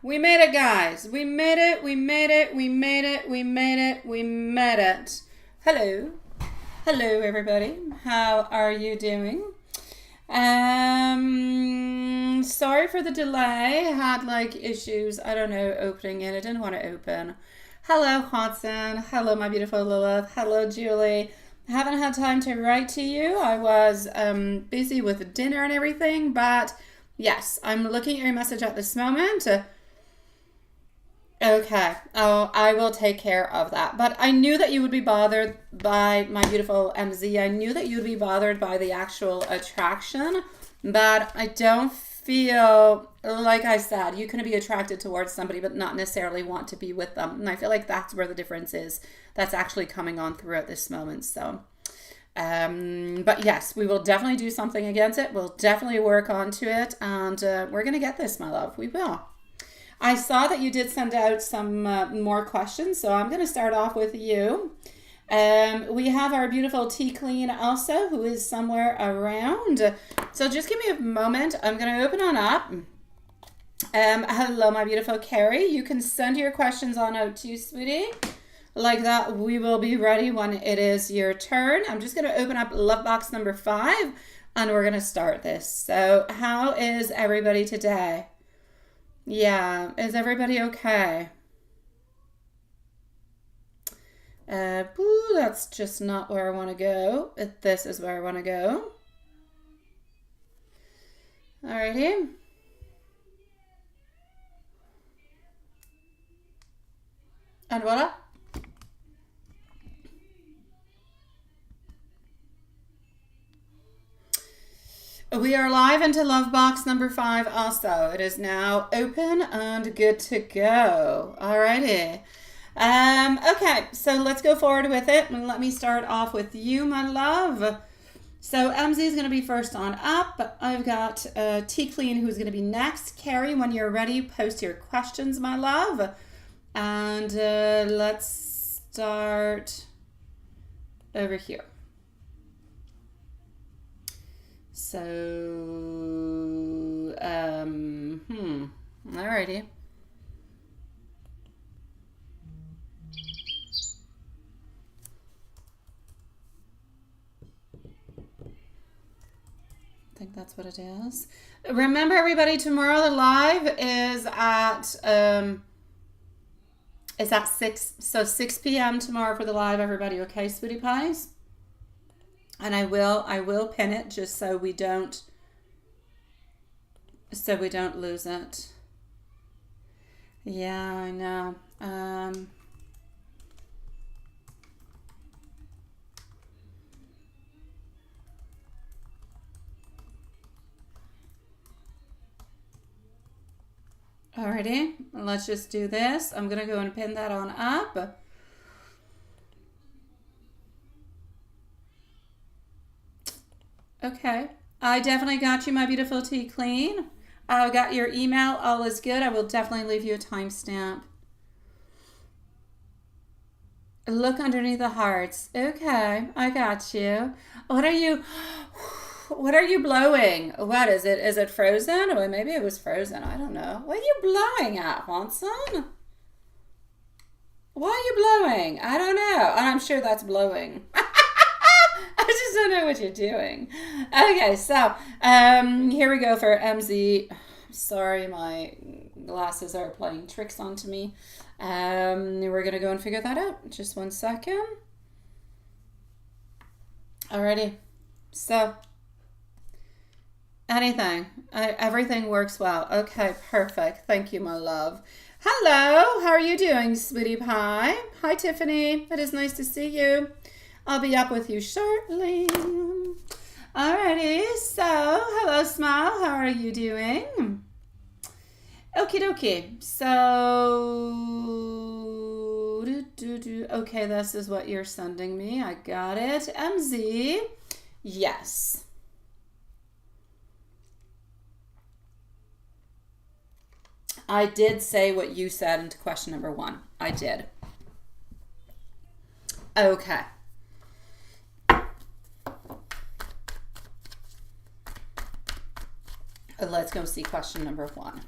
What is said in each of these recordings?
We made it, guys. We made it. We made it. We made it. We made it. We made it. Hello. Hello, everybody. How are you doing? Sorry for the delay. I had like issues, I don't know, opening it. I didn't want to open. Hello, Hudson. Hello, my beautiful Lilith. Hello, Julie. I haven't had time to write to you. I was busy with dinner and everything, but yes, I'm looking at your message at this moment. Okay. Oh, I will take care of that. But I knew that you would be bothered by my beautiful MZ. I knew that you would be bothered by the actual attraction, but I don't feel, like I said, you can be attracted towards somebody but not necessarily want to be with them. And I feel like that's where the difference is. That's actually coming on through at this moment. So, but yes, we will definitely do something against it. We'll definitely work onto it. And we're going to get this, my love. We will. I saw that you did send out some more questions, so I'm going to start off with you. We have our beautiful Tea Clean also, who is somewhere around. So just give me a moment. I'm going to open on up. Hello, my beautiful Carrie. You can send your questions on out too, sweetie. Like that, we will be ready when it is your turn. I'm just going to open up love box number 5, and we're going to start this. So how is everybody today? Yeah, is everybody okay? That's just not where I want to go. This is where I want to go. Alrighty. And voila. We are live into love box number 5 also. It is now open and good to go. Alrighty. Okay, so let's go forward with it. And let me start off with you, my love. So MZ is going to be first on up. I've got Tea Clean, who's going to be next. Carrie, when you're ready, post your questions, my love. And let's start over here. So, alrighty. I think that's what it is. Remember, everybody, tomorrow the live is at 6. So 6 p.m. tomorrow for the live, everybody. Okay, sweetie pies? And I will pin it just so we don't lose it. Yeah, I know. Alrighty, let's just do this. I'm gonna go and pin that on up. Okay, I definitely got you, my beautiful Tea Clean. I got your email. All is good. I will definitely leave you a timestamp. Look underneath the hearts. Okay, I got you. What are you blowing? What is it? Is it frozen? Or maybe it was frozen. I don't know. What are you blowing at, Hanson? Why are you blowing? I don't know. I'm sure that's blowing. I just don't know what you're doing. Okay, so here we go for MZ. Sorry, my glasses are playing tricks onto me. We're going to go and figure that out. Just 1 second. Alrighty. So, anything. Everything works well. Okay, perfect. Thank you, my love. Hello. How are you doing, sweetie pie? Hi, Tiffany. It is nice to see you. I'll be up with you shortly. Alrighty, so hello, Smile. How are you doing? Okie dokie. So, okay, this is what you're sending me. I got it. MZ, yes. I did say what you said into question number 1. I did. Okay. Let's go see question number 1.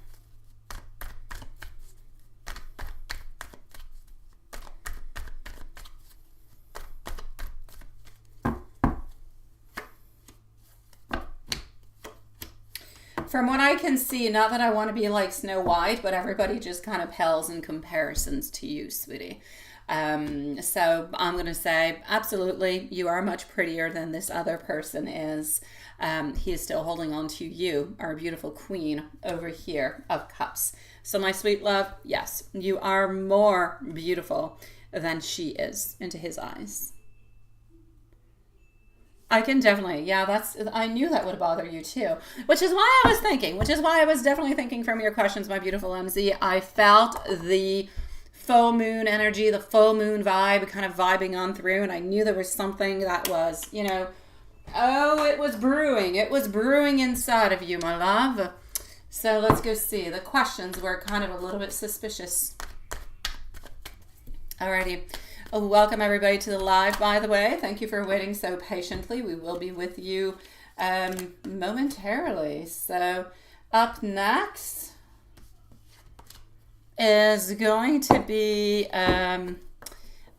From what I can see, not that I want to be like Snow White, but everybody just kind of pales in comparisons to you, sweetie. So I'm going to say, absolutely, you are much prettier than this other person is. He is still holding on to you, our beautiful queen over here of cups. So my sweet love, yes, you are more beautiful than she is into his eyes. I can definitely, yeah, I knew that would bother you too, which is why I was definitely thinking from your questions, my beautiful MZ, I felt the full moon energy, the full moon vibe kind of vibing on through, and I knew there was something that was, you know, it was brewing inside of you, my love. So let's go see. The questions were kind of a little bit suspicious. Alrighty. Welcome everybody to the live, by the way. Thank you for waiting so patiently. We will be with you momentarily. So up next is going to be, I'm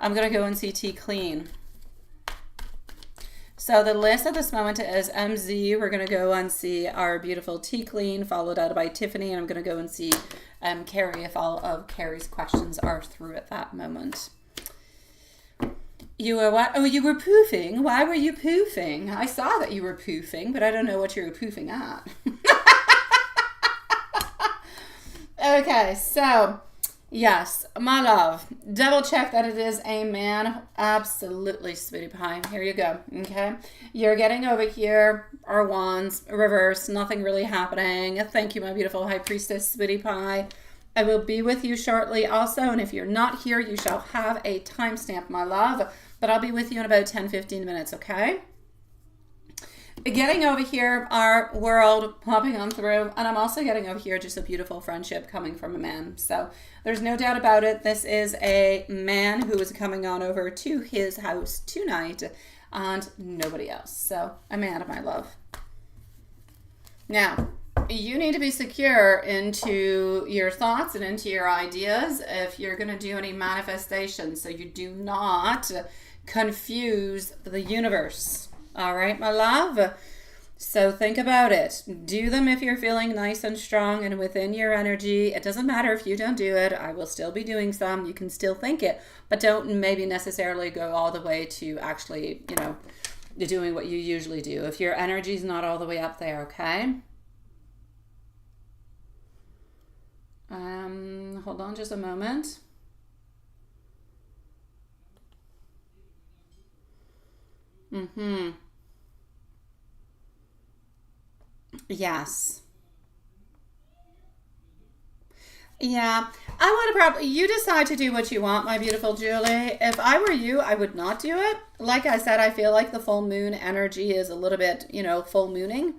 going to go and see T Clean. So the list at this moment is MZ. We're going to go and see our beautiful T Clean, followed out by Tiffany. And I'm going to go and see Carrie if all of Carrie's questions are through at that moment. You were what? Oh, you were poofing. Why were you poofing? I saw that you were poofing, but I don't know what you were poofing at. Okay, so yes, my love, double check that it is a man. Absolutely, sweetie pie. Here you go. Okay, you're getting over here. Our wands reverse. Nothing really happening. Thank you, my beautiful high priestess, sweetie pie. I will be with you shortly also, and if you're not here, you shall have a timestamp, my love. But I'll be with you in about 10-15 minutes, okay? Getting over here, our world popping on through, and I'm also getting over here just a beautiful friendship coming from a man. So there's no doubt about it. This is a man who is coming on over to his house tonight, and nobody else. So a man, my love. Now, you need to be secure into your thoughts and into your ideas if you're going to do any manifestation, so you do not confuse the universe. All right, my love? So think about it. Do them if you're feeling nice and strong and within your energy. It doesn't matter if you don't do it. I will still be doing some. You can still think it, but don't maybe necessarily go all the way to actually, you know, doing what you usually do if your energy's not all the way up there, okay? Hold on just a moment. Yes. Yeah, I want to probably, you decide to do what you want, my beautiful Julie. If I were you, I would not do it. Like I said, I feel like the full moon energy is a little bit, you know, full mooning.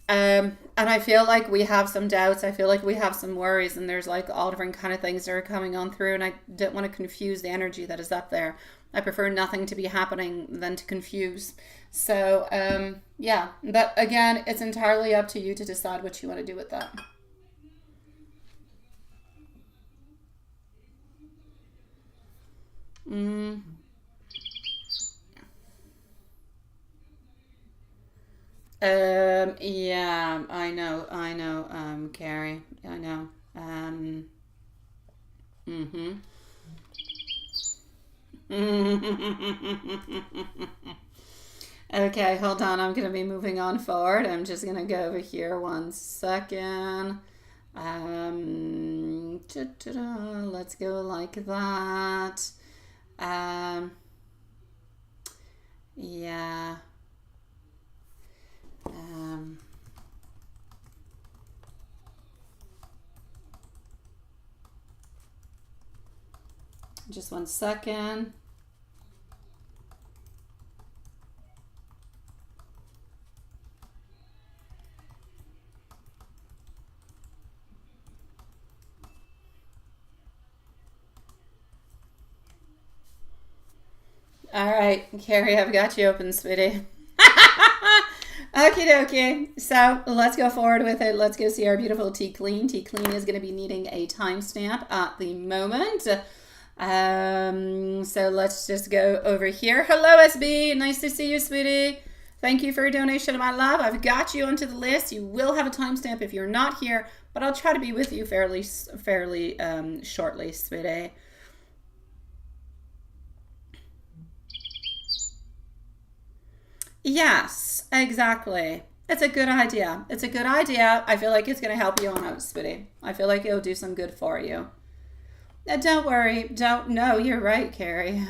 And I feel like we have some doubts. I feel like we have some worries, and there's like all different kind of things that are coming on through, and I don't want to confuse the energy that is up there. I prefer nothing to be happening than to confuse. So, yeah, but again, it's entirely up to you to decide what you want to do with that. Yeah, I know, Carrie, I know. Mm-hmm. Okay, hold on. I'm going to be moving on forward. I'm just going to go over here 1 second. Let's go like that. Yeah. Just 1 second. All right, Carrie, I've got you open, sweetie. Okie dokie. So let's go forward with it. Let's go see our beautiful T Clean. T Clean is going to be needing a timestamp at the moment. So let's just go over here. Hello, SB. Nice to see you, sweetie. Thank you for your donation, my love. I've got you onto the list. You will have a timestamp if you're not here, but I'll try to be with you fairly shortly, sweetie. Yes, exactly. It's a good idea. It's a good idea. I feel like it's going to help you on out, sweetie. I feel like it'll do some good for you. Don't worry. Don't. No, you're right, Carrie.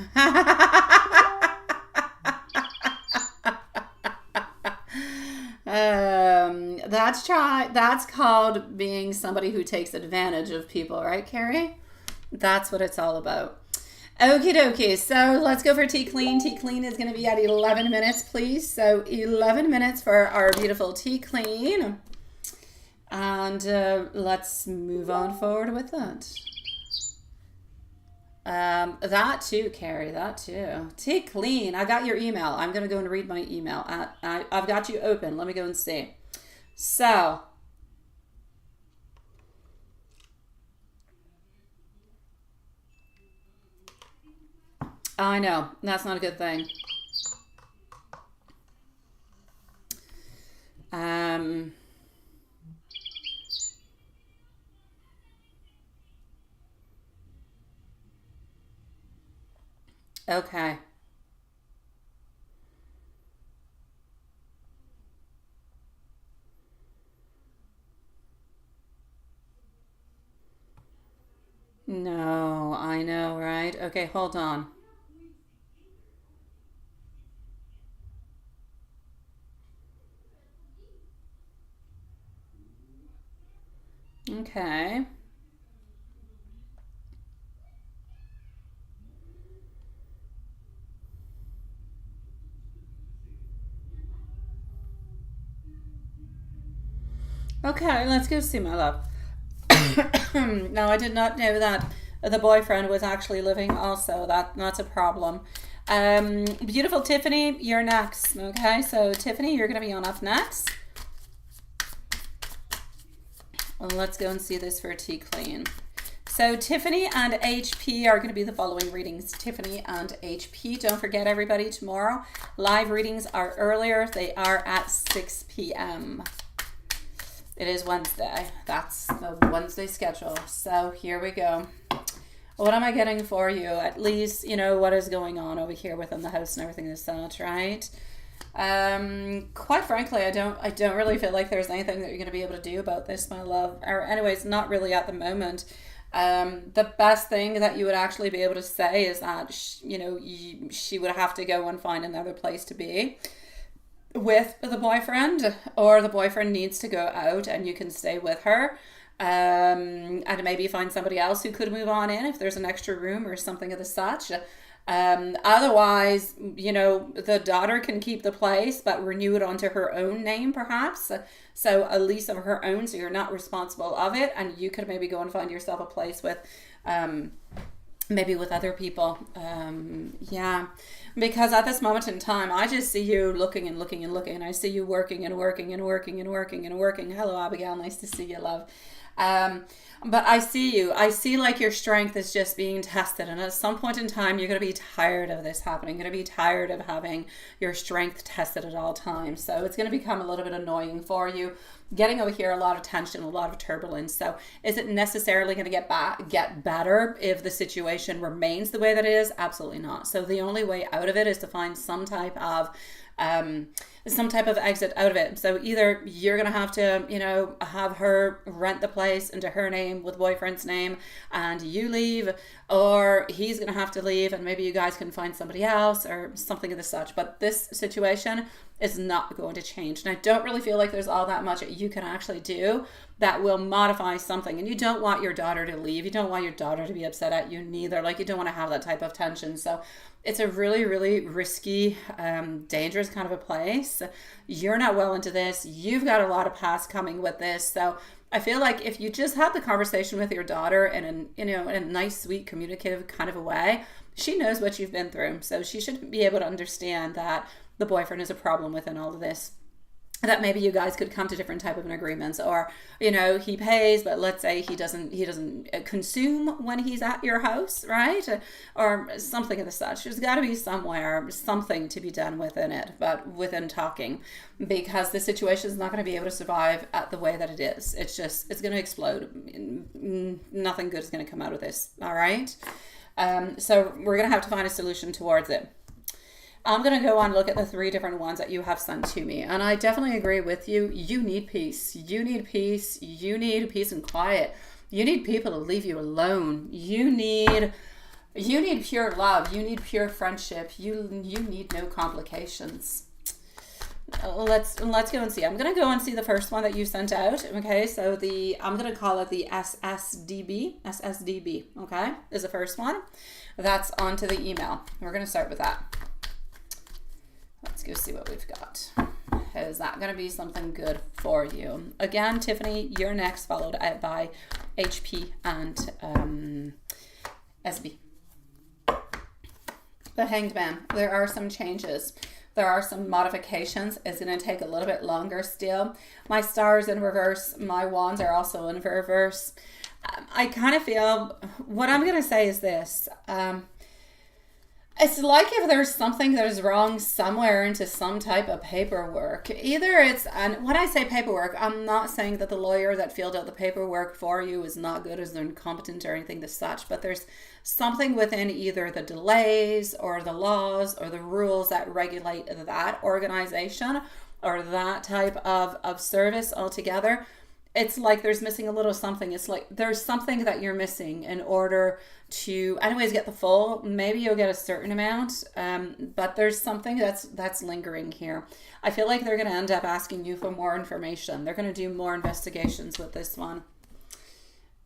That's called being somebody who takes advantage of people, right, Carrie? That's what it's all about. Okie dokie, so let's go for tea clean. Tea clean is going to be at 11 minutes, please. So 11 minutes for our beautiful tea clean. And let's move on forward with that. That too, Carrie, that too. Tea clean, I got your email. I'm going to go and read my email. I've got you open. Let me go and see. So, I know, that's not a good thing. Okay. No, I know, right? Okay, hold on. Okay. Okay, let's go see my love. No, I did not know that the boyfriend was actually living also. That's a problem. Beautiful Tiffany, you're next. Okay, so Tiffany, you're going to be on up next. Let's go and see this for tea clean. So Tiffany and HP are going to be the following readings. Tiffany and HP. Don't forget, everybody, tomorrow live readings are earlier. They are at 6 p.m. It is Wednesday. That's the Wednesday schedule. So here we go. What am I getting for you? At least, you know, what is going on over here within the house and everything is such, right? Quite frankly, I don't really feel like there's anything that you're going to be able to do about this, my love. Or anyways, not really at the moment. The best thing that you would actually be able to say is that, she would have to go and find another place to be with the boyfriend, or the boyfriend needs to go out and you can stay with her. And maybe find somebody else who could move on in if there's an extra room or something of the such. Otherwise, the daughter can keep the place, but renew it onto her own name, perhaps. So a lease of her own, so you're not responsible of it, and you could maybe go and find yourself a place with, maybe with other people. Yeah, because at this moment in time, I just see you looking and looking and looking, and I see you working and working and working and working and working. Hello, Abigail. Nice to see you, love. But I see you. I see like your strength is just being tested. And at some point in time, you're going to be tired of this happening. You're going to be tired of having your strength tested at all times. So it's going to become a little bit annoying for you. Getting over here, a lot of tension, a lot of turbulence. So is it necessarily going to get better if the situation remains the way that it is? Absolutely not. So the only way out of it is to find some type of exit out of it. So either you're going to have to, have her rent the place into her name with boyfriend's name and you leave, or he's going to have to leave and maybe you guys can find somebody else or something of the such. But this situation is not going to change. And I don't really feel like there's all that much that you can actually do that will modify something. And you don't want your daughter to leave. You don't want your daughter to be upset at you neither. Like, you don't want to have that type of tension. So it's a really, really risky, dangerous kind of a place. You're not well into this. You've got a lot of past coming with this. So I feel like if you just had the conversation with your daughter in a nice, sweet, communicative kind of a way, she knows what you've been through. So she should be able to understand that the boyfriend is a problem within all of this. that maybe you guys could come to different type of agreements, or, you know, he pays, but let's say he doesn't consume when he's at your house, right? Or something of the such. There's got to be somewhere something to be done within it, but within talking, because the situation is not going to be able to survive at the way that it is. It's going to explode. Nothing good is going to come out of this. All right. So we're going to have to find a solution towards it. I'm going to go on look at the 3 different ones that you have sent to me. And I definitely agree with you. You need peace. You need peace. You need peace and quiet. You need people to leave you alone. You need pure love. You need pure friendship. You need no complications. Let's go and see. I'm going to go and see the first one that you sent out. Okay, so I'm going to call it the SSDB. SSDB, okay, is the first one. That's onto the email. We're going to start with that. Let's go see what we've got. Is that going to be something good for you? Again, Tiffany, you're next, followed by HP and SB. The Hanged Man. There are some changes. There are some modifications. It's going to take a little bit longer still. My stars in reverse. My wands are also in reverse. I kind of feel, what I'm going to say is this. It's like if there's something that is wrong somewhere into some type of paperwork. Either it's, and when I say paperwork, I'm not saying that the lawyer that filled out the paperwork for you is not good, is incompetent or anything to such, but there's something within either the delays or the laws or the rules that regulate that organization or that type of service altogether. It's like there's missing a little something. It's like there's something that you're missing in order to, anyways, get the full. Maybe you'll get a certain amount, but there's something that's lingering here. I feel like they're going to end up asking you for more information. They're going to do more investigations with this one.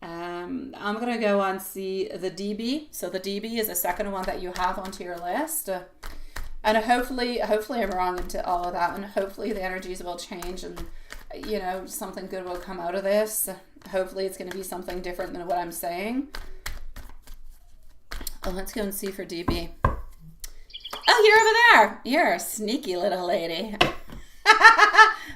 I'm going to go on see the DB. So the DB is the second one that you have onto your list. And hopefully I'm wrong into all of that. And hopefully the energies will change and, you know, something good will come out of this. Hopefully it's going to be something different than what I'm saying. Oh, let's go and see for DB. Oh, you're over there. You're a sneaky little lady.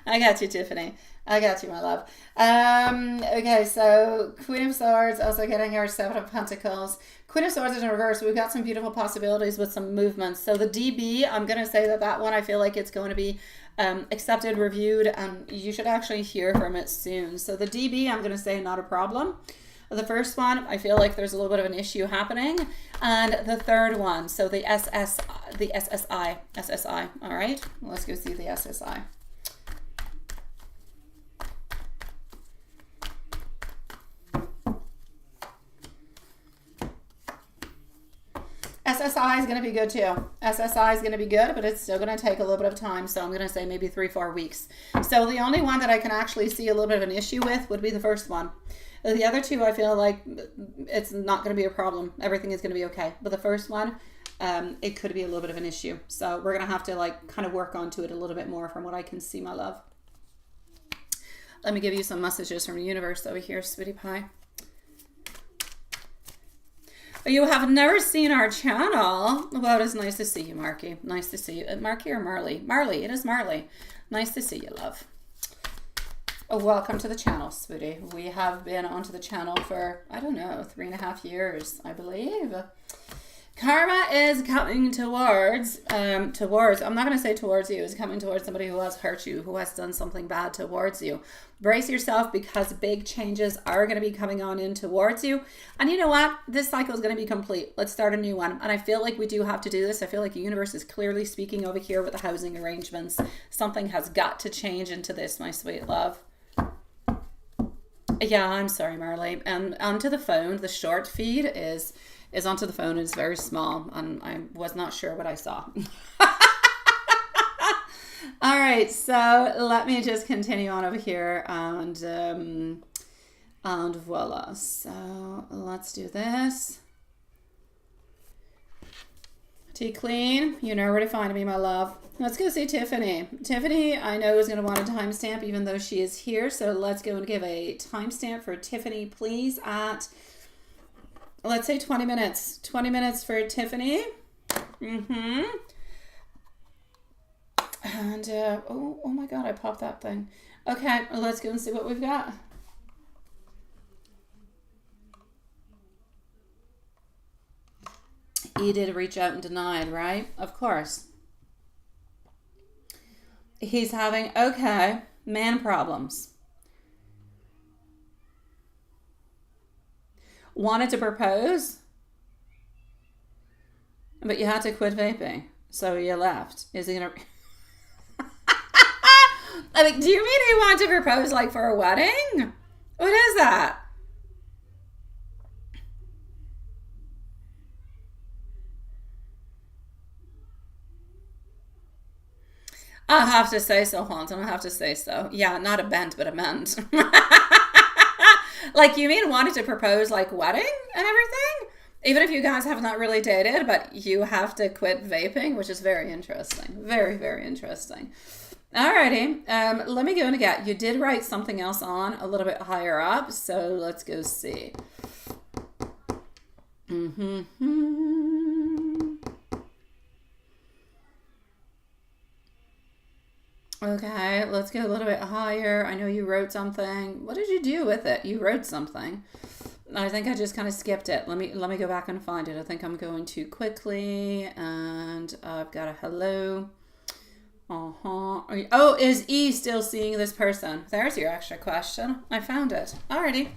I got you, Tiffany. I got you, my love. Okay, so Queen of Swords, also getting here, 7 of Pentacles. Queen of Swords is in reverse. We've got some beautiful possibilities with some movements. So the DB, I'm going to say that one, I feel like it's going to be accepted, reviewed, and you should actually hear from it soon. So the DB, I'm going to say not a problem. The first one, I feel like there's a little bit of an issue happening. And the third one, so the SSI. All right, let's go see the SSI. SSI is going to be good too. SSI is going to be good, but it's still going to take a little bit of time. So I'm going to say maybe 3-4 weeks. So the only one that I can actually see a little bit of an issue with would be the first one. The other two, I feel like it's not going to be a problem. Everything is going to be okay. But the first one, it could be a little bit of an issue. So we're going to have to like kind of work onto it a little bit more from what I can see, my love. Let me give you some messages from the universe over here, sweetie pie. You have never seen our channel. Well, it is nice to see you, Marky. Nice to see you. Marky or Marley? Marley. It is Marley. Nice to see you, love. Welcome to the channel, sweetie. We have been onto the channel for, I don't know, 3.5 years, I believe. Karma is coming towards, I'm not going to say towards you, it's coming towards somebody who has hurt you, who has done something bad towards you. Brace yourself because big changes are going to be coming on in towards you. And you know what? This cycle is going to be complete. Let's start a new one. And I feel like we do have to do this. I feel like the universe is clearly speaking over here with the housing arrangements. Something has got to change into this, my sweet love. Yeah, I'm sorry, Marley. And onto the phone, the short feed is onto the phone. It's very small, and I was not sure what I saw. All right, so let me just continue on over here, and voila. So let's do this. Tea Clean, you know where to find me, my love. Let's go see Tiffany. Tiffany, I know, is going to want a timestamp, even though she is here. So let's go and give a timestamp for Tiffany, please, at, let's say 20 minutes. 20 minutes for Tiffany. And, oh my God, I popped that thing. Okay, let's go and see what we've got. He did reach out and denied, right? Of course. He's having, okay, man problems. Wanted to propose, but you had to quit vaping. So you left. Is he going to... I mean, do you mean he wanted to propose like for a wedding? What is that? I have to say so, Haunton. I have to say so. Yeah, not a bent, but a mend. Like, you mean wanted to propose like wedding and everything? Even if you guys have not really dated, but you have to quit vaping, which is very interesting. Very, very interesting. Alrighty, let me go and get, you did write something else on a little bit higher up, so let's go see. Okay, let's go a little bit higher. I know you wrote something. What did you do with it? You wrote something. I think I just kind of skipped it. Let me go back and find it. I think I'm going too quickly, and I've got a hello. Oh, is E still seeing this person? There's your extra question. I found it. Alrighty.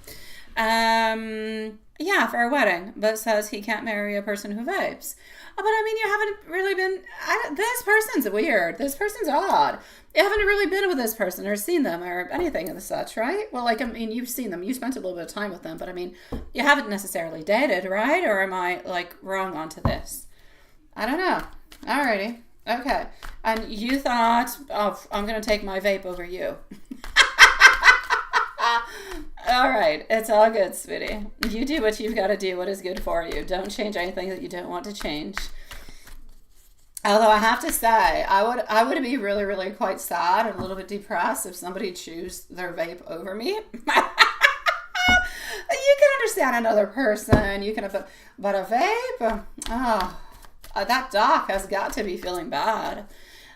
Yeah, for a wedding, but says he can't marry a person who vapes. But I mean, you haven't really been, this person's weird. This person's odd. You haven't really been with this person or seen them or anything of the such, right? Well, like, I mean, you've seen them. You spent a little bit of time with them, but I mean, you haven't necessarily dated, right? Or am I, like, wrong onto this? I don't know. Alrighty. Okay. And you thought, oh, I'm going to take my vape over you. All right. It's all good, sweetie. You do what you've got to do, what is good for you. Don't change anything that you don't want to change. Although I have to say, I would be really, really quite sad and a little bit depressed if somebody chose their vape over me. You can understand another person. You can, but a vape, oh, that doc has got to be feeling bad.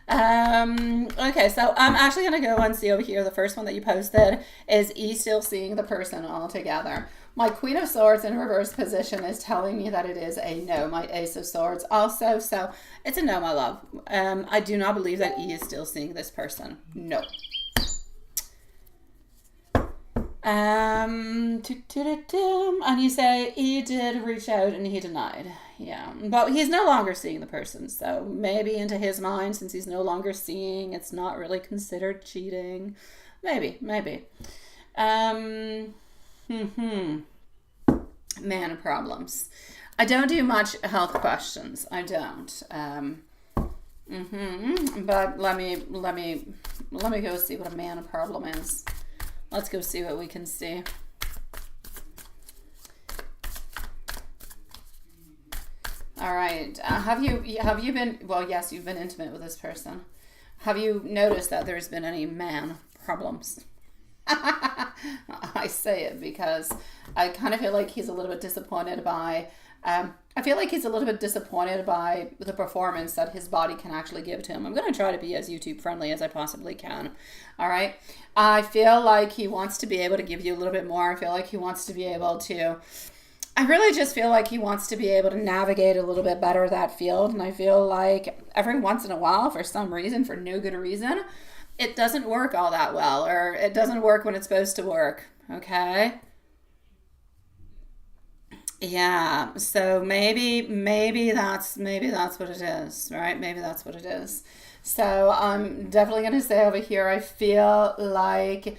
Okay, so I'm actually going to go and see over here. The first one that you posted is E still seeing the person altogether. My Queen of Swords in reverse position is telling me that it is a no. My Ace of Swords also, so it's a no, my love. I do not believe that E is still seeing this person. No. And you say he did reach out and he denied. Yeah, but he's no longer seeing the person, so maybe into his mind, since he's no longer seeing, it's not really considered cheating. Maybe. Man problems. I don't do much health questions. I don't. But let me go see what a man problem is. Let's go see what we can see. All right. Have you been, well, yes, you've been intimate with this person. Have you noticed that there's been any man problems? I say it because I kind of feel like he's a little bit disappointed by, the performance that his body can actually give to him. I'm going to try to be as YouTube friendly as I possibly can. All right. I feel like he wants to be able to give you a little bit more. I feel like he wants to be able to, I really just feel like he wants to be able to navigate a little bit better that field. And I feel like every once in a while, for some reason, for no good reason, it doesn't work all that well, or it doesn't work when it's supposed to work. Okay. Yeah. So maybe that's what it is, right? Maybe that's what it is. So I'm definitely going to say over here, I feel like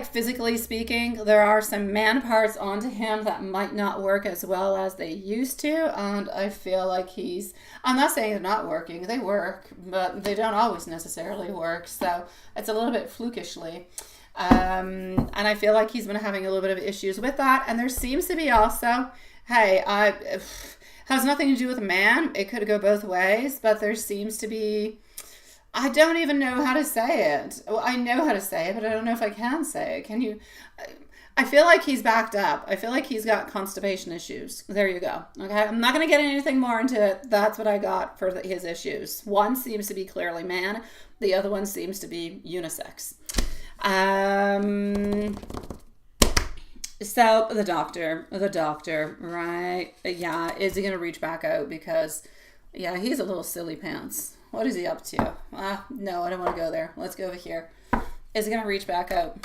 physically speaking, there are some man parts onto him that might not work as well as they used to. And I feel like I'm not saying they're not working, they work, but they don't always necessarily work. So it's a little bit flukishly. And I feel like he's been having a little bit of issues with that. And there seems to be also, has nothing to do with a man. It could go both ways, but there seems to be, I don't even know how to say it. Well, I know how to say it, but I don't know if I can say it. Can you? I feel like he's backed up. I feel like he's got constipation issues. There you go. Okay. I'm not going to get anything more into it. That's what I got for his issues. One seems to be clearly man. The other one seems to be unisex. So the doctor, right? Yeah. Is he going to reach back out? Because, yeah, he's a little silly pants. What is he up to? No, I don't want to go there. Let's go over here. Is he going to reach back out?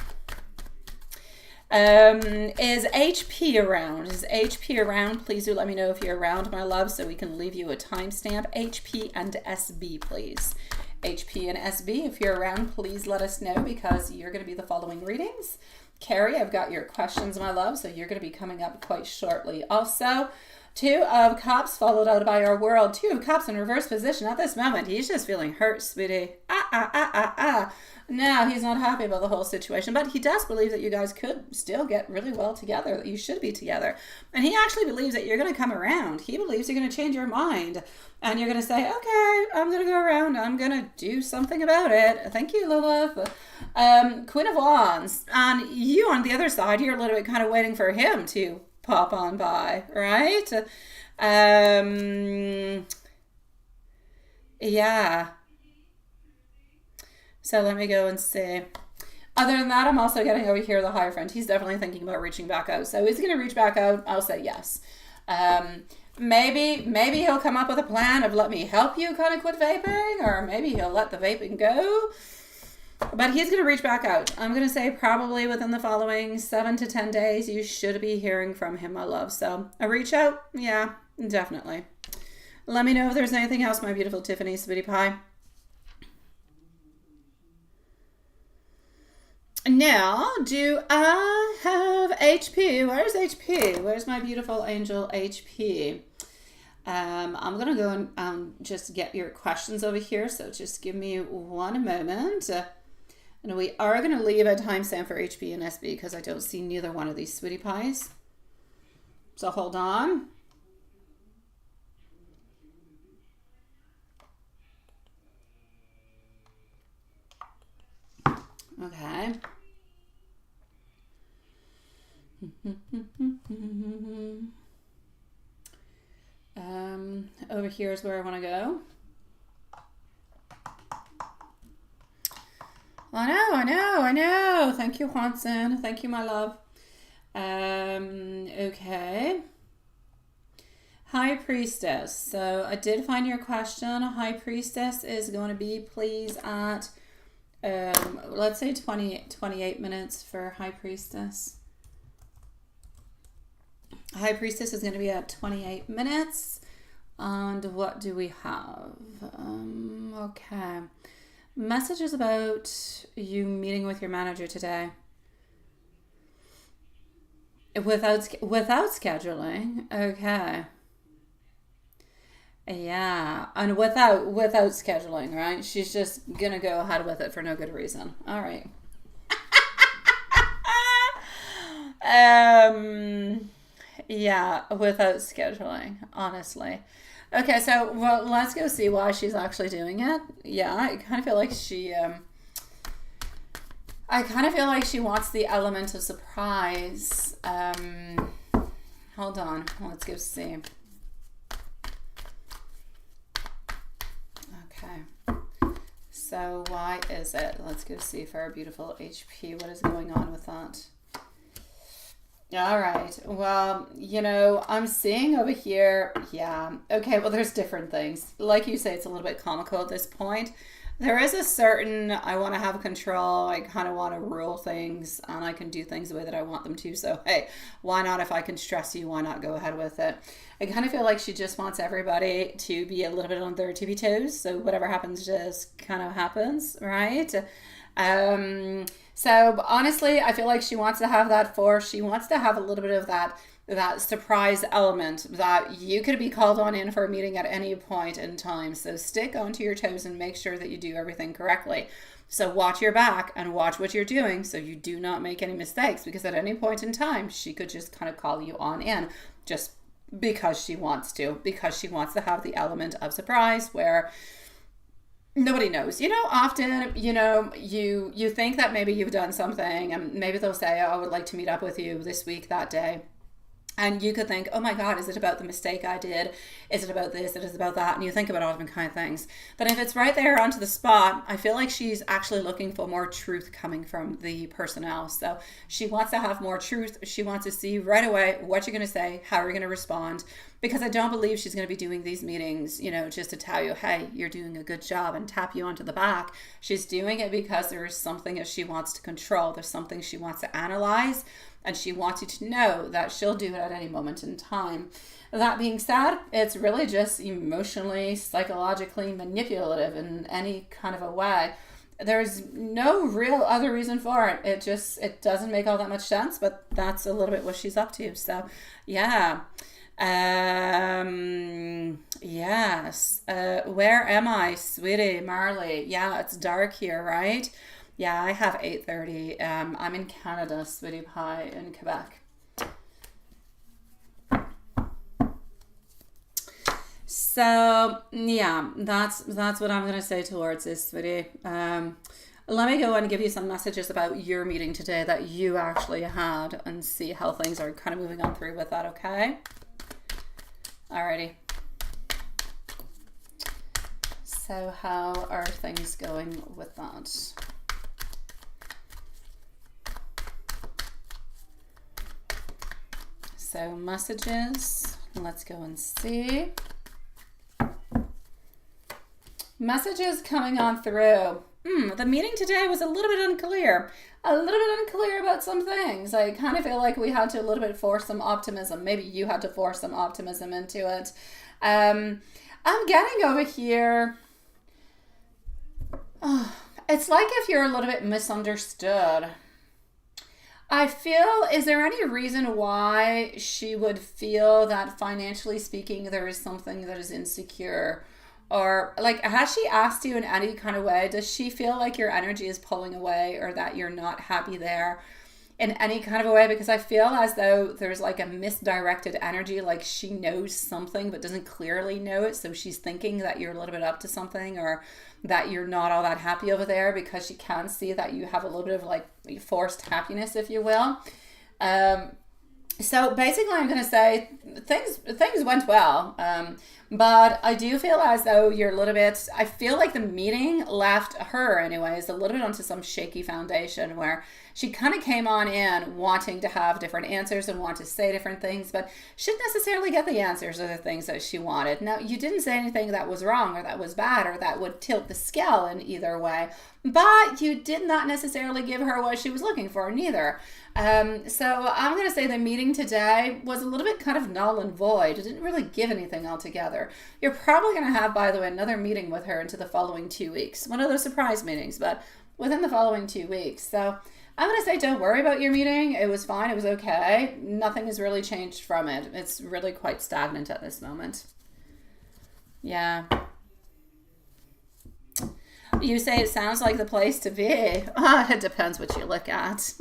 Is HP around? Is HP around? Please do let me know if you're around, my love, so we can leave you a timestamp. HP and SB, please. HP and SB, if you're around, please let us know, because you're going to be the following readings. Carrie, I've got your questions, my love, so you're going to be coming up quite shortly. Also, 2 of Cups followed out by our World. 2 of Cups in reverse position at this moment. He's just feeling hurt, sweetie. No, he's not happy about the whole situation, but he does believe that you guys could still get really well together, that you should be together. And he actually believes that you're going to come around. He believes you're going to change your mind, and you're going to say, okay, I'm going to go around. I'm going to do something about it. Thank you, Lilith. Queen of Wands. And you on the other side, you're a little bit kind of waiting for him to pop on by, right? Yeah. So let me go and see. Other than that, I'm also getting over here the Hierophant. He's definitely thinking about reaching back out. So is he going to reach back out? I'll say yes. Maybe he'll come up with a plan of let me help you kind of quit vaping, or maybe he'll let the vaping go. But he's going to reach back out. I'm going to say probably within the following 7 to 10 days, you should be hearing from him, my love. So a reach out? Yeah, definitely. Let me know if there's anything else, my beautiful Tiffany, sweetie pie. Now, do I have HP? Where's HP? Where's my beautiful angel HP? I'm going to go and just get your questions over here. So just give me one moment. And we are going to leave a timestamp for HP and SB because I don't see neither one of these sweetie pies. So hold on. Okay. Over here is where I want to go. I know. Thank you, Hanson. Thank you, my love. Okay. High Priestess. So I did find your question. High Priestess is going to be, please, at, let's say 28 minutes for High Priestess. High Priestess is going to be at 28 minutes. And what do we have? Okay. Messages about you meeting with your manager today. Without scheduling. Okay. Yeah. And without scheduling, right? She's just going to go ahead with it for no good reason. All right. Yeah, without scheduling, honestly. Okay, so well, let's go see why she's actually doing it. Yeah, I kind of feel like she wants the element of surprise. Hold on, let's go see. Okay. So why is it? Let's go see for our beautiful HP. What is going on with that? All right. Well, you know, I'm seeing over here. Yeah. Okay. Well, there's different things. Like you say, it's a little bit comical at this point. There is a certain, I want to have control. I kind of want to rule things, and I can do things the way that I want them to. So, hey, why not? If I can stress you, why not go ahead with it? I kind of feel like she just wants everybody to be a little bit on their tippy toes. So whatever happens just kind of happens, right? So honestly, I feel like she wants to have that force. She wants to have a little bit of that surprise element that you could be called on in for a meeting at any point in time. So stick onto your toes and make sure that you do everything correctly. So watch your back and watch what you're doing so you do not make any mistakes, because at any point in time, she could just kind of call you on in just because she wants to have the element of surprise where nobody knows. You know, often, you know, you think that maybe you've done something, and maybe they'll say, oh, I would like to meet up with you this week, that day. And you could think, oh my God, is it about the mistake I did? Is it about this? Is it about that? And you think about all different kind of things. But if it's right there onto the spot, I feel like she's actually looking for more truth coming from the person else. So she wants to have more truth. She wants to see right away what you're going to say, how you're going to respond. Because I don't believe she's going to be doing these meetings, you know, just to tell you, hey, you're doing a good job and tap you onto the back. She's doing it because there is something that she wants to control. There's something she wants to analyze. And she wants you to know that she'll do it at any moment in time. That being said, it's really just emotionally, psychologically manipulative in any kind of a way. There's no real other reason for it. It doesn't make all that much sense, but that's a little bit what she's up to. So, yeah. Yes. Where am I, sweetie, Marley? Yeah, it's dark here, right? Yeah, I have 8:30. I'm in Canada, sweetie pie, in Quebec. So yeah, that's what I'm gonna say towards this, sweetie. Let me go and give you some messages about your meeting today that you actually had, and see how things are kind of moving on through with that. Okay. Alrighty. So how are things going with that? So messages, let's go and see. Messages coming on through. The meeting today was a little bit unclear. A little bit unclear about some things. I kind of feel like we had to a little bit force some optimism. Maybe you had to force some optimism into it. I'm getting over here. Oh, it's like if you're a little bit misunderstood. I feel, is there any reason why she would feel that financially speaking there is something that is insecure? Or like, has she asked you in any kind of way? Does she feel like your energy is pulling away, or that you're not happy there in any kind of a way? Because I feel as though there's like a misdirected energy, like she knows something but doesn't clearly know it. So she's thinking that you're a little bit up to something, or that you're not all that happy over there, because she can see that you have a little bit of like forced happiness, if you will. So basically I'm going to say things went well. But I do feel as though you're a little bit, I feel like the meeting left her anyways a little bit onto some shaky foundation, where she kind of came on in wanting to have different answers and want to say different things, but she didn't necessarily get the answers or the things that she wanted. Now, you didn't say anything that was wrong or that was bad or that would tilt the scale in either way, but you did not necessarily give her what she was looking for, neither. So I'm going to say the meeting today was a little bit kind of null and void. It didn't really give anything altogether. You're probably going to have, by the way, another meeting with her into the following 2 weeks. One of those surprise meetings, but within the following 2 weeks. So I'm going to say don't worry about your meeting. It was fine. It was okay. Nothing has really changed from it. It's really quite stagnant at this moment. Yeah. You say it sounds like the place to be. It depends what you look at.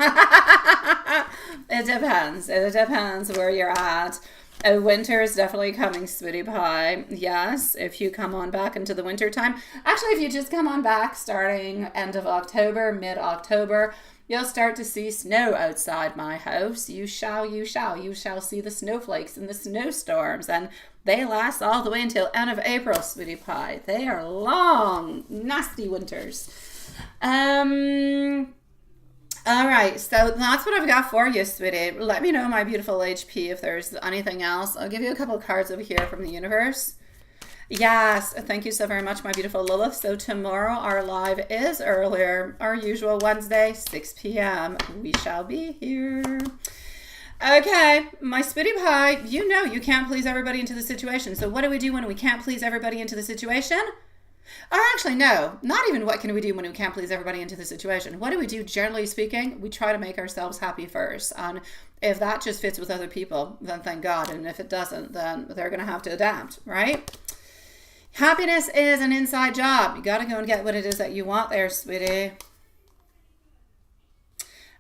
It depends. It depends where you're at. Winter is definitely coming, sweetie pie. Yes, if you come on back into the winter time. Actually, if you just come on back starting end of October, mid-October, you'll start to see snow outside my house. You shall see the snowflakes and the snowstorms, and they last all the way until end of April, sweetie pie. They are long, nasty winters. All right, so that's what I've got for you, sweetie. Let me know, my beautiful HP, if there's anything else. I'll give you a couple of cards over here from the universe. Yes, thank you so very much, my beautiful Lilith. So tomorrow our live is earlier, our usual Wednesday, 6 p.m. We shall be here. Okay, my sweetie pie, you know you can't please everybody into the situation. So what do we do when we can't please everybody into the situation? Or actually, no, not even what can we do when we can't please everybody into the situation. What do we do, generally speaking? We try to make ourselves happy first. And if that just fits with other people, then thank God. And if it doesn't, then they're going to have to adapt, right? Happiness is an inside job. You got to go and get what it is that you want there, sweetie.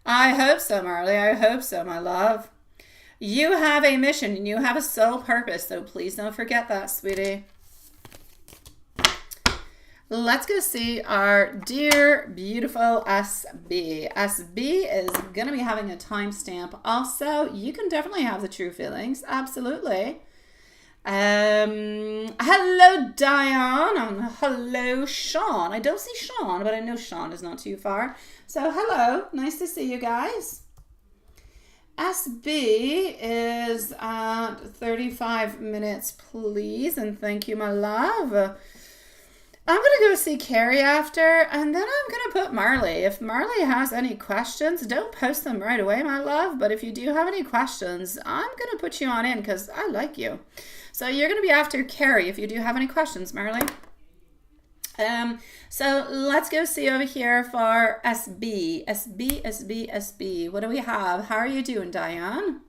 I hope so, Marley. I hope so, my love. You have a mission and you have a soul purpose, so please don't forget that, sweetie. Let's go see our dear, beautiful SB. SB is going to be having a timestamp. Also, you can definitely have the true feelings. Absolutely. Hello, Diane. And hello, Sean. I don't see Sean, but I know Sean is not too far. So, hello. Nice to see you guys. SB is at 35 minutes, please. And thank you, my love. I'm going to go see Carrie after, and then I'm going to put Marley. If Marley has any questions, don't post them right away, my love. But if you do have any questions, I'm going to put you on in because I like you. So you're going to be after Carrie if you do have any questions, Marley. So let's go see over here for SB. SB. What do we have? How are you doing, Diane?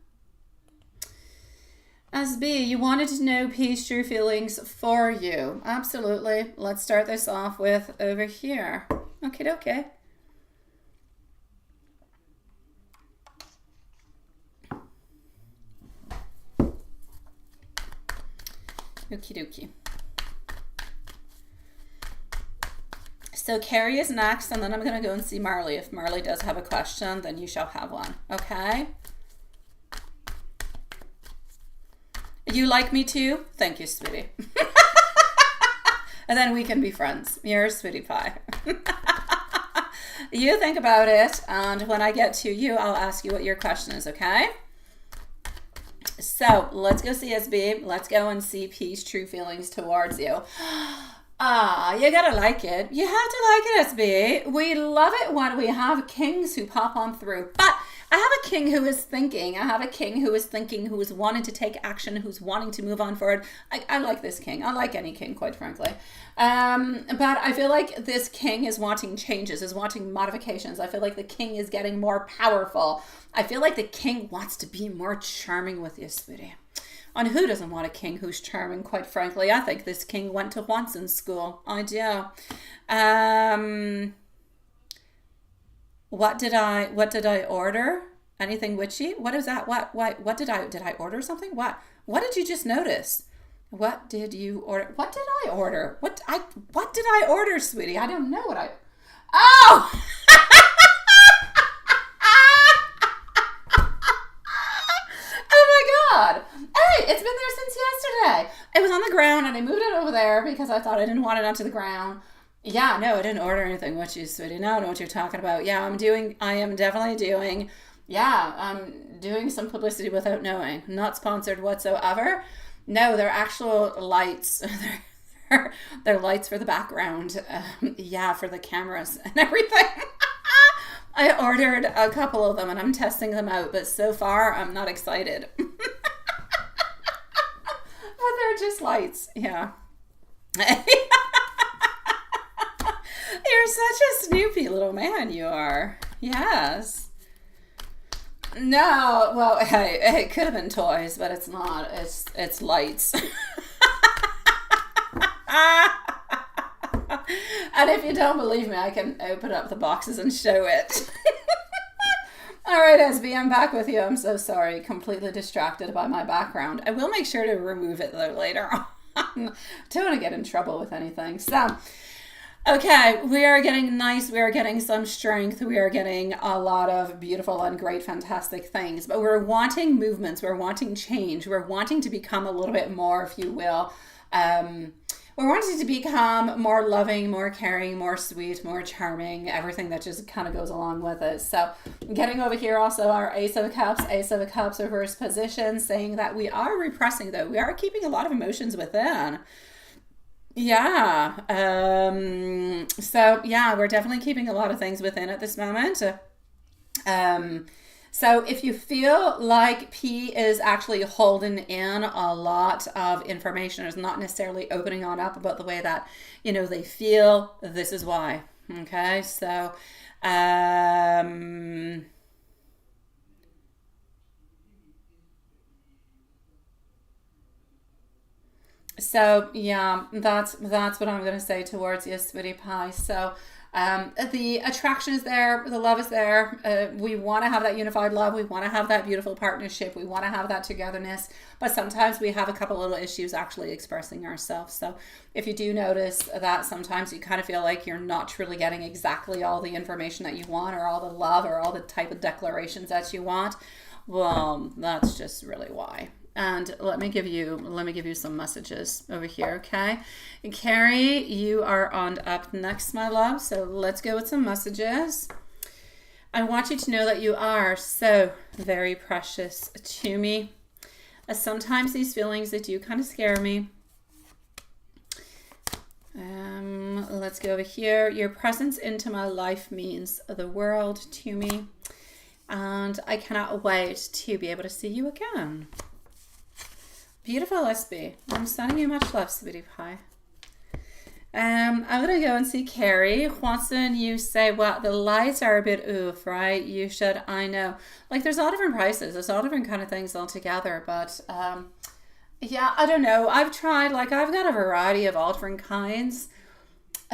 SB, you wanted to know peace, true feelings for you. Absolutely. Let's start this off with over here. Okay. Okie dokie. So Carrie is next, and then I'm going to go and see Marley. If Marley does have a question, then you shall have one. Okay? You like me too? Thank you, sweetie. And then we can be friends. You're a sweetie pie. You think about it, and when I get to you, I'll ask you what your question is, okay? So let's go see SB. Let's go and see peace, true feelings towards you. You gotta like it. You have to like it, SB. We love it when we have kings who pop on through. But I have a king who is thinking. I have a king who is thinking, who is wanting to take action, who's wanting to move on forward. I like this king. I like any king, quite frankly. But I feel like this king is wanting changes, is wanting modifications. I feel like the king is getting more powerful. I feel like the king wants to be more charming with you, sweetie. And who doesn't want a king who's charming, quite frankly? I think this king went to Watson school. I do. What did I order? Anything witchy? What is that? What did I order something? What did you just notice? What did you order? What did I order? What did I order, sweetie? I don't know what I... Oh! Oh my God. Hey, it's been there since yesterday. It was on the ground and I moved it over there because I thought I didn't want it onto the ground. Yeah, no, I didn't order anything. What you, sweetie? No, I know what you're talking about. Yeah, I'm definitely doing some publicity without knowing. Not sponsored whatsoever. No, they're actual lights. They're lights for the background. For the cameras and everything. I ordered a couple of them and I'm testing them out, but so far I'm not excited. But they're just lights, yeah. You're such a snoopy little man, you are. Yes. No, well, hey, it could have been toys, but it's not. It's lights. And if you don't believe me, I can open up the boxes and show it. All right, SB, I'm back with you. I'm so sorry. Completely distracted by my background. I will make sure to remove it, though, later on. Don't want to get in trouble with anything. So, okay, we are getting nice. We are getting some strength. We are getting a lot of beautiful and great, fantastic things. But we're wanting movements. We're wanting change. We're wanting to become a little bit more, if you will, we're wanting to become more loving, more caring, more sweet, more charming, everything that just kind of goes along with it. So getting over here also our Ace of Cups reverse position, saying that we are repressing, though. We are keeping a lot of emotions within. Yeah. So yeah, we're definitely keeping a lot of things within at this moment. So if you feel like P is actually holding in a lot of information, is not necessarily opening on up about the way that, they feel, this is why. Okay. So, yeah, that's what I'm going to say towards you, sweetie pie. So, The attraction is there, the love is there. We want to have that unified love. We want to have that beautiful partnership. We want to have that togetherness. But sometimes we have a couple little issues actually expressing ourselves. So if you do notice that sometimes you kind of feel like you're not truly getting exactly all the information that you want, or all the love, or all the type of declarations that you want, well, that's just really why. And let me give you some messages over here, okay? And Carrie, you are on up next, my love. So let's go with some messages. I want you to know that you are so very precious to me. Sometimes these feelings, they do kind of scare me. Let's go over here. Your presence into my life means the world to me. And I cannot wait to be able to see you again. Beautiful SB. I'm sending you much love, sweetie pie. I'm going to go and see Carrie. Watson, you say, well, the lights are a bit oof, right? You should, I know. Like, there's all different prices. There's all different kind of things altogether. But, yeah, I don't know. I've tried, like, I've got a variety of all different kinds.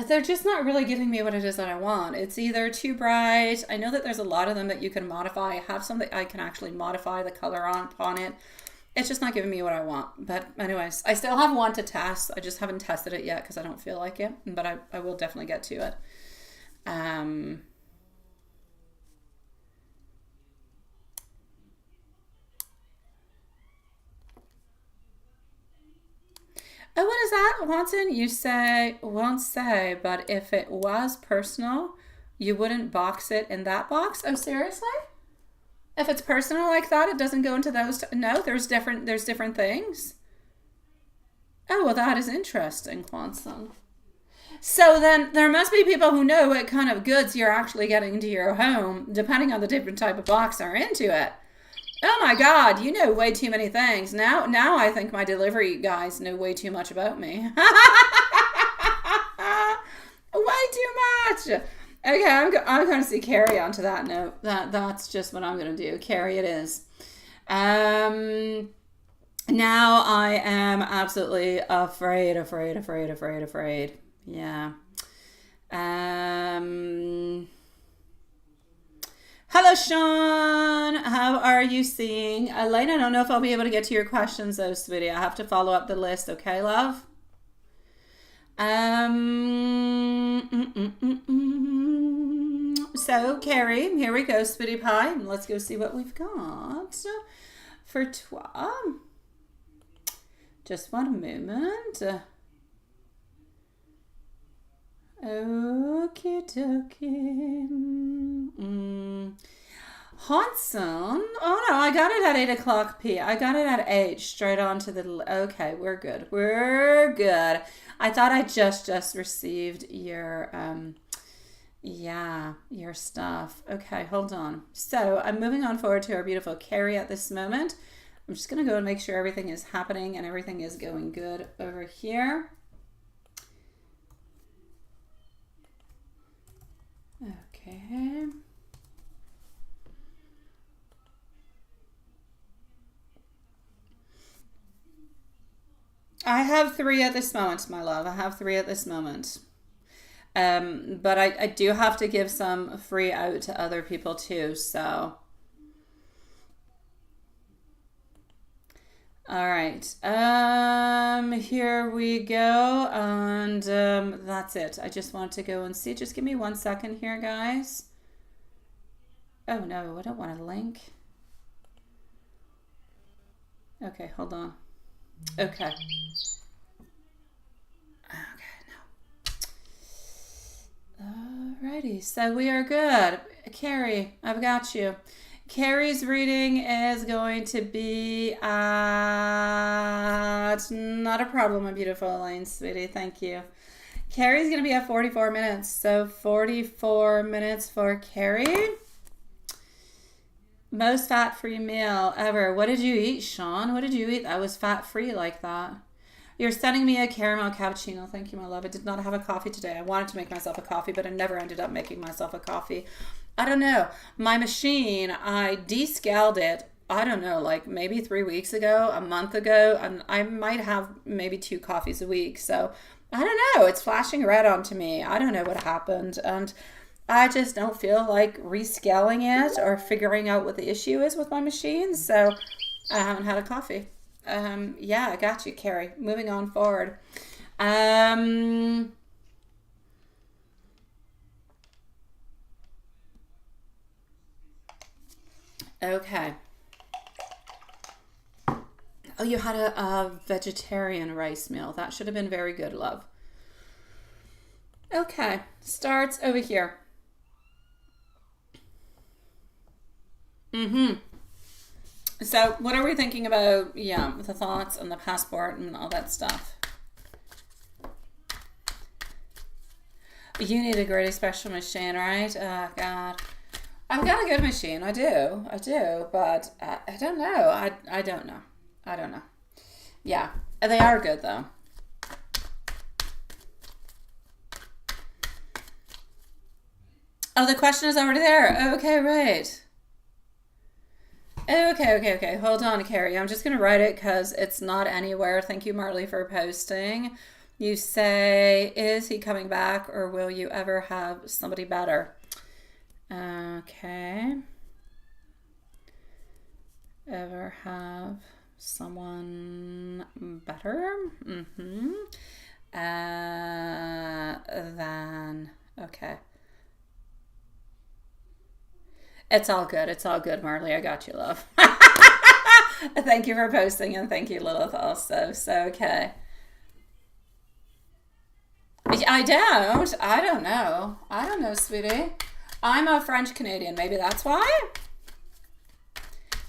They're just not really giving me what it is that I want. It's either too bright. I know that there's a lot of them that you can modify. I have some that I can actually modify the color on it. It's just not giving me what I want. But anyways, I still have one to test. I just haven't tested it yet because I don't feel like it. But I will definitely get to it. Oh, what is that, Watson? You say, won't say, but if it was personal, you wouldn't box it in that box? Oh, seriously? If it's personal like that, it doesn't go into those. No, there's different things. Oh, well, that is interesting, Watson. So then there must be people who know what kind of goods you're actually getting into your home, depending on the different type of box are into it. Oh my God, you know way too many things. Now I think my delivery guys know way too much about me. Way too much. Okay, I'm going to see Carrie onto that note. That's just what I'm going to do. Carrie it is. Now I am absolutely afraid. Yeah. Hello, Sean. How are you seeing? Elaine, I don't know if I'll be able to get to your questions though, sweetie. I have to follow up the list. Okay, love? So, Carrie, here we go, sweetie pie. Let's go see what we've got for toi. Just one moment. Okie dokie. Hanson. Oh no, I got it at 8 o'clock p. I got it at 8, straight on to the... Okay, we're good. We're good. I thought I just received your... Yeah, your stuff. Okay, hold on. So I'm moving on forward to our beautiful Carrie at this moment. I'm just going to go and make sure everything is happening and everything is going good over here. Okay. I have 3 at this moment, my love. I have 3 at this moment. But I do have to give some free out to other people too, so. All right. Here we go. And that's it. I just want to go and see. Just give me 1 second here, guys. Oh no, I don't want a link. Okay, hold on. Okay. Alrighty, so we are good. Carrie, I've got you. Carrie's reading is going to be at... Not a problem, my beautiful Elaine, sweetie. Thank you. Carrie's going to be at 44 minutes. So 44 minutes for Carrie. Most fat-free meal ever. What did you eat, Sean? What did you eat that was fat-free like that? You're sending me a caramel cappuccino. Thank you, my love. I did not have a coffee today. I wanted to make myself a coffee, but I never ended up making myself a coffee. I don't know. My machine, I descaled it, I don't know, like maybe 3 weeks ago, a month ago, and I might have maybe 2 coffees a week. So I don't know. It's flashing red onto me. I don't know what happened. And I just don't feel like rescaling it or figuring out what the issue is with my machine. So I haven't had a coffee. Yeah, I got you, Carrie. Moving on forward. Okay. Oh, you had a vegetarian rice meal. That should have been very good, love. Okay, starts over here. So, what are we thinking about? Yeah, the thoughts and the passport and all that stuff. You need a great special machine, right? Oh, God. I've got a good machine. I do, but I don't know. I don't know. I don't know. Yeah, they are good though. Oh, the question is already there. Okay, right. Okay. Hold on, Carrie. I'm just going to write it because it's not anywhere. Thank you, Marley, for posting. You say, is he coming back or will you ever have somebody better? Okay. Ever have someone better? Then, okay. It's all good, Marley. I got you, love. Thank you for posting and thank you, Lilith, also. So, okay. I don't know. I don't know, sweetie. I'm a French Canadian. Maybe that's why?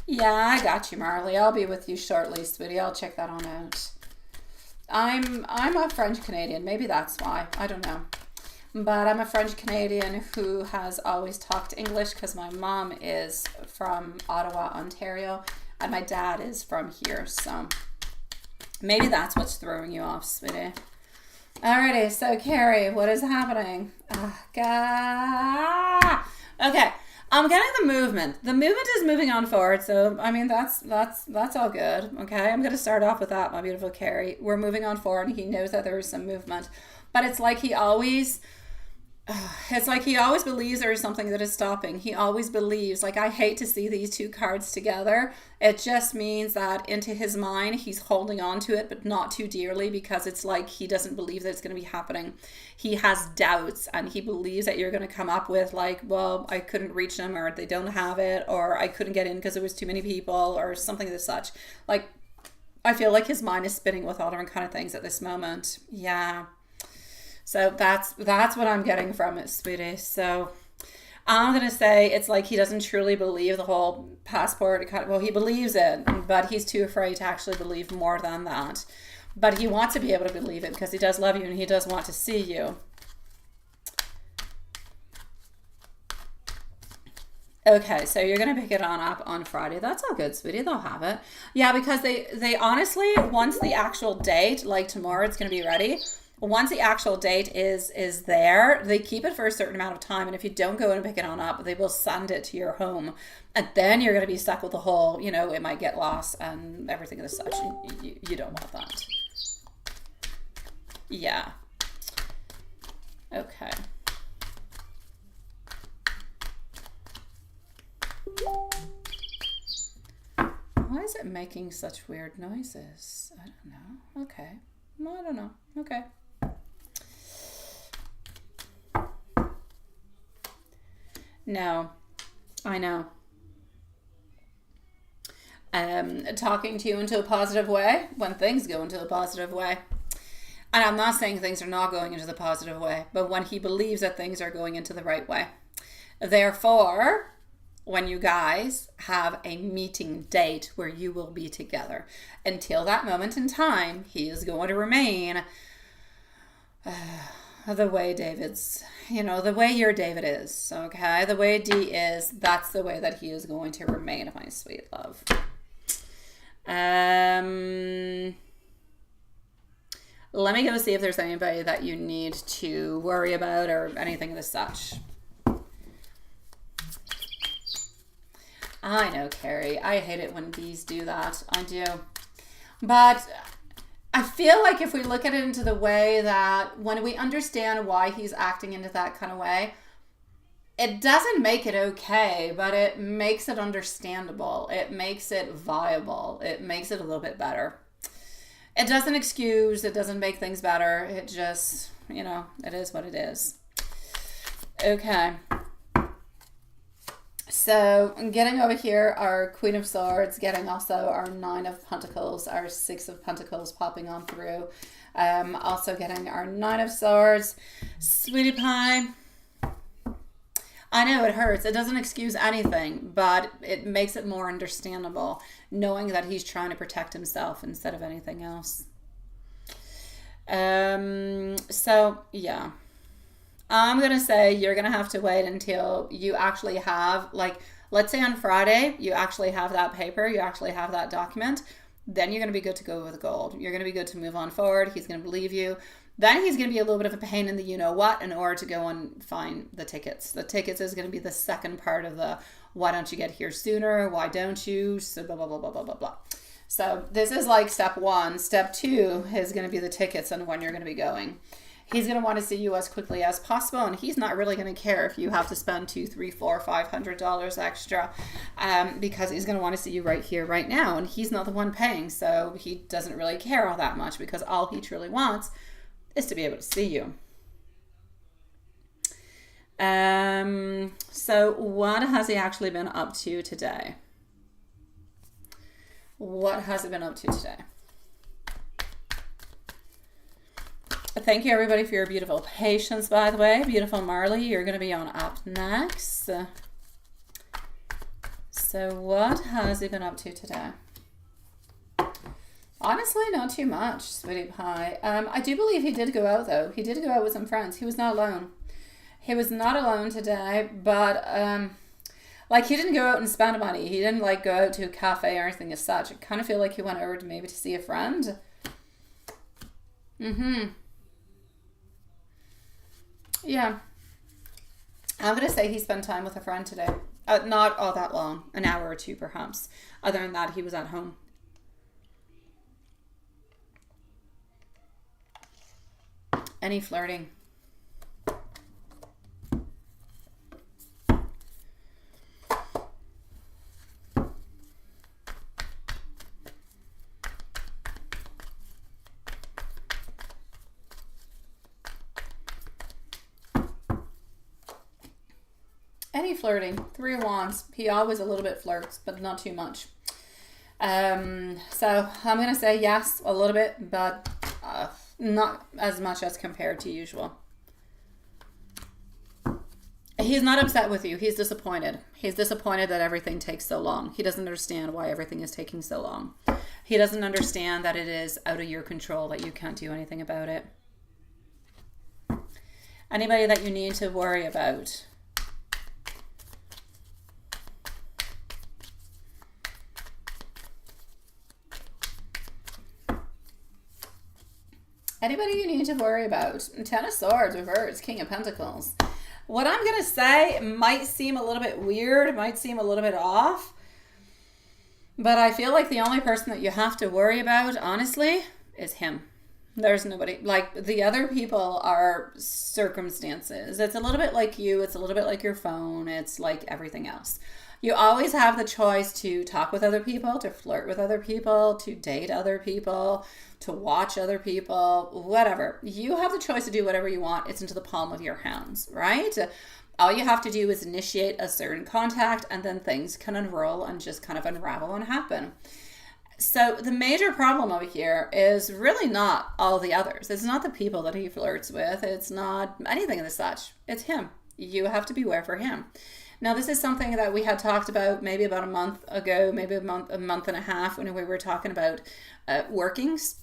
Yeah, I got you, Marley. I'll be with you shortly, sweetie. I'll check that on out. I'm a French Canadian. Maybe that's why. I don't know. But I'm a French Canadian who has always talked English because my mom is from Ottawa, Ontario, and my dad is from here. So maybe that's what's throwing you off, sweetie. Alrighty, so Carrie, what is happening? Okay, I'm getting the movement. The movement is moving on forward, so I mean that's all good. Okay, I'm gonna start off with that, my beautiful Carrie. We're moving on forward, and he knows that there is some movement, but it's like he always believes there is something that is stopping. He always believes, like, I hate to see these two cards together. It just means that into his mind, he's holding on to it, but not too dearly because it's like he doesn't believe that it's going to be happening. He has doubts and he believes that you're going to come up with like, well, I couldn't reach them or they don't have it or I couldn't get in because there was too many people or something of such. Like, I feel like his mind is spinning with all different kind of things at this moment. Yeah. So that's what I'm getting from it, sweetie. So I'm going to say it's like he doesn't truly believe the whole passport. Well, he believes it, but he's too afraid to actually believe more than that. But he wants to be able to believe it because he does love you and he does want to see you. Okay, so you're going to pick it on up on Friday. That's all good, sweetie. They'll have it. Yeah, because they honestly, once the actual date, like tomorrow, it's going to be ready. Once the actual date is there, they keep it for a certain amount of time. And if you don't go and pick it on up, they will send it to your home. And then you're going to be stuck with the whole, it might get lost and everything of such. You don't want that. Yeah. Okay. Why is it making such weird noises? I don't know. Okay. I don't know. Okay. No, I know. Talking to you into a positive way when things go into a positive way. And I'm not saying things are not going into the positive way, but when he believes that things are going into the right way. Therefore, when you guys have a meeting date where you will be together, until that moment in time, he is going to remain the way David's, the way your David is, okay? The way D is, that's the way that he is going to remain, my sweet love. Let me go see if there's anybody that you need to worry about or anything of the such. I know, Carrie. I hate it when D's do that. I do. But I feel like if we look at it into the way that when we understand why he's acting into that kind of way, it doesn't make it okay, but it makes it understandable. It makes it viable. It makes it a little bit better. It doesn't excuse, it doesn't make things better. It just, it is what it is. Okay. So getting over here, our Queen of Swords, getting also our Nine of Pentacles, our Six of Pentacles popping on through. Also getting our Nine of Swords. Sweetie pie. I know it hurts. It doesn't excuse anything, but it makes it more understandable knowing that he's trying to protect himself instead of anything else. So, yeah. I'm going to say you're going to have to wait until you actually have, like, let's say on Friday, you actually have that paper, you actually have that document, then you're going to be good to go with gold. You're going to be good to move on forward. He's going to believe you. Then he's going to be a little bit of a pain in the you-know-what in order to go and find the tickets. The tickets is going to be the second part of the why don't you get here sooner? Why don't you? So blah, blah, blah, blah, blah, blah, blah. So this is like step one. Step two is going to be the tickets and when you're going to be going. He's going to want to see you as quickly as possible, and he's not really going to care if you have to spend $200, $300, $400, $500 extra, because he's going to want to see you right here, right now, and he's not the one paying, so he doesn't really care all that much because all he truly wants is to be able to see you. So what has he actually been up to today? What has he been up to today? Thank you, everybody, for your beautiful patience, by the way. Beautiful Marley, you're going to be on up next. So what has he been up to today? Honestly, not too much, sweetie pie. I do believe he did go out, though. He did go out with some friends. He was not alone. He was not alone today, but, like, he didn't go out and spend money. He didn't, like, go out to a cafe or anything as such. I kind of feel like he went over to maybe to see a friend. Yeah. I'm going to say he spent time with a friend today. Not all that long. An hour or two, perhaps. Other than that, he was at home. Any flirting? Any flirting? Three of Wands. He always a little bit flirts, but not too much. So I'm going to say yes, a little bit, but not as much as compared to usual. He's not upset with you. He's disappointed. He's disappointed that everything takes so long. He doesn't understand why everything is taking so long. He doesn't understand that it is out of your control, that you can't do anything about it. Anybody that you need to worry about? Anybody you need to worry about? Ten of Swords, reverse, King of Pentacles. What I'm going to say might seem a little bit weird, might seem a little bit off, but I feel like the only person that you have to worry about, honestly, is him. There's nobody. Like, the other people are circumstances. It's a little bit like you. It's a little bit like your phone. It's like everything else. You always have the choice to talk with other people, to flirt with other people, to date other people, to watch other people, whatever. You have the choice to do whatever you want. It's into the palm of your hands, right? All you have to do is initiate a certain contact, and then things can unroll and just kind of unravel and happen. So the major problem over here is really not all the others. It's not the people that he flirts with. It's not anything of the such. It's him. You have to beware for him. Now, this is something that we had talked about maybe about a month ago, maybe a month and a half, when we were talking about workings.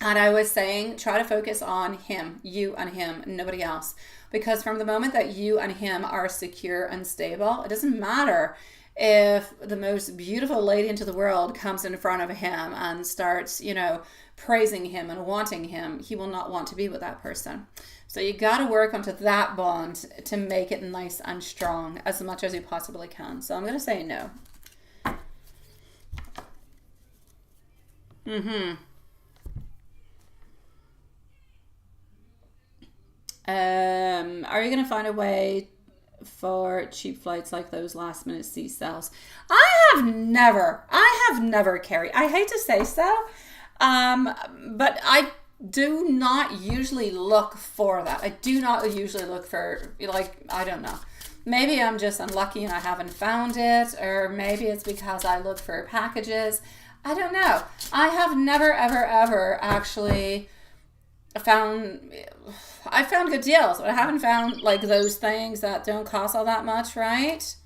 And I was saying, try to focus on him, you and him, nobody else. Because from the moment that you and him are secure and stable, it doesn't matter if the most beautiful lady into the world comes in front of him and starts, praising him and wanting him. He will not want to be with that person. So you got to work onto that bond to make it nice and strong as much as you possibly can. So I'm going to say no. Are you going to find a way for cheap flights like those last minute sea sales? I have never, Carrie. I hate to say so, but I do not usually look for that. I do not usually look for, like, I don't know. Maybe I'm just unlucky and I haven't found it, or maybe it's because I look for packages. I don't know. I have never, ever, ever actually found good deals, but I haven't found like those things that don't cost all that much, right?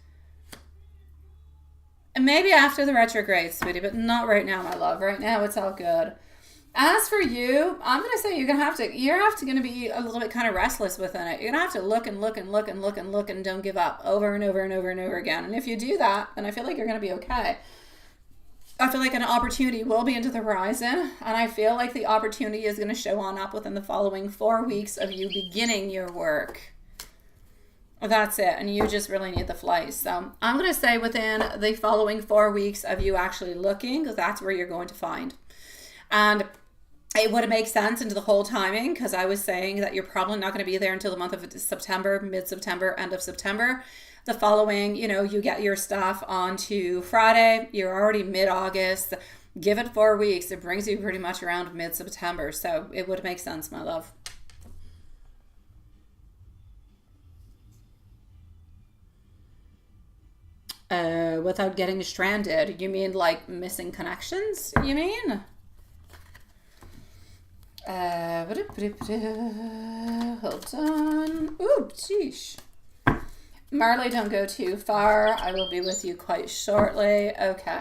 And maybe after the retrograde, sweetie, but not right now, my love. Right now, it's all good. As for you, I'm going to say you're going to be a little bit kind of restless within it. You're going to have to look and look and look and look and look and don't give up over and over and over and over again. And if you do that, then I feel like you're going to be okay. I feel like an opportunity will be into the horizon, and I feel like the opportunity is going to show on up within the following 4 weeks of you beginning your work. That's it, and you just really need the flight. So I'm going to say within the following 4 weeks of you actually looking, because that's where you're going to find. And it would make sense into the whole timing, because I was saying that you're probably not going to be there until the month of September, mid-September, end of September. The following, you get your stuff onto Friday. You're already mid-August. Give it 4 weeks. It brings you pretty much around mid-September. So it would make sense, my love. Without getting stranded. You mean like missing connections? You mean? Hold on. Ooh, sheesh. Marley, don't go too far. I will be with you quite shortly. Okay.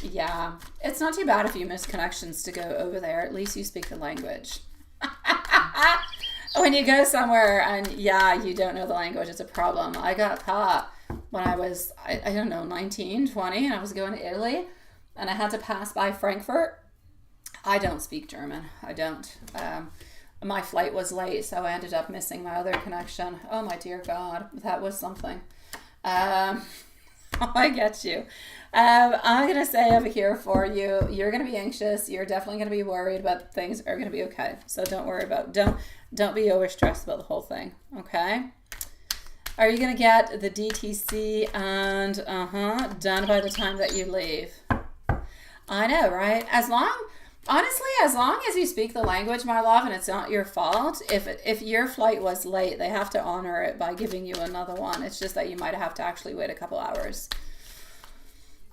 Yeah. It's not too bad if you miss connections to go over there. At least you speak the language. When you go somewhere and, you don't know the language, it's a problem. I got caught when I was, I don't know, 19, 20, and I was going to Italy, and I had to pass by Frankfurt. I don't speak German. I don't. My flight was late, so I ended up missing my other connection. Oh my dear God, that was something. I get you. I'm going to say over here for you, you're going to be anxious. You're definitely going to be worried, but things are going to be okay. So don't worry don't be overstressed about the whole thing. Okay. Are you going to get the DTC and done by the time that you leave? I know, right? Honestly, as long as you speak the language, my love, and it's not your fault, if your flight was late, they have to honor it by giving you another one. It's just that you might have to actually wait a couple hours.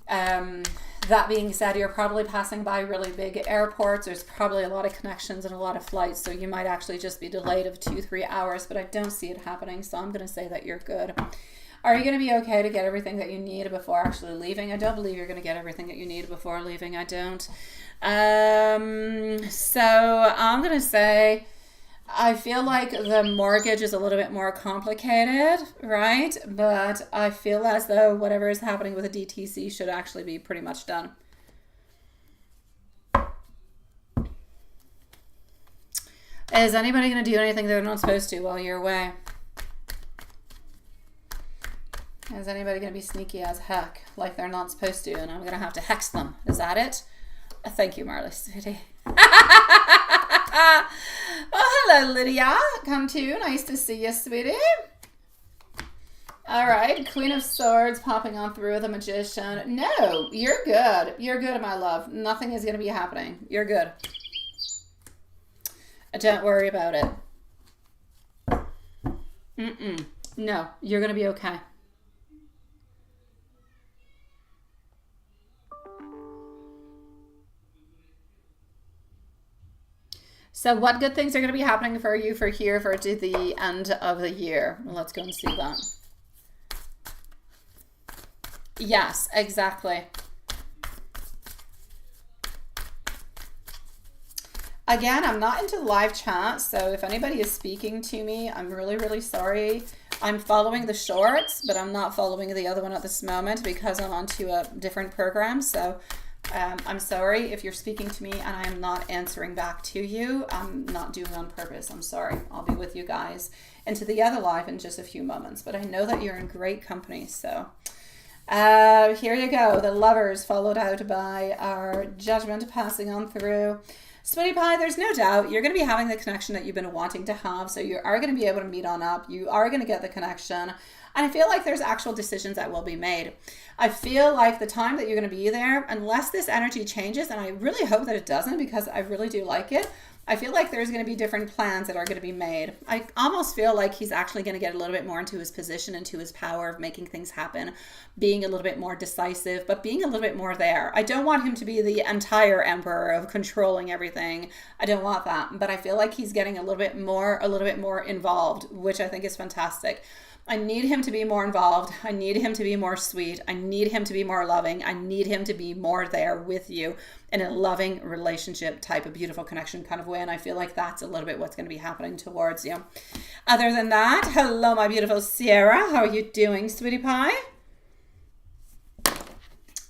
That being said, you're probably passing by really big airports. There's probably a lot of connections and a lot of flights, so you might actually just be delayed of 2-3 hours, but I don't see it happening, so I'm going to say that you're good. Are you going to be okay to get everything that you need before actually leaving? I don't believe you're going to get everything that you need before leaving. I don't. So I'm going to say, I feel like the mortgage is a little bit more complicated, right? But I feel as though whatever is happening with the DTC should actually be pretty much done. Is anybody going to do anything they're not supposed to while you're away? Is anybody going to be sneaky as heck, like they're not supposed to, and I'm going to have to hex them? Is that it? Thank you, Marley, sweetie. Oh, hello, Lydia. Come to. Nice to see you, sweetie. All right. Queen of Swords popping on through the Magician. No, you're good. You're good, my love. Nothing is going to be happening. You're good. Don't worry about it. No, you're going to be okay. So what good things are going to be happening for you for the end of the year? Well, let's go and see that. Yes, exactly. Again, I'm not into live chat, so if anybody is speaking to me, I'm really, really sorry. I'm following the shorts, but I'm not following the other one at this moment because I'm onto a different program, so I'm sorry if you're speaking to me and I am not answering back to you. I'm not doing it on purpose. I'm sorry. I'll be with you guys into the other live in just a few moments, but I know that you're in great company. So here you go. The Lovers followed out by our Judgment passing on through. Sweetie Pie, there's no doubt you're going to be having the connection that you've been wanting to have. So you are going to be able to meet on up. You are going to get the connection. And I feel like there's actual decisions that will be made. I feel like the time that you're going to be there, unless this energy changes, and I really hope that it doesn't because I really do like it, I feel like there's going to be different plans that are going to be made. I almost feel like he's actually going to get a little bit more into his position, into his power of making things happen, being a little bit more decisive, but being a little bit more there. I don't want him to be the entire emperor of controlling everything. I don't want that, but I feel like he's getting a little bit more involved, which I think is fantastic. I need him to be more involved. I need him to be more sweet. I need him to be more loving. I need him to be more there with you in a loving relationship type of beautiful connection kind of way. And I feel like that's a little bit what's going to be happening towards you. Other than that, hello, my beautiful Sierra. How are you doing, sweetie pie?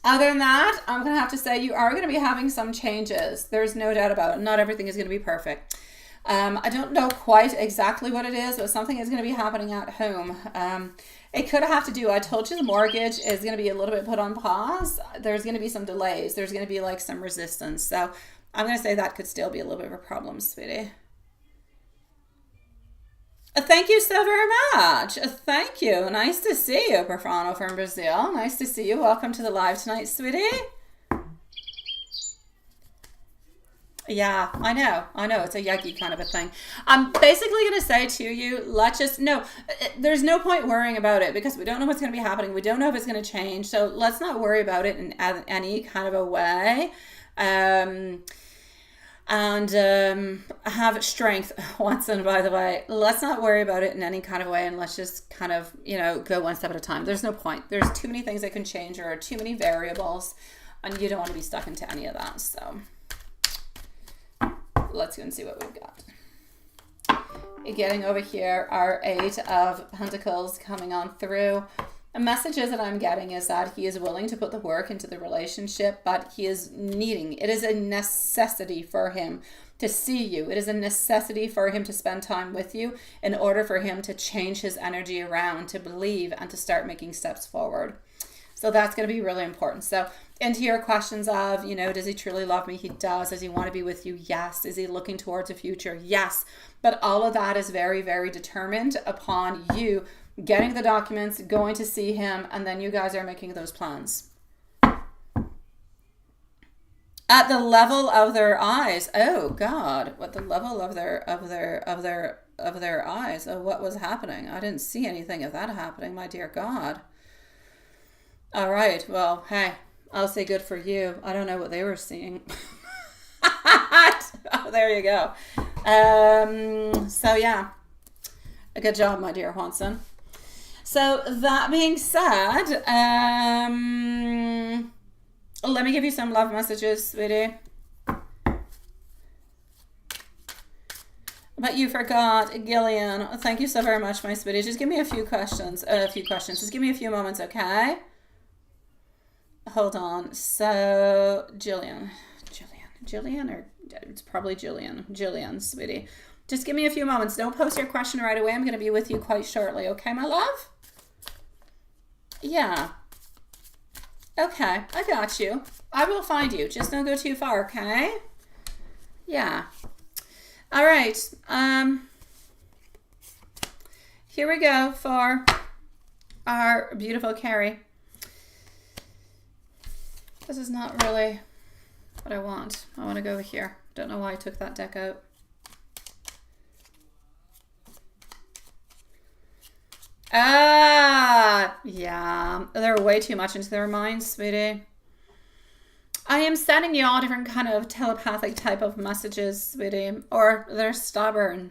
Other than that, I'm going to have to say you are going to be having some changes. There's no doubt about it. Not everything is going to be perfect. I don't know quite exactly what it is, but something is going to be happening at home. It could have to do, I told you the mortgage is going to be a little bit put on pause. There's going to be some delays. There's going to be like some resistance. So I'm going to say that could still be a little bit of a problem, sweetie. Thank you so very much. Thank you. Nice to see you, Perfano from Brazil. Nice to see you. Welcome to the live tonight, sweetie. Yeah, I know. It's a yucky kind of a thing. I'm basically going to say to you, there's no point worrying about it because we don't know what's going to be happening. We don't know if it's going to change. So let's not worry about it in any kind of a way. Have strength, Watson, by the way. Let's not worry about it in any kind of way and let's just kind of, go one step at a time. There's no point. There's too many things that can change or too many variables and you don't want to be stuck into any of that. So let's go and see what we've got. Getting over here, our 8 of Pentacles coming on through. The messages that I'm getting is that he is willing to put the work into the relationship, but he is needing, it is a necessity for him to see you. It is a necessity for him to spend time with you in order for him to change his energy around, to believe, and to start making steps forward. So that's going to be really important. So into your questions of, does he truly love me? He does. Does he want to be with you? Yes. Is he looking towards a future? Yes. But all of that is very, very determined upon you getting the documents, going to see him, and then you guys are making those plans. At the level of their eyes. Oh God. What the level of their eyes? Oh, what was happening? I didn't see anything of that happening, my dear God. All right. Well, hey, I'll say good for you. I don't know what they were seeing. Oh, there you go. So yeah, a good job, my dear Juanson. So that being said, let me give you some love messages, sweetie. But you forgot, Gillian. Thank you so very much, my sweetie. Just give me a few questions. Just give me a few moments, okay? Hold on. So, Jillian, or it's probably Jillian, sweetie. Just give me a few moments. Don't post your question right away. I'm going to be with you quite shortly. Okay, my love? Yeah. Okay, I got you. I will find you. Just don't go too far, okay? Yeah. All right. Here we go for our beautiful Carrie. This is not really what I want. I want to go here. Don't know why I took that deck out. Yeah. They're way too much into their minds, sweetie. I am sending you all different kind of telepathic type of messages, sweetie. Or they're stubborn.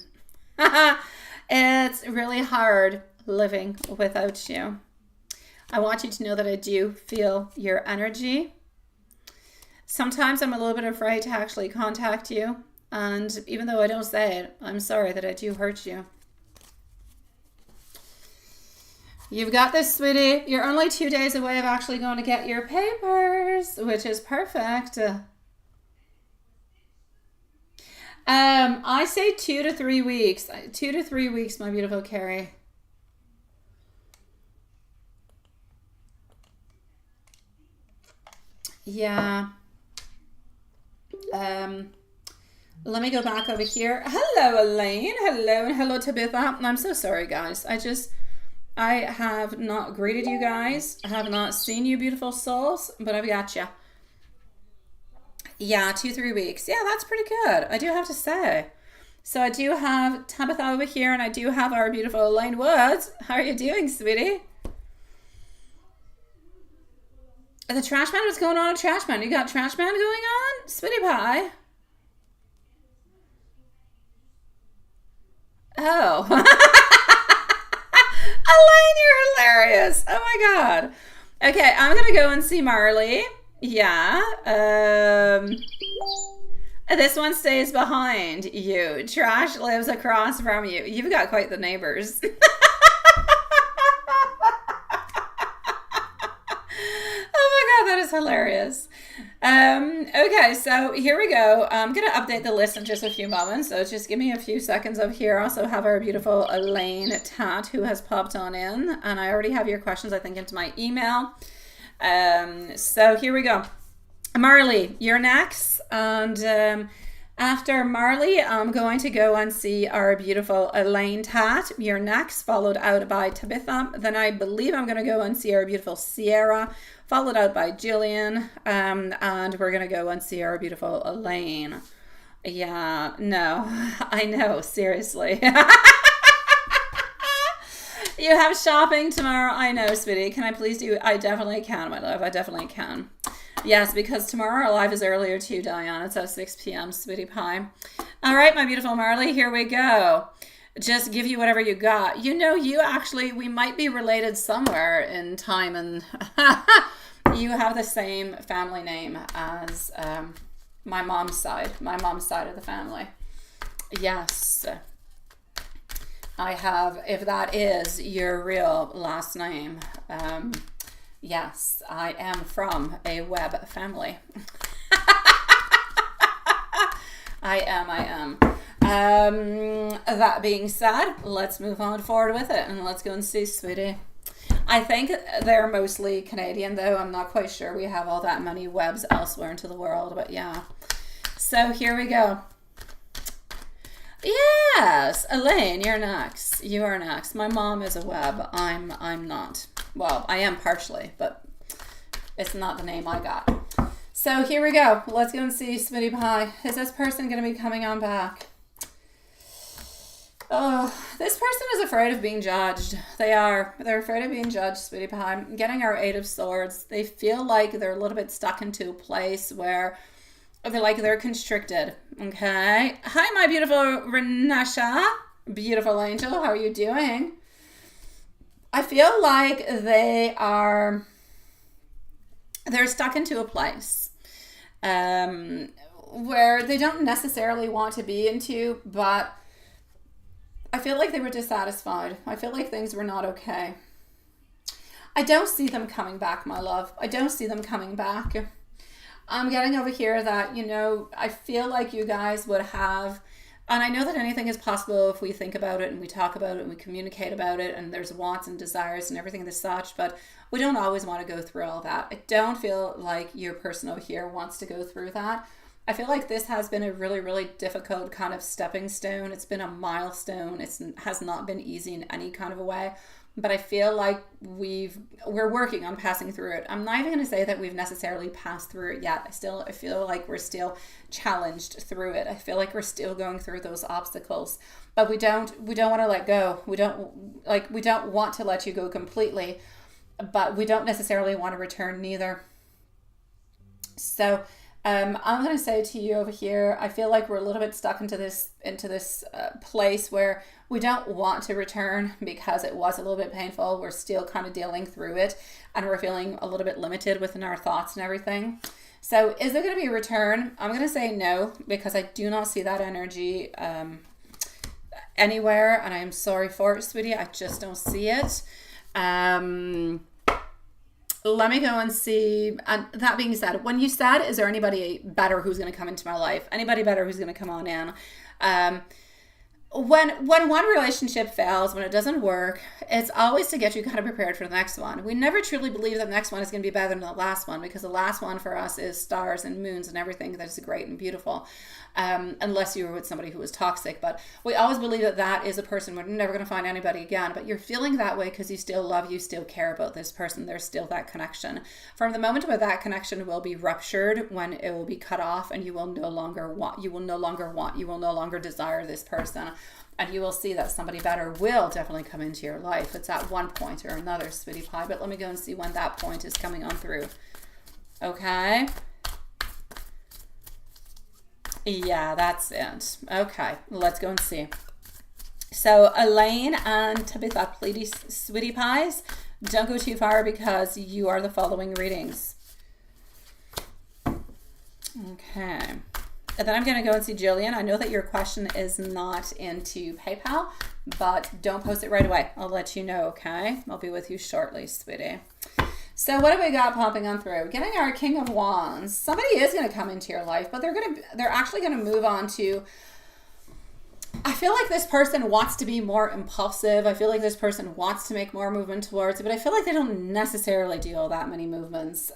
It's really hard living without you. I want you to know that I do feel your energy. Sometimes I'm a little bit afraid to actually contact you. And even though I don't say it, I'm sorry that I do hurt you. You've got this, sweetie. You're only 2 days away of actually going to get your papers, which is perfect. I say 2 to 3 weeks. 2 to 3 weeks, my beautiful Carrie. Yeah. Let me go back over here. Hello, Elaine. Hello, and hello, Tabitha. I'm so sorry, guys. I have not greeted you guys. I have not seen you, beautiful souls, but I've got you. Yeah, 2-3 weeks. Yeah, that's pretty good, I do have to say. So I do have Tabitha over here, and I do have our beautiful Elaine Woods. How are you doing, sweetie? The trash man? What's going on, trash man? You got trash man going on? Sweetie pie. Oh. Elaine, you're hilarious. Oh my god. Okay, I'm gonna go and see Marley. Yeah. This one stays behind you. Trash lives across from you. You've got quite the neighbors. Oh my god, that is hilarious. Okay, so here we go. I'm going to update the list in just a few moments, so just give me a few seconds of here. I also have our beautiful Elaine Tat who has popped on in, and I already have your questions, I think, into my email. So here we go. Marley, you're next, and after Marley, I'm going to go and see our beautiful Elaine Tat. You're next, followed out by Tabitha. Then I believe I'm going to go and see our beautiful Sierra, followed out by Jillian, and we're going to go and see our beautiful Elaine. Yeah, no, I know, seriously. You have shopping tomorrow. I know, sweetie. Can I please do? I definitely can, my love. I definitely can. Yes, because tomorrow our live is earlier too, Diane. It's at 6 p.m., sweetie pie. All right, my beautiful Marley, here we go. Just give you whatever you got. You know, we might be related somewhere in time, and you have the same family name as my mom's side of the family. Yes. I have, if that is your real last name. Yes, I am from a Webb family. I am. That being said, let's move on forward with it, and let's go and see, sweetie. I think they're mostly Canadian, though. I'm not quite sure we have all that many Webbs elsewhere into the world, but yeah. So here we go. Yes, Elaine, you're next. You are next. My mom is a Webb. I'm not. Well, I am partially, but it's not the name I got. So here we go. Let's go and see, sweetie pie. Is this person going to be coming on back? Oh, this person is afraid of being judged. They are. They're afraid of being judged, sweetie pie. Getting our Eight of Swords. They feel like they're a little bit stuck into a place where they're constricted. Okay. Hi, my beautiful Renasha. Beautiful angel. How are you doing? I feel like they're stuck into a place where they don't necessarily want to be into, but I feel like they were dissatisfied. I feel like things were not okay. I don't see them coming back, my love. I don't see them coming back. I'm getting over here that, I feel like you guys would have, and I know that anything is possible if we think about it and we talk about it and we communicate about it, and there's wants and desires and everything as such, but we don't always want to go through all that. I don't feel like your person over here wants to go through that. I feel like this has been a really, really difficult kind of stepping stone. It's been a milestone. It has not been easy in any kind of a way. But I feel like we're working on passing through it. I'm not even going to say that we've necessarily passed through it yet. I feel like we're still challenged through it. I feel like we're still going through those obstacles, but we don't want to let go. We don't want to let you go completely, but we don't necessarily want to return neither. So I'm going to say to you over here, I feel like we're a little bit stuck into this place where we don't want to return because it was a little bit painful. We're still kind of dealing through it, and we're feeling a little bit limited within our thoughts and everything. So is there going to be a return? I'm going to say no, because I do not see that energy anywhere, and I'm sorry for it, sweetie. I just don't see it. Let me go and see. And that being said, when you said, is there anybody better who's going to come into my life? Anybody better who's going to come on in? when one relationship fails, when it doesn't work, it's always to get you kind of prepared for the next one. We never truly believe that the next one is going to be better than the last one, because the last one for us is stars and moons and everything that is great and beautiful, unless you were with somebody who was toxic. But we always believe that that is a person we're never going to find anybody again. But you're feeling that way because you still love, you still care about this person. There's still that connection. From the moment where that connection will be ruptured, when it will be cut off, and you will no longer desire this person. And you will see that somebody better will definitely come into your life. It's at one point or another, sweetie pie. But let me go and see when that point is coming on through. Okay. Yeah, that's it. Okay, let's go and see. So Elaine and Tabitha, please, sweetie pies, don't go too far because you are the following readings. Okay. And then I'm going to go and see Jillian. I know that your question is not into PayPal, but don't post it right away. I'll let you know, okay? I'll be with you shortly, sweetie. So what have we got popping on through? Getting our King of Wands. Somebody is going to come into your life, but they're actually going to move on to, I feel like this person wants to be more impulsive. I feel like this person wants to make more movement towards it, but I feel like they don't necessarily do all that many movements.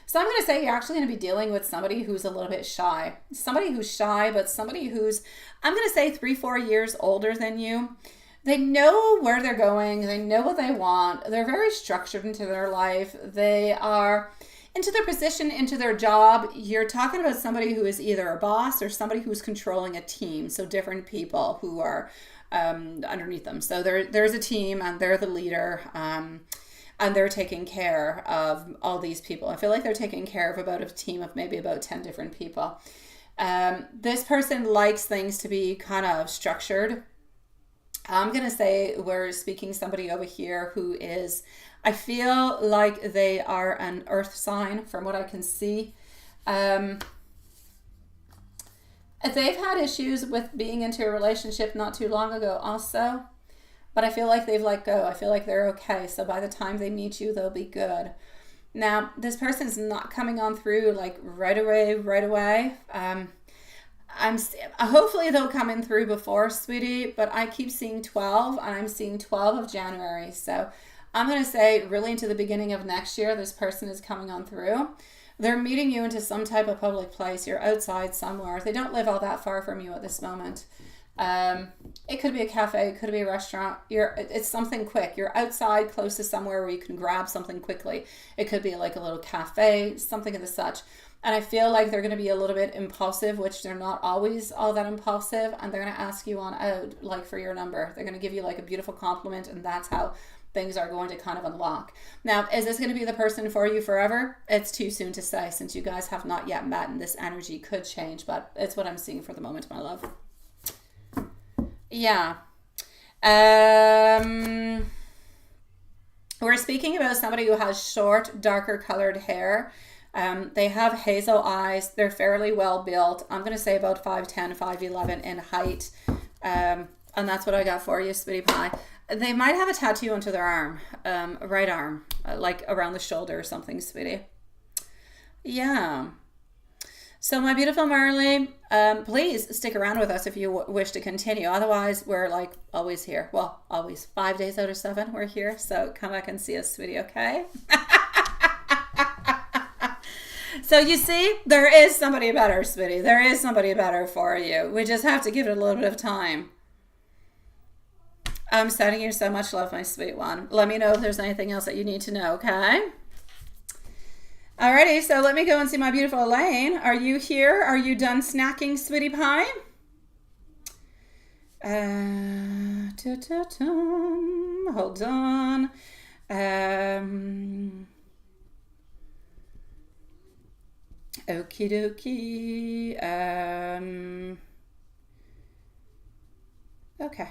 So I'm going to say you're actually going to be dealing with somebody who's a little bit shy. Somebody who's shy, but somebody who's, I'm going to say 3-4 years older than you. They know where they're going. They know what they want. They're very structured into their life. They are into their position, into their job. You're talking about somebody who is either a boss or somebody who's controlling a team. So different people who are underneath them. So there's a team and they're the leader. And they're taking care of all these people. I feel like they're taking care of about a team of maybe about 10 different people. This person likes things to be kind of structured. I'm going to say we're speaking somebody over here who is, I feel like they are an earth sign from what I can see. They've had issues with being into a relationship not too long ago also. But I feel like they've let go. I feel like they're okay. So by the time they meet you, they'll be good. Now, this person's not coming on through like right away. Hopefully they'll come in through before, sweetie, but I keep seeing 12 and I'm seeing 12 of January. So I'm going to say really into the beginning of next year, this person is coming on through. They're meeting you into some type of public place. You're outside somewhere. They don't live all that far from you at this moment. It could be a cafe, it could be a restaurant. It's something quick. You're outside close to somewhere where you can grab something quickly. It could be like a little cafe, something of the such. And I feel like they're going to be a little bit impulsive, which they're not always all that impulsive. And they're going to ask you on out, like for your number. They're going to give you like a beautiful compliment, and that's how things are going to kind of unlock. Now, is this going to be the person for you forever? It's too soon to say since you guys have not yet met, and this energy could change, but it's what I'm seeing for the moment, my love. Yeah. We're speaking about somebody who has short, darker colored hair. They have hazel eyes. They're fairly well built. I'm going to say about 5'10", 5'11" in height. And that's what I got for you, sweetie pie. They might have a tattoo onto their arm, right arm, like around the shoulder or something, sweetie. Yeah. So my beautiful Marley, please stick around with us if you wish to continue. Otherwise, we're like always here. Well, always 5 days out of 7, we're here. So come back and see us, sweetie, okay? So you see, there is somebody better, sweetie. There is somebody better for you. We just have to give it a little bit of time. I'm sending you so much love, my sweet one. Let me know if there's anything else that you need to know, okay? Alrighty, so let me go and see my beautiful Elaine. Are you here? Are you done snacking, sweetie pie? Hold on. Okie dokie. Okay.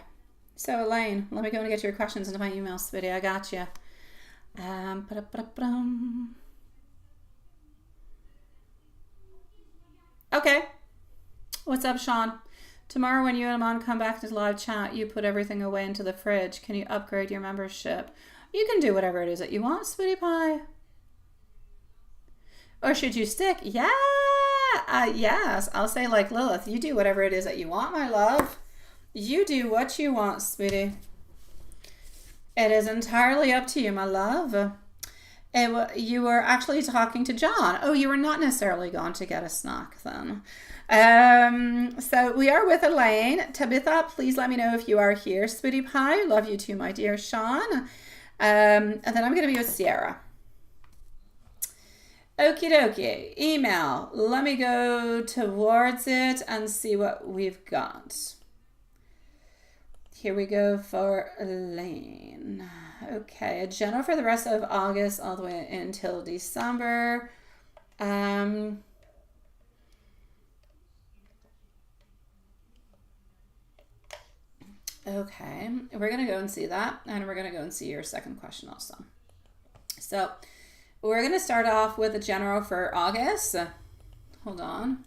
So Elaine, let me go and get your questions into my email, sweetie. I got you. Okay. What's up, Sean? Tomorrow when you and Amon come back to live chat, you put everything away into the fridge. Can you upgrade your membership? You can do whatever it is that you want, sweetie pie. Or should you stick? Yeah. Yes. I'll say like Lilith, you do whatever it is that you want, my love. You do what you want, sweetie. It is entirely up to you, my love. You were actually talking to John. Oh, you were not necessarily going to get a snack then. So we are with Elaine. Tabitha, please let me know if you are here, sweetie pie. Love you too, my dear Sean. And then I'm going to be with Sierra. Okie dokie. Email. Let me go towards it and see what we've got. Here we go for Elaine. Okay, a general for the rest of August all the way until December. Okay, we're going to go and see that, and we're going to go and see your second question also. So we're going to start off with a general for August. Hold on.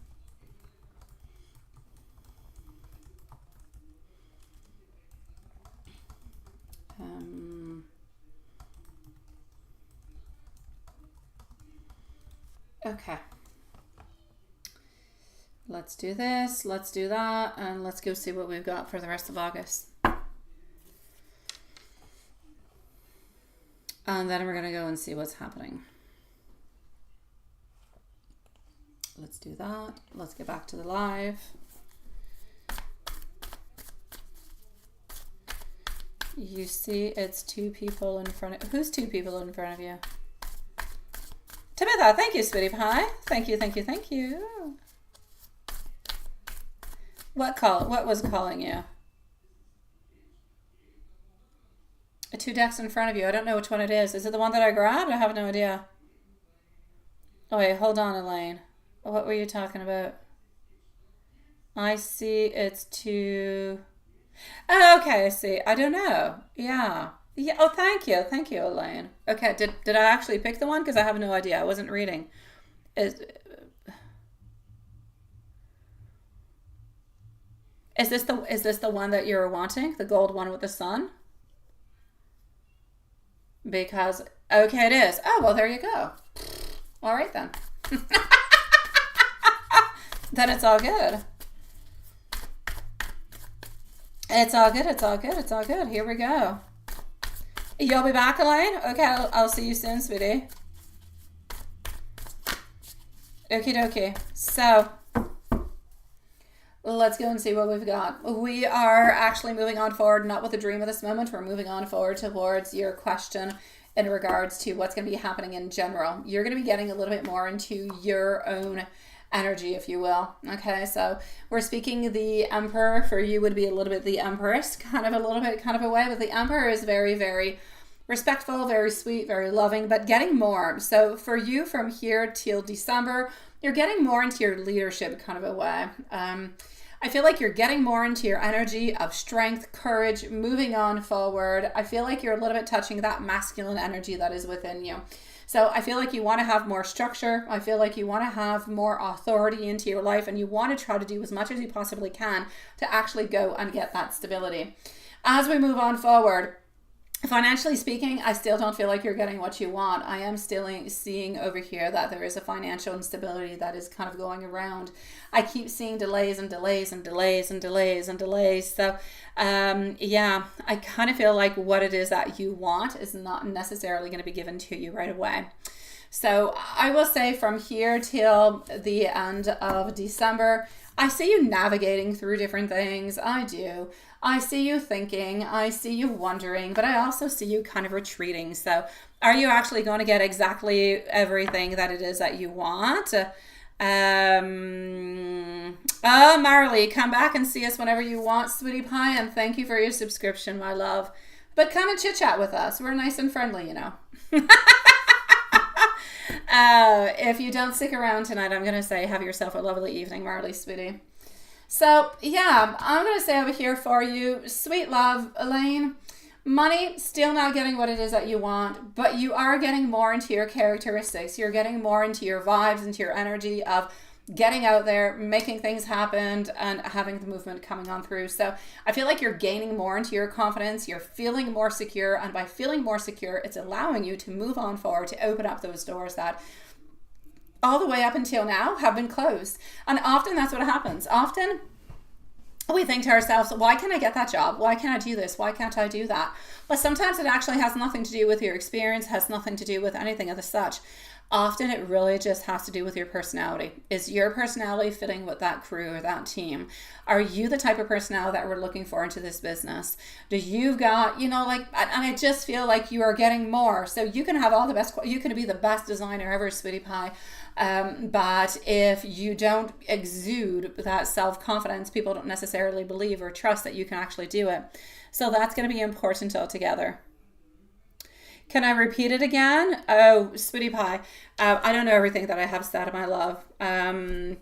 Okay. Let's do this, let's do that, and let's go see what we've got for the rest of August. And then we're going to go and see what's happening. Let's do that. Let's get back to the live. You see it's two people in front of... Who's two people in front of you? Tabitha, thank you, sweetie pie. Thank you, thank you, thank you. What was calling you? Two decks in front of you. I don't know which one it is. Is it the one that I grabbed? I have no idea. Oh wait, hold on, Elaine. What were you talking about? I see it's two... Oh, okay, I see. I don't know. Yeah. Yeah. Oh, thank you. Thank you, Elaine. Okay, did I actually pick the one? Because I have no idea. I wasn't reading. Is this the one that you're wanting? The gold one with the sun? Because, okay, it is. Oh, well, there you go. All right, then. Then it's all good. It's all good. It's all good. It's all good. Here we go. You'll be back, Elaine? Okay, I'll see you soon, sweetie. Okie dokie. So, let's go and see what we've got. We are actually moving on forward, not with a dream at this moment. We're moving on forward towards your question in regards to what's going to be happening in general. You're going to be getting a little bit more into your own energy, if you will. Okay, so we're speaking the Emperor. For you would be a little bit the Empress, kind of a way, but the Emperor is very, very respectful, very sweet, very loving, but getting more. So for you from here till December, you're getting more into your leadership kind of a way. I feel like you're getting more into your energy of strength, courage, moving on forward. I feel like you're a little bit touching that masculine energy that is within you. So I feel like you want to have more structure. I feel like you want to have more authority into your life, and you want to try to do as much as you possibly can to actually go and get that stability. As we move on forward, financially speaking, I still don't feel like you're getting what you want. I am still seeing over here that there is a financial instability that is kind of going around. I keep seeing delays and delays and delays and delays and delays. So, yeah, I kind of feel like what it is that you want is not necessarily going to be given to you right away. So I will say from here till the end of December, I see you navigating through different things. I do. I see you thinking, I see you wondering, but I also see you kind of retreating. So are you actually going to get exactly everything that it is that you want? Marley, come back and see us whenever you want, sweetie pie, and thank you for your subscription, my love. But come and chit chat with us. We're nice and friendly, you know. If you don't stick around tonight, I'm going to say have yourself a lovely evening, Marley, sweetie. So, yeah, I'm going to say over here for you, sweet love, Elaine, money, still not getting what it is that you want, but you are getting more into your characteristics. You're getting more into your vibes, into your energy of getting out there, making things happen, and having the movement coming on through. So I feel like you're gaining more into your confidence. You're feeling more secure, and by feeling more secure, it's allowing you to move on forward, to open up those doors that all the way up until now have been closed. And often that's what happens. Often we think to ourselves, why can't I get that job? Why can't I do this? Why can't I do that? But sometimes it actually has nothing to do with your experience, has nothing to do with anything of the such. Often it really just has to do with your personality. Is your personality fitting with that crew or that team? Are you the type of personality that we're looking for into this business? Do you got, and I just feel like you are getting more. So you can have all the best, you can be the best designer ever, sweetie pie. But if you don't exude that self-confidence, people don't necessarily believe or trust that you can actually do it. So that's going to be important altogether. Can I repeat it again? Oh, sweetie pie. I don't know everything that I have said, my love. I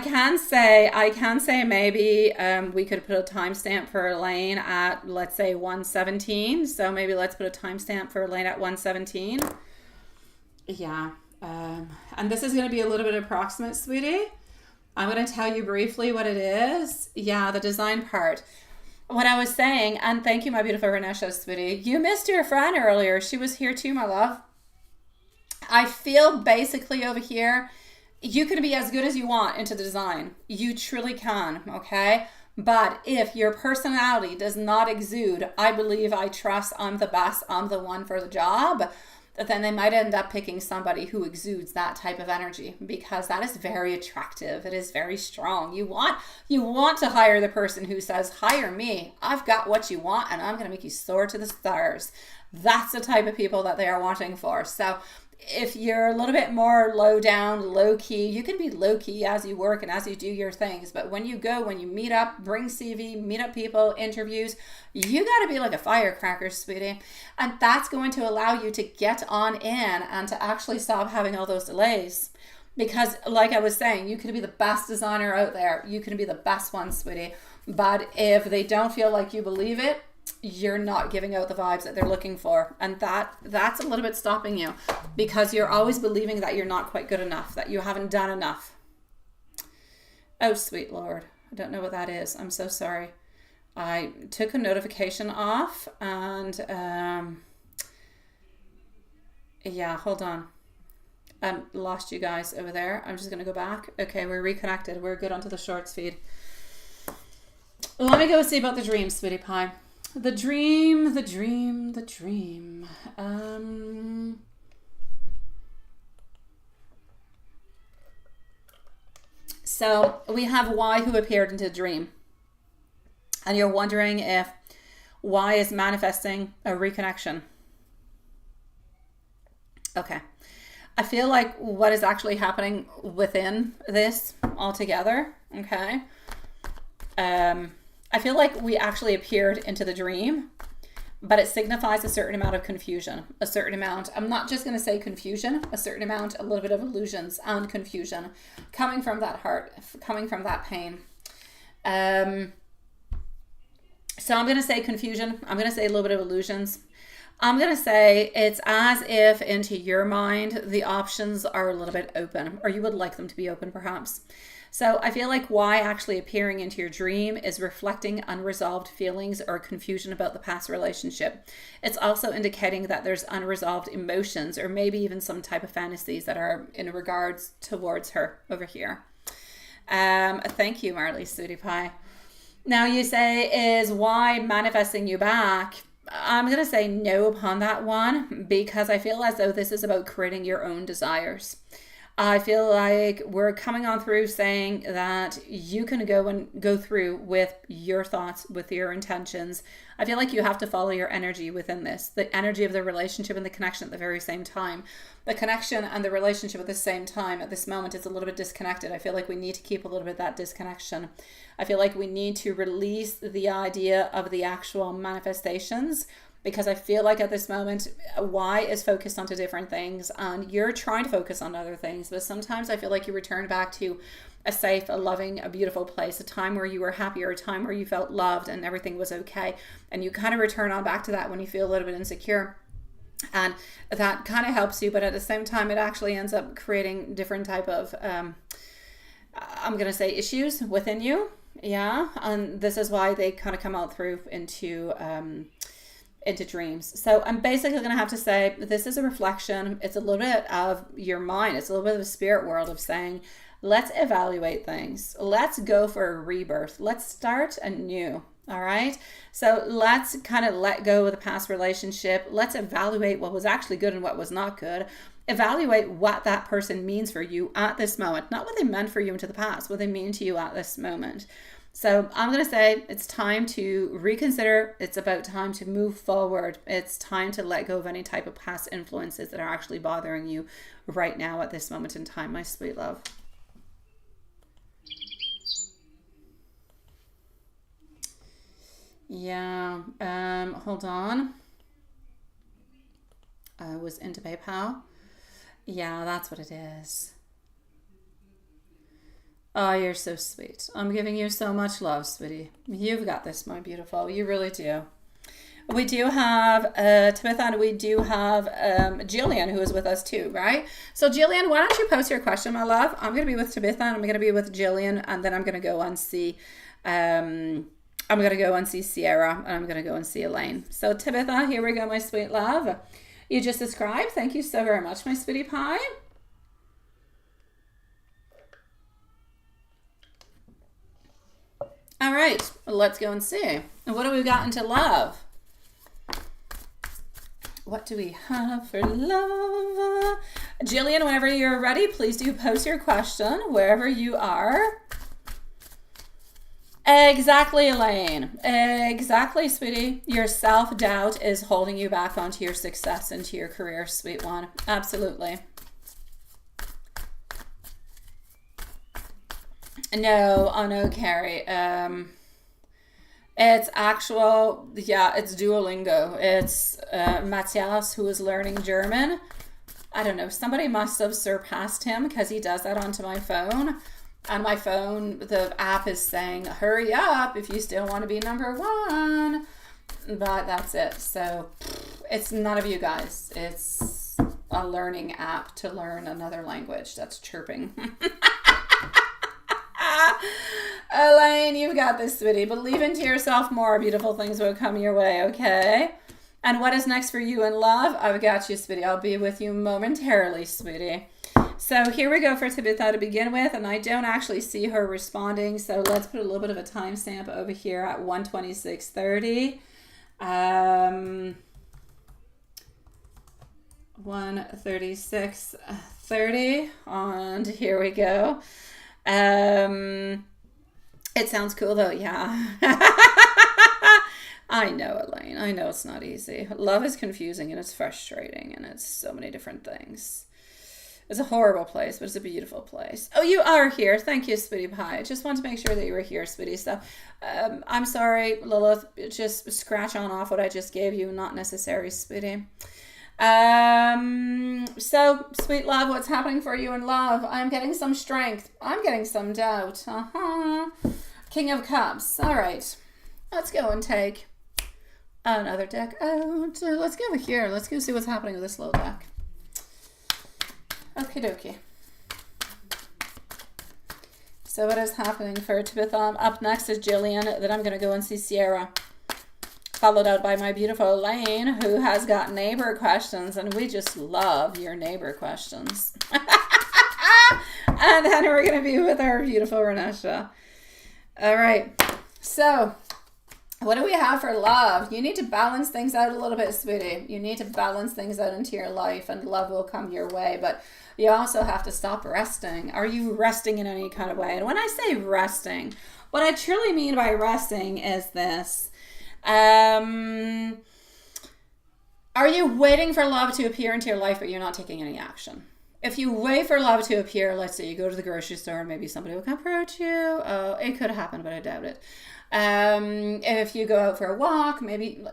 can say maybe we could put a timestamp for Elaine at, let's say, 1:17. So maybe let's put a timestamp for Elaine at 1:17. Yeah. And this is going to be a little bit approximate, sweetie. I'm going to tell you briefly what it is. Yeah, the design part. What I was saying, and thank you, my beautiful Renesha, sweetie. You missed your friend earlier. She was here too, my love. I feel basically over here, you can be as good as you want into the design. You truly can, okay? But if your personality does not exude, I believe, I trust, I'm the best, I'm the one for the job, then they might end up picking somebody who exudes that type of energy, because that is very attractive. It is very strong. You want to hire the person who says, hire me. I've got what you want and I'm going to make you soar to the stars. That's the type of people that they are wanting for. So if you're a little bit more low down, low key, you can be low key as you work and as you do your things. But when you meet up, bring CV, meet up people, interviews, you got to be like a firecracker, sweetie. And that's going to allow you to get on in and to actually stop having all those delays. Because like I was saying, you can be the best designer out there. You can be the best one, sweetie. But if they don't feel like you believe it, you're not giving out the vibes that they're looking for. And that's a little bit stopping you, because you're always believing that you're not quite good enough, that you haven't done enough. Oh, sweet Lord. I don't know what that is. I'm so sorry. I took a notification off and yeah, hold on. I lost you guys over there. I'm just going to go back. Okay, we're reconnected. We're good onto the shorts feed. Let me go see about the dream, sweetie pie. The dream. So we have Y who appeared into the dream. And you're wondering if Y is manifesting a reconnection. Okay. I feel like what is actually happening within this altogether, okay? I feel like we actually appeared into the dream, but it signifies a certain amount of confusion, a certain amount, I'm not just going to say confusion, a certain amount, a little bit of illusions and confusion coming from that heart, coming from that pain. So I'm going to say confusion. I'm going to say a little bit of illusions. I'm going to say it's as if into your mind, the options are a little bit open, or you would like them to be open perhaps. So I feel like why actually appearing into your dream is reflecting unresolved feelings or confusion about the past relationship. It's also indicating that there's unresolved emotions or maybe even some type of fantasies that are in regards towards her over here. Thank you, Marley, sweetie pie. Now you say, is why manifesting you back? I'm going to say no upon that one, because I feel as though this is about creating your own desires. I feel like we're coming on through saying that you can go through with your thoughts, with your intentions. I feel like you have to follow your energy within this, the energy of the relationship and the connection at the very same time. The connection and the relationship at the same time at this moment is a little bit disconnected. I feel like we need to keep a little bit of that disconnection. I feel like we need to release the idea of the actual manifestations, because I feel like at this moment, Y is focused onto different things and you're trying to focus on other things. But sometimes I feel like you return back to a safe, a loving, a beautiful place, a time where you were happy, or a time where you felt loved and everything was okay. And you kind of return on back to that when you feel a little bit insecure. And that kind of helps you, but at the same time, it actually ends up creating different type of, I'm going to say, issues within you. Yeah. And this is why they kind of come out through into dreams. So I'm basically going to have to say this is a reflection. It's a little bit of your mind. It's a little bit of a spirit world of saying Let's evaluate things. Let's go for a rebirth. Let's start anew. All right. So let's kind of let go of the past relationship. Let's evaluate what was actually good and what was not good. Evaluate what that person means for you at this moment, not what they meant for you into the past, what they mean to you at this moment. So I'm going to say it's time to reconsider. It's about time to move forward. It's time to let go of any type of past influences that are actually bothering you right now at this moment in time, my sweet love. Yeah, hold on. I was into PayPal. Yeah, that's what it is. Oh, you're so sweet. I'm giving you so much love, sweetie. You've got this, my beautiful. You really do. We do have Tabitha, and we do have Jillian, who is with us too, right? So Jillian, why don't you post your question, my love? I'm going to be with Tabitha, and I'm going to be with Jillian, and then I'm going to go and see I'm going to go and see Sierra, and I'm going to go and see Elaine. So Tabitha, here we go, my sweet love. You just subscribed. Thank you so very much, my sweetie pie. All right, let's go and see. What do we got into love? What do we have for love? Jillian, whenever you're ready, please do post your question wherever you are. Exactly, Elaine. Exactly, sweetie. Your self-doubt is holding you back onto your success and to your career, sweet one. Absolutely. No, oh no, Carrie. It's actual, yeah, it's Duolingo. It's Matthias, who is learning German. I don't know, somebody must have surpassed him because he does that onto my phone. On my phone, the app is saying, hurry up if you still want to be number one. But that's it. So it's none of you guys. It's a learning app to learn another language that's chirping. Elaine, you've got this, sweetie. Believe into yourself more. Beautiful things will come your way, okay? And what is next for you in love? I've got you, sweetie. I'll be with you momentarily, sweetie. So here we go for Tabitha to begin with, and I don't actually see her responding, so let's put a little bit of a timestamp over here at 1:26:30. 1:36:30, and here we go. It sounds cool though, yeah. I know, Elaine. I know it's not easy. Love is confusing and it's frustrating and it's so many different things. It's a horrible place, but it's a beautiful place. Oh, you are here. Thank you, sweetie pie. Just want to make sure that you were here, sweetie. So, I'm sorry, Lilith. Just scratch on off what I just gave you. Not necessary, sweetie. So, sweet love, what's happening for you in love? I'm getting some strength. I'm getting some doubt. King of Cups. All right. Let's go and take another deck out. Let's go over here. Let's go see what's happening with this little deck. Okie dokie. So what is happening for Tabitha? Up next is Jillian. Then I'm going to go and see Sierra. Followed out by my beautiful Elaine, who has got neighbor questions. And we just love your neighbor questions. And then we're going to be with our beautiful Renesha. All right. So what do we have for love? You need to balance things out a little bit, sweetie. You need to balance things out into your life and love will come your way. But you also have to stop resting. Are you resting in any kind of way? And when I say resting, what I truly mean by resting is this. Are you waiting for love to appear into your life, but you're not taking any action? If you wait for love to appear, let's say you go to the grocery store and maybe somebody will come approach you. It could happen, but I doubt it. If you go out for a walk, maybe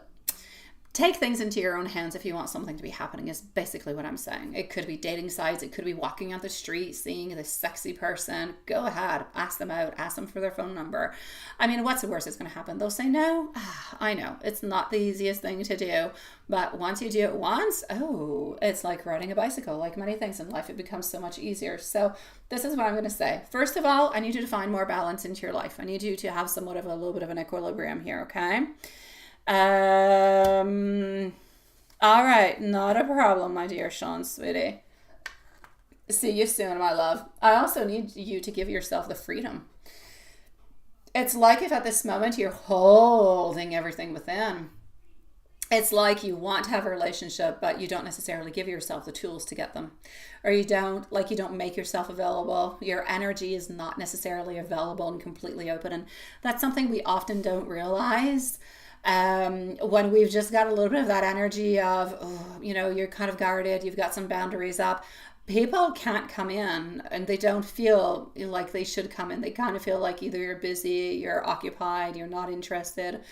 take things into your own hands if you want something to be happening is basically what I'm saying. It could be dating sites. It could be walking on the street, seeing this sexy person. Go ahead. Ask them out. Ask them for their phone number. I mean, what's the worst that's going to happen? They'll say no. I know. It's not the easiest thing to do. But once you do it once, it's like riding a bicycle. Like many things in life, it becomes so much easier. So this is what I'm going to say. First of all, I need you to find more balance into your life. I need you to have somewhat of a little bit of an equilibrium here, okay? All right, not a problem, my dear Sean, sweetie. See you soon, my love. I also need you to give yourself the freedom. It's like if at this moment you're holding everything within. It's like you want to have a relationship, but you don't necessarily give yourself the tools to get them. Or you don't make yourself available. Your energy is not necessarily available and completely open. And that's something we often don't realize. When we've just got a little bit of that energy of, you're kind of guarded, you've got some boundaries up. People can't come in and they don't feel like they should come in. They kind of feel like either you're busy, you're occupied, you're not interested.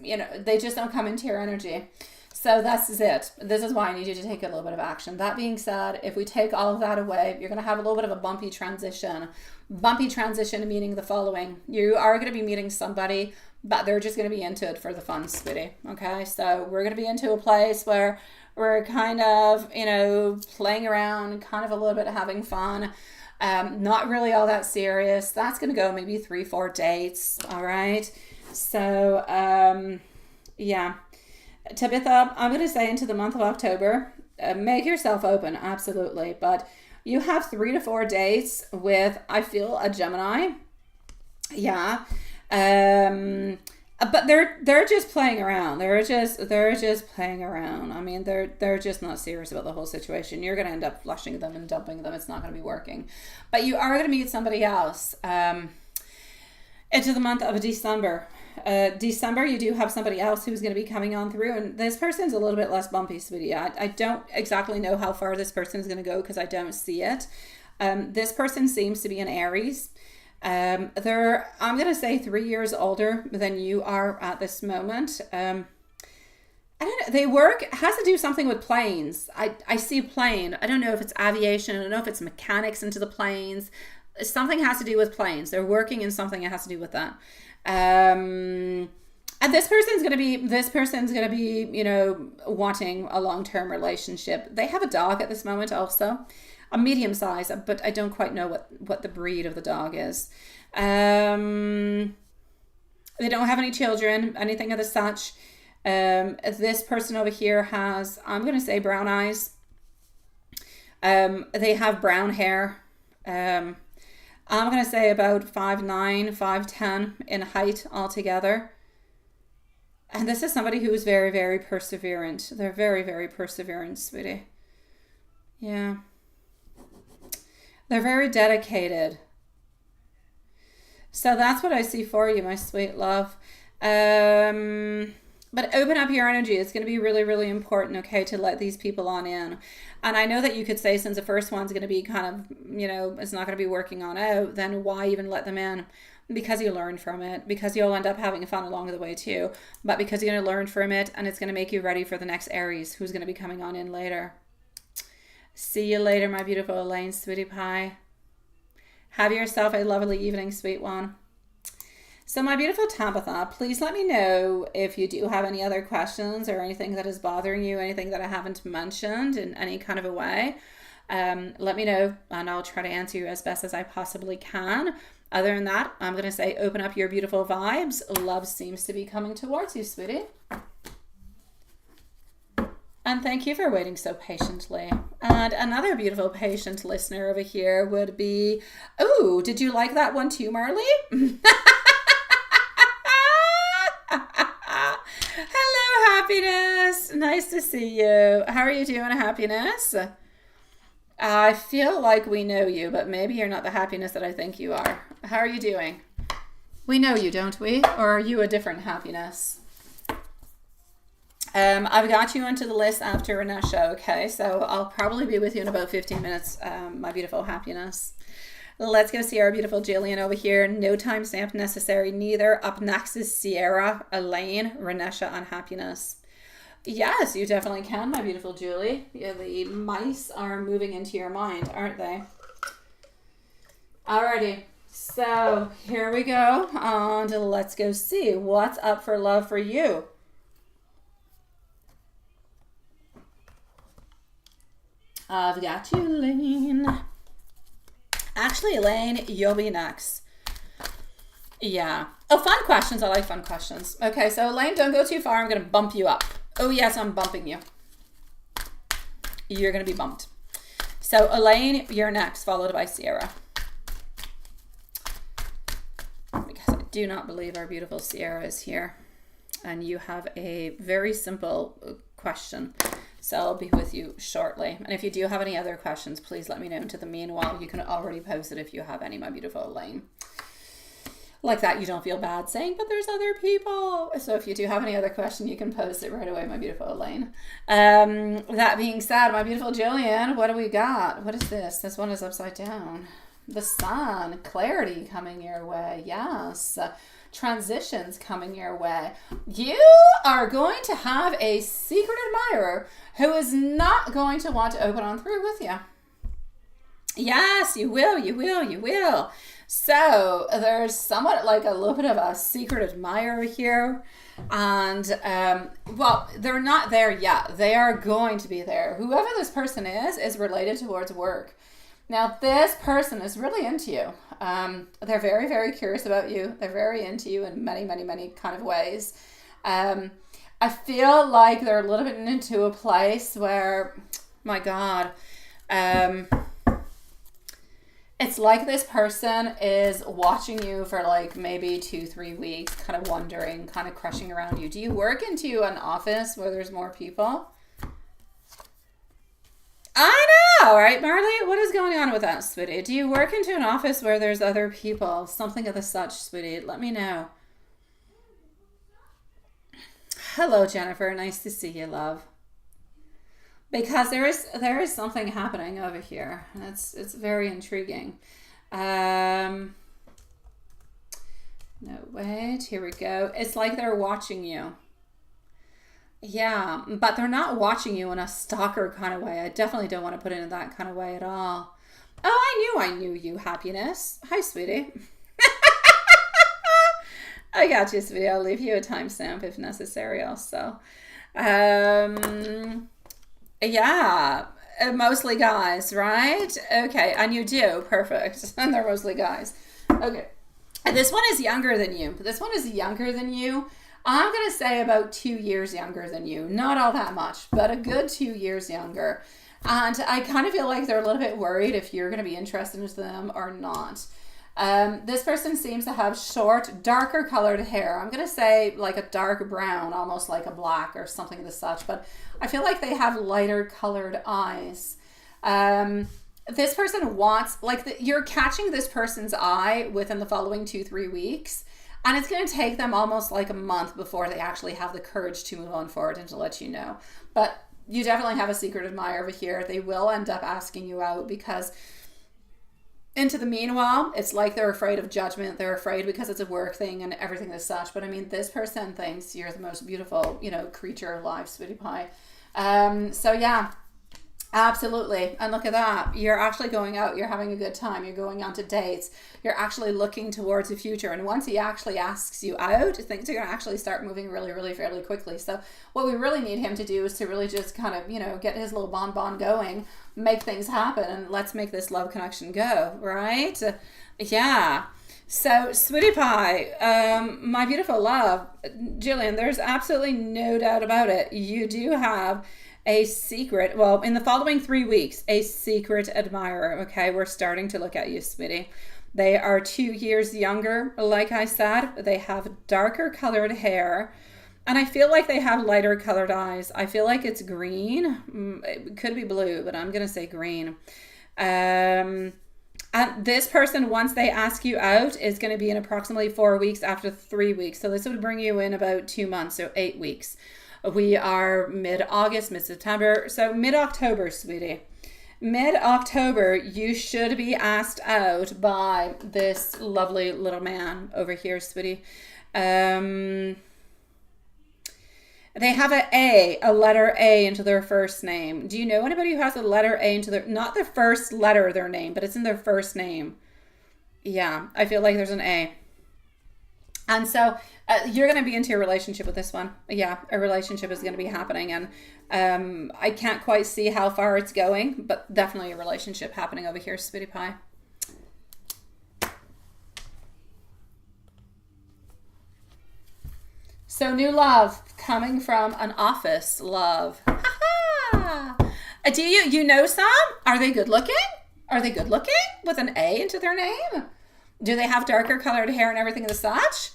They just don't come into your energy. So this is it. This is why I need you to take a little bit of action. That being said, if we take all of that away, you're going to have a little bit of a bumpy transition. Bumpy transition meaning the following. You are going to be meeting somebody, but they're just going to be into it for the fun, sweetie. Okay? So we're going to be into a place where we're kind of, playing around, kind of a little bit having fun. Not really all that serious. That's going to go maybe 3-4 dates. All right? So, yeah. Tabitha, I'm going to say into the month of October, make yourself open, absolutely. But you have 3 to 4 dates with, I feel, a Gemini. Yeah. But they're just playing around. They're just playing around. I mean, they're just not serious about the whole situation. You're going to end up flushing them and dumping them. It's not going to be working. But you are going to meet somebody else into the month of December. December, you do have somebody else who's going to be coming on through, and this person's a little bit less bumpy, sweetie. I don't exactly know how far this person is going to go because I don't see it. This person seems to be an Aries. They're, I'm going to say 3 years older than you are at this moment. I don't know, they work, it has to do something with planes. I see a plane. I don't know if it's aviation. I don't know if it's mechanics into the planes. Something has to do with planes. They're working in something that has to do with that. And this person's going to be, wanting a long-term relationship. They have a dog at this moment also. A medium size, but I don't quite know what the breed of the dog is. They don't have any children, anything of the such. This person over here has, I'm going to say, brown eyes. They have brown hair. I'm going to say about 5'9", 5'10" in height altogether. And this is somebody who is very, very perseverant. They're very, very perseverant, sweetie. Yeah. They're very dedicated. So that's what I see for you, my sweet love. But open up your energy. It's going to be really, really important, okay, to let these people on in. And I know that you could say, since the first one's going to be kind of, it's not going to be working on out, then why even let them in? Because you learn from it. Because you'll end up having fun along the way too. But because you're going to learn from it, and it's going to make you ready for the next Aries who's going to be coming on in later. See you later, my beautiful Elaine, sweetie pie. Have yourself a lovely evening, sweet one. So my beautiful Tabitha, please let me know if you do have any other questions or anything that is bothering you, anything that I haven't mentioned in any kind of a way. Let me know and I'll try to answer you as best as I possibly can. Other than that, I'm going to say open up your beautiful vibes. Love seems to be coming towards you, sweetie. And thank you for waiting so patiently. And another beautiful patient listener over here would be, oh, did you like that one too, Marley? Hello, happiness. Nice to see you. How are you doing, happiness? I feel like we know you, but maybe you're not the happiness that I think you are. How are you doing? We know you, don't we? Or are you a different happiness? I've got you onto the list after Renesha, okay? So I'll probably be with you in about 15 minutes, my beautiful happiness. Let's go see our beautiful Jillian over here. No timestamp necessary, neither. Up next is Sierra, Elaine, Renesha, and happiness. Yes, you definitely can, my beautiful Julie. Yeah, the mice are moving into your mind, aren't they? Alrighty, so here we go. And let's go see what's up for love for you. I've got you, Elaine. Actually, Elaine, you'll be next. Yeah. Oh, fun questions. I like fun questions. Okay, so Elaine, don't go too far. I'm going to bump you up. Oh, yes, I'm bumping you. You're going to be bumped. So Elaine, you're next, followed by Sierra. Because I do not believe our beautiful Sierra is here. And you have a very simple question. So I'll be with you shortly. And if you do have any other questions, please let me know. Into the meanwhile, you can already post it if you have any, my beautiful Elaine. Like that, you don't feel bad saying, but there's other people. So if you do have any other question, you can post it right away, my beautiful Elaine. That being said, my beautiful Jillian, what do we got? What is this? This one is upside down. The sun, clarity coming your way. Yes. Transitions coming your way. You are going to have a secret admirer who is not going to want to open on through with you. Yes, you will, you will, you will. So there's somewhat like a little bit of a secret admirer here. And, well, they're not there yet. They are going to be there. Whoever this person is related towards work. Now, this person is really into you. They're very, very curious about you. They're very into you in many, many, many kind of ways. I feel like they're a little bit into a place where, my God, it's like this person is watching you for like maybe 2-3 weeks, kind of wondering, kind of crushing around you. Do you work into an office where there's more people? I know, right, Marley? What is going on with that, sweetie? Do you work into an office where there's other people? Something of the such, sweetie. Let me know. Hello, Jennifer. Nice to see you, love. Because there is something happening over here. And it's very intriguing. No, wait. Here we go. It's like they're watching you. Yeah, but they're not watching you in a stalker kind of way. I definitely don't want to put it in that kind of way at all. Oh, I knew you, happiness. Hi, sweetie. I got you, sweetie. I'll leave you a timestamp if necessary also. Yeah, mostly guys, right? Okay, and you do. Perfect. And they're mostly guys. Okay. And this one is younger than you. This one is younger than you. I'm going to say about 2 years younger than you. Not all that much, but a good 2 years younger. And I kind of feel like they're a little bit worried if you're going to be interested in them or not. This person seems to have short, darker colored hair. I'm going to say like a dark brown, almost like a black or something of the such. But I feel like they have lighter colored eyes. This person wants, like you're catching this person's eye within the following 2-3 weeks. And it's going to take them almost like a month before they actually have the courage to move on forward and to let you know. But you definitely have a secret admirer over here. They will end up asking you out because into the meanwhile, it's like they're afraid of judgment. They're afraid because it's a work thing and everything as such. But I mean, this person thinks you're the most beautiful, creature alive, sweetie pie. So yeah. Absolutely. And look at that. You're actually going out. You're having a good time. You're going on to dates. You're actually looking towards the future. And once he actually asks you out, things are going to actually start moving really, really fairly quickly. So what we really need him to do is to really just kind of, get his little bonbon going, make things happen, and let's make this love connection go, right? Yeah. So, sweetie pie, my beautiful love, Jillian, there's absolutely no doubt about it. You do have a secret, well, in the following 3 weeks, a secret admirer, okay? We're starting to look at you, sweetie. They are 2 years younger, like I said. They have darker colored hair, and I feel like they have lighter colored eyes. I feel like it's green. It could be blue, but I'm going to say green. And this person, once they ask you out, is going to be in approximately 4 weeks after 3 weeks. So this would bring you in about 2 months, so 8 weeks. We are mid-August, mid-September, so mid-October, sweetie. Mid-October, you should be asked out by this lovely little man over here, sweetie. They have a letter A into their first name. Do you know anybody who has a letter A into their, not the first letter of their name, but it's in their first name? Yeah, I feel like there's an A. And so you're going to be into a relationship with this one. Yeah, a relationship is going to be happening. And I can't quite see how far it's going, but definitely a relationship happening over here, sweetie pie. So new love coming from an office love. You know some? Are they good looking? Are they good looking with an A into their name? Do they have darker colored hair and everything as such?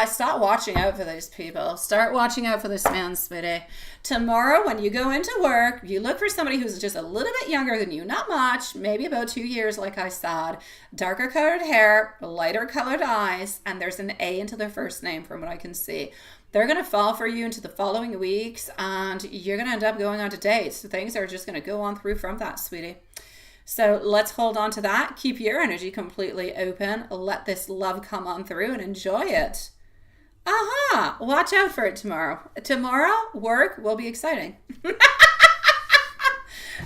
Start watching out for these people. Start watching out for this man, sweetie. Tomorrow, when you go into work, you look for somebody who's just a little bit younger than you. Not much, maybe about 2 years, like I said. Darker colored hair, lighter colored eyes, and there's an A into their first name from what I can see. They're going to fall for you into the following weeks, and you're going to end up going on to dates. Things are just going to go on through from that, sweetie. So let's hold on to that. Keep your energy completely open. Let this love come on through and enjoy it. Watch out for it tomorrow. Tomorrow, work will be exciting.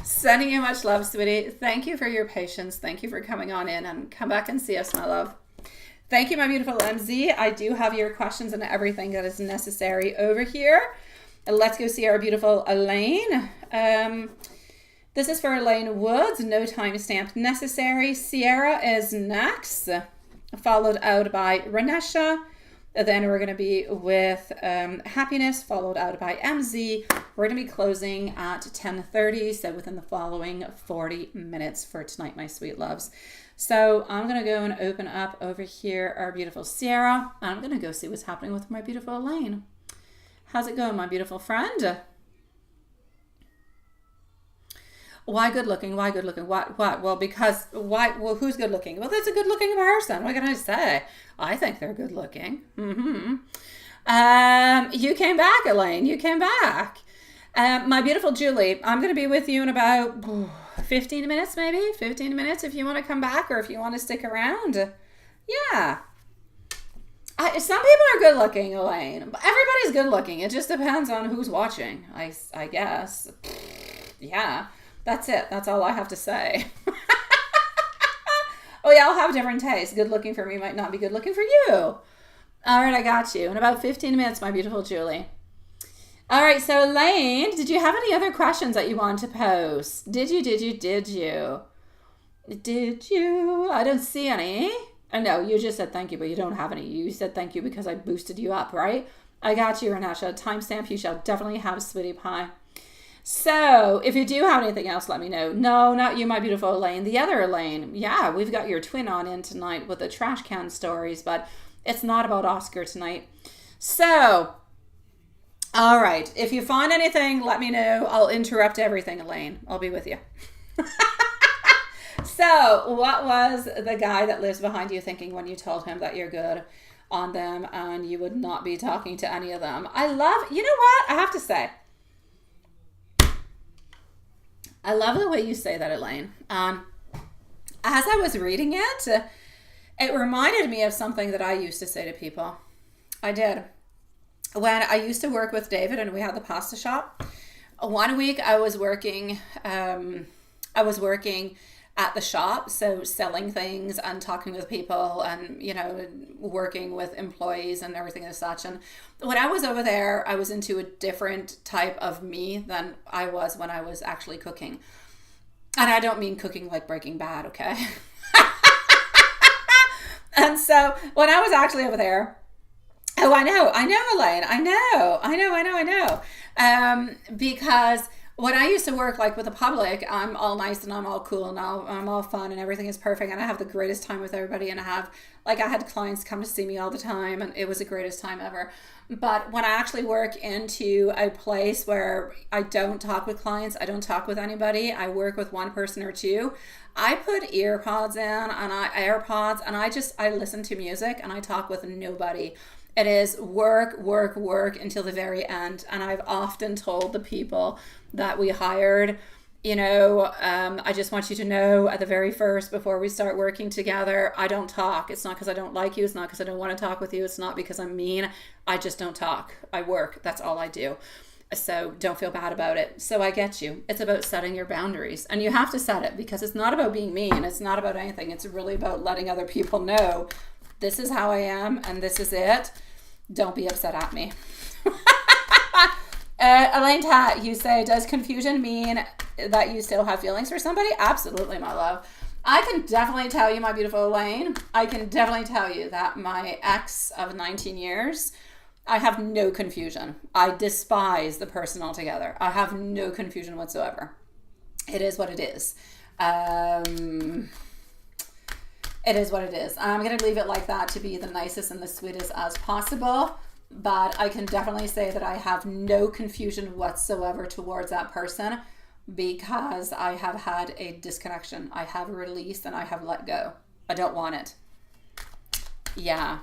Sending you much love, sweetie. Thank you for your patience. Thank you for coming on in, and come back and see us, my love. Thank you, my beautiful MZ. I do have your questions and everything that is necessary over here. Let's go see our beautiful Elaine. This is for Elaine Woods. No timestamp necessary. Sierra is next, followed out by Renesha. Then we're going to be with Happiness, followed out by MZ. We're going to be closing at 10:30, so within the following 40 minutes for tonight, my sweet loves. So I'm going to go and open up over here our beautiful Sierra. I'm going to go see what's happening with my beautiful Elaine. How's it going, my beautiful friend? Why good looking? Why good looking? What? Well, because why? Well, who's good looking? Well, that's a good looking person. What can I say? I think they're good looking. You came back, Elaine. You came back. My beautiful Julie, I'm going to be with you in about 15 minutes, maybe 15 minutes if you want to come back or if you want to stick around. Yeah. Some people are good looking, Elaine. Everybody's good looking. It just depends on who's watching, I guess. Yeah. That's it. That's all I have to say. Oh, yeah, I'll have different tastes. Good looking for me might not be good looking for you. All right, I got you. In about 15 minutes, my beautiful Julie. All right, so Elaine, did you have any other questions that you wanted to pose? Did you? I don't see any. I know, you just said thank you, but you don't have any. You said thank you because I boosted you up, right? I got you, Renasha. Timestamp you shall definitely have, sweetie pie. So, if you do have anything else, let me know. No, not you, my beautiful Elaine. The other Elaine. Yeah, we've got your twin on in tonight with the trash can stories, but it's not about Oscar tonight. So, all right. If you find anything, let me know. I'll interrupt everything, Elaine. I'll be with you. So, what was the guy that lives behind you thinking when you told him that you're good on them and you would not be talking to any of them? You know what? I have to say, I love the way you say that, Elaine. As I was reading it, it reminded me of something that I used to say to people. I did. When I used to work with David and we had the pasta shop, one week I was working at the shop, so selling things and talking with people and, working with employees and everything as such. And when I was over there, I was into a different type of me than I was when I was actually cooking. And I don't mean cooking like Breaking Bad, okay? And so when I was actually over there, I know, Elaine, I know. Because when I used to work like with the public, I'm all nice and I'm all cool and I'm all fun and everything is perfect and I have the greatest time with everybody and I had clients come to see me all the time and it was the greatest time ever. But when I actually work into a place where I don't talk with clients, I don't talk with anybody, I work with one person or two, I put AirPods in and I listen to music and I talk with nobody. It is work until the very end. And I've often told the people that we hired, I just want you to know at the very first, before we start working together, I don't talk. It's not because I don't like you. It's not because I don't want to talk with you. It's not because I'm mean. I just don't talk. I work. That's all I do. So don't feel bad about it. So I get you. It's about setting your boundaries. And you have to set it because it's not about being mean. It's not about anything. It's really about letting other people know this is how I am and this is it. Don't be upset at me. Elaine Tat, you say, does confusion mean that you still have feelings for somebody? Absolutely, my love. I can definitely tell you, my beautiful Elaine, I can definitely tell you that my ex of 19 years, I have no confusion. I despise the person altogether. I have no confusion whatsoever. It is what it is. It is what it is. I'm going to leave it like that to be the nicest and the sweetest as possible. But I can definitely say that I have no confusion whatsoever towards that person, because I have had a disconnection. I have released and I have let go. I don't want it. Yeah.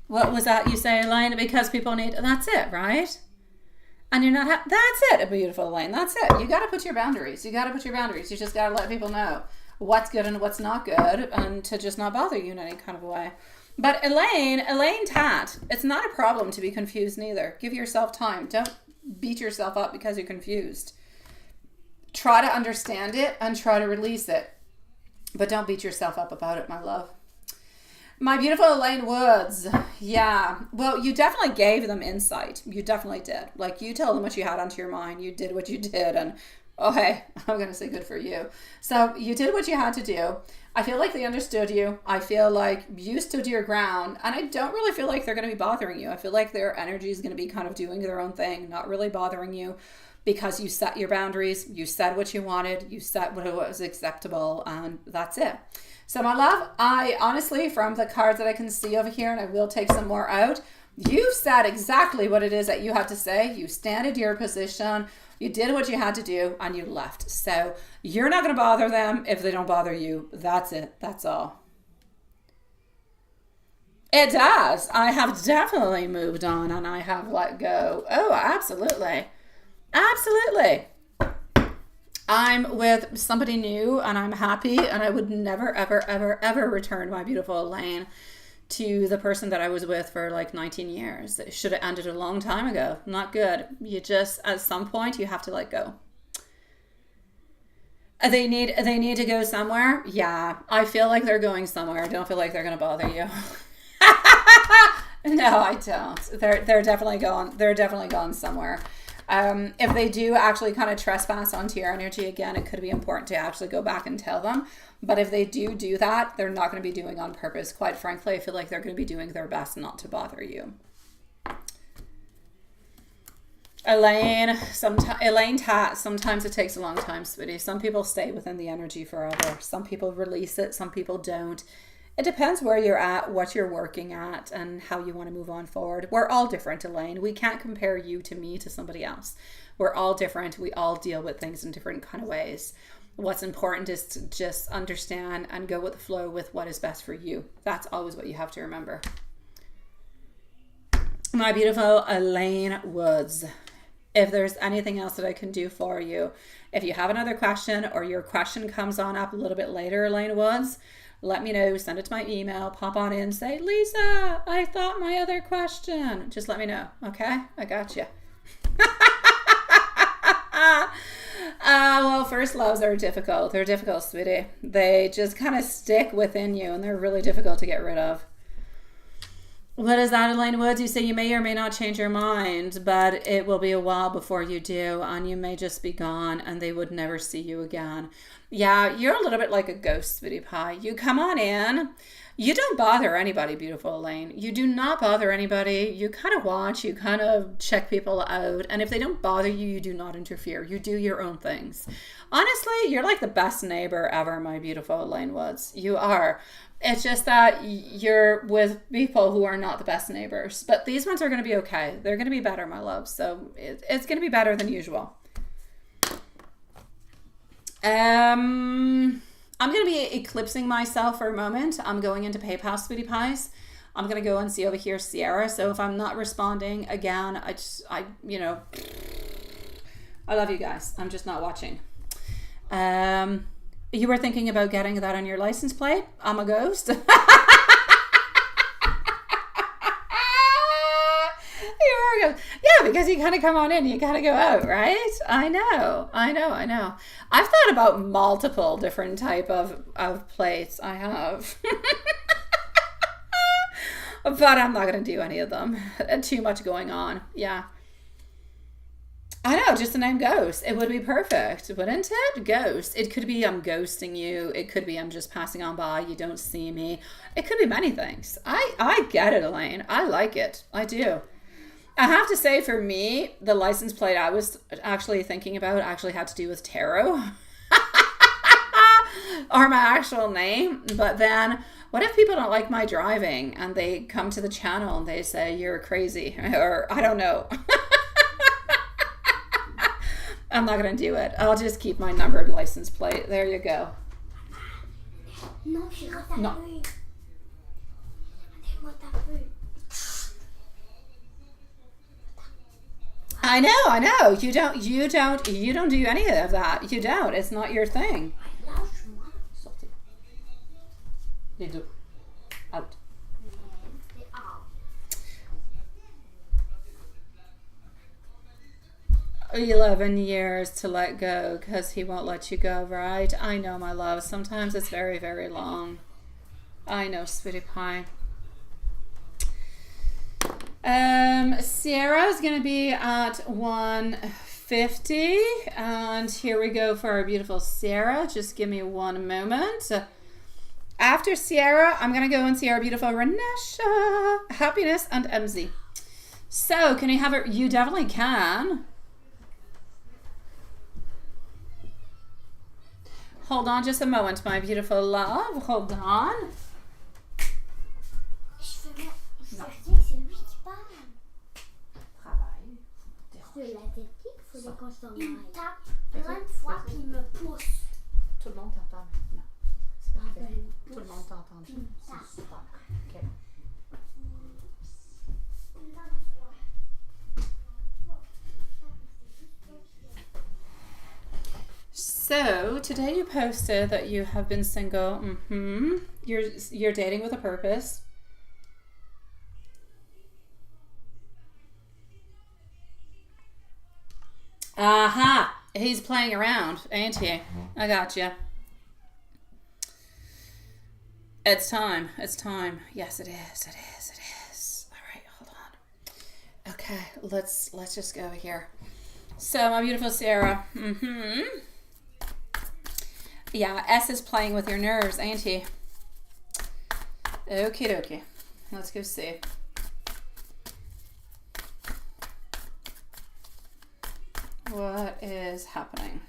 What was that you say, Elaine? Because people need, that's it, right? And you're not, that's it, a beautiful Elaine. That's it. You got to put your boundaries. You got to put your boundaries. You just got to let people know what's good and what's not good, and to just not bother you in any kind of a way. But Elaine Tat, it's not a problem to be confused neither. Give yourself time. Don't beat yourself up because you're confused. Try to understand it and try to release it. But don't beat yourself up about it, my love. My beautiful Elaine Woods. Yeah. Well, you definitely gave them insight. You definitely did. Like, you told them what you had onto your mind. You did what you did. And, oh, hey, I'm going to say good for you. So you did what you had to do. I feel like they understood you. I feel like you stood your ground. And I don't really feel like they're going to be bothering you. I feel like their energy is going to be kind of doing their own thing, not really bothering you, because you set your boundaries. You said what you wanted. You set what was acceptable. And that's it. So my love, I honestly, from the cards that I can see over here, and I will take some more out, you've said exactly what it is that you had to say. You standed your position, you did what you had to do, and you left. So you're not going to bother them if they don't bother you. That's it. That's all. It does. I have definitely moved on and I have let go. Oh, absolutely. Absolutely. I'm with somebody new and I'm happy, and I would never, ever, ever, ever return my beautiful Elaine to the person that I was with for like 19 years. It should have ended a long time ago. Not good. You just, at some point, you have to let go. They need to go somewhere. Yeah, I feel like they're going somewhere. I don't feel like they're going to bother you. No, I don't. They're definitely going. They're definitely going somewhere. If they do actually kind of trespass onto your energy again, it could be important to actually go back and tell them. But if they do that, they're not going to be doing on purpose. Quite frankly, I feel like they're going to be doing their best not to bother you. Elaine Tat, sometimes it takes a long time, sweetie. Some people stay within the energy forever. Some people release it. Some people don't. It depends where you're at, what you're working at, and how you want to move on forward. We're all different, Elaine. We can't compare you to me to somebody else. We're all different. We all deal with things in different kind of ways. What's important is to just understand and go with the flow with what is best for you. That's always what you have to remember. My beautiful Elaine Woods. If there's anything else that I can do for you, if you have another question or your question comes on up a little bit later, Elaine Woods, let me know. Send it to my email. Pop on in. Say, Lisa, I thought my other question. Just let me know. Okay? I got you. Well, first loves are difficult. They're difficult, sweetie. They just kind of stick within you, and they're really difficult to get rid of. What is that, Elaine Woods? You say you may or may not change your mind, but it will be a while before you do, and you may just be gone, and they would never see you again. Yeah, you're a little bit like a ghost, sweetie pie. You come on in. You don't bother anybody, beautiful Elaine. You do not bother anybody. You kind of watch. You kind of check people out. And if they don't bother you, you do not interfere. You do your own things. Honestly, you're like the best neighbor ever, my beautiful Elaine Woods. You are. It's just that you're with people who are not the best neighbors. But these ones are going to be okay. They're going to be better, my love. So it's going to be better than usual. I'm going to be eclipsing myself for a moment. I'm going into PayPal, sweetie pies. I'm going to go and see over here Sierra. So if I'm not responding again, I love you guys. I'm just not watching. You were thinking about getting that on your license plate? I'm a ghost. Yeah, because you kind of come on in, you gotta go out, right? I know. I've thought about multiple different type of plates. I have. But I'm not gonna do any of them. Too much going on. Yeah. I know, just the name Ghost. It would be perfect, wouldn't it? Ghost. It could be I'm ghosting you. It could be I'm just passing on by. You don't see me. It could be many things. I get it, Elaine. I like it. I do. I have to say, for me, the license plate I was actually thinking about actually had to do with tarot. Or my actual name. But then, what if people don't like my driving and they come to the channel and they say, you're crazy? Or, I don't know. I'm not going to do it. I'll just keep my numbered license plate. There you go. No. I know. You don't do any of that. You don't. It's not your thing. Sortez. Les deux. Out. 11 years to let go because he won't let you go, right? I know, my love. Sometimes it's very, very long. I know, sweetie pie. Sierra is going to be at 150. And here we go for our beautiful Sierra. Just give me one moment. After Sierra, I'm going to go and see our beautiful Renesha, Happiness, and MZ. So, can you have it? You definitely can. Hold on just a moment, my beautiful love. Hold on. Je veux rien, c'est lui qui parle. Travail. C'est la technique, il faut qu'on s'en aille. Il tape plein de fois qu'il me pousse. Tout le monde t'entend maintenant. C'est parfait. Tout le monde t'a entendu. C'est super. OK. So today you posted that you have been single. You're dating with a purpose. Aha! He's playing around, ain't he? I got you. It's time. It's time. Yes, it is. It is. It is. All right, hold on. Okay, let's just go here. So my beautiful Sarah. Yeah, S is playing with your nerves, ain't he? Okie dokie. Let's go see. What is happening?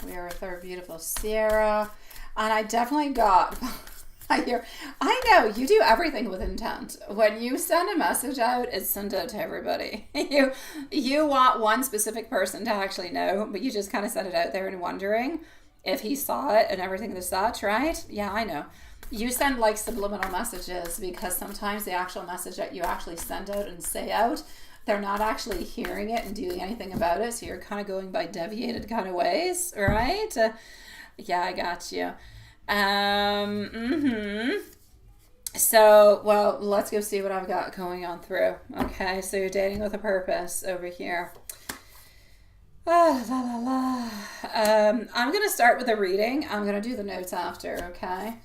We are with our beautiful Sierra. And I definitely got... I know, you do everything with intent. When you send a message out, it's sent out to everybody. You want one specific person to actually know, but you just kind of send it out there and wondering if he saw it and everything as such, right? Yeah, I know. You send like subliminal messages because sometimes the actual message that you actually send out and say out, they're not actually hearing it and doing anything about it. So you're kind of going by deviated kind of ways, right? Yeah, I got you. So, well, let's go see what I've got going on through. Okay, so you're dating with a purpose over here. I'm going to start with a reading. I'm going to do the notes after, okay?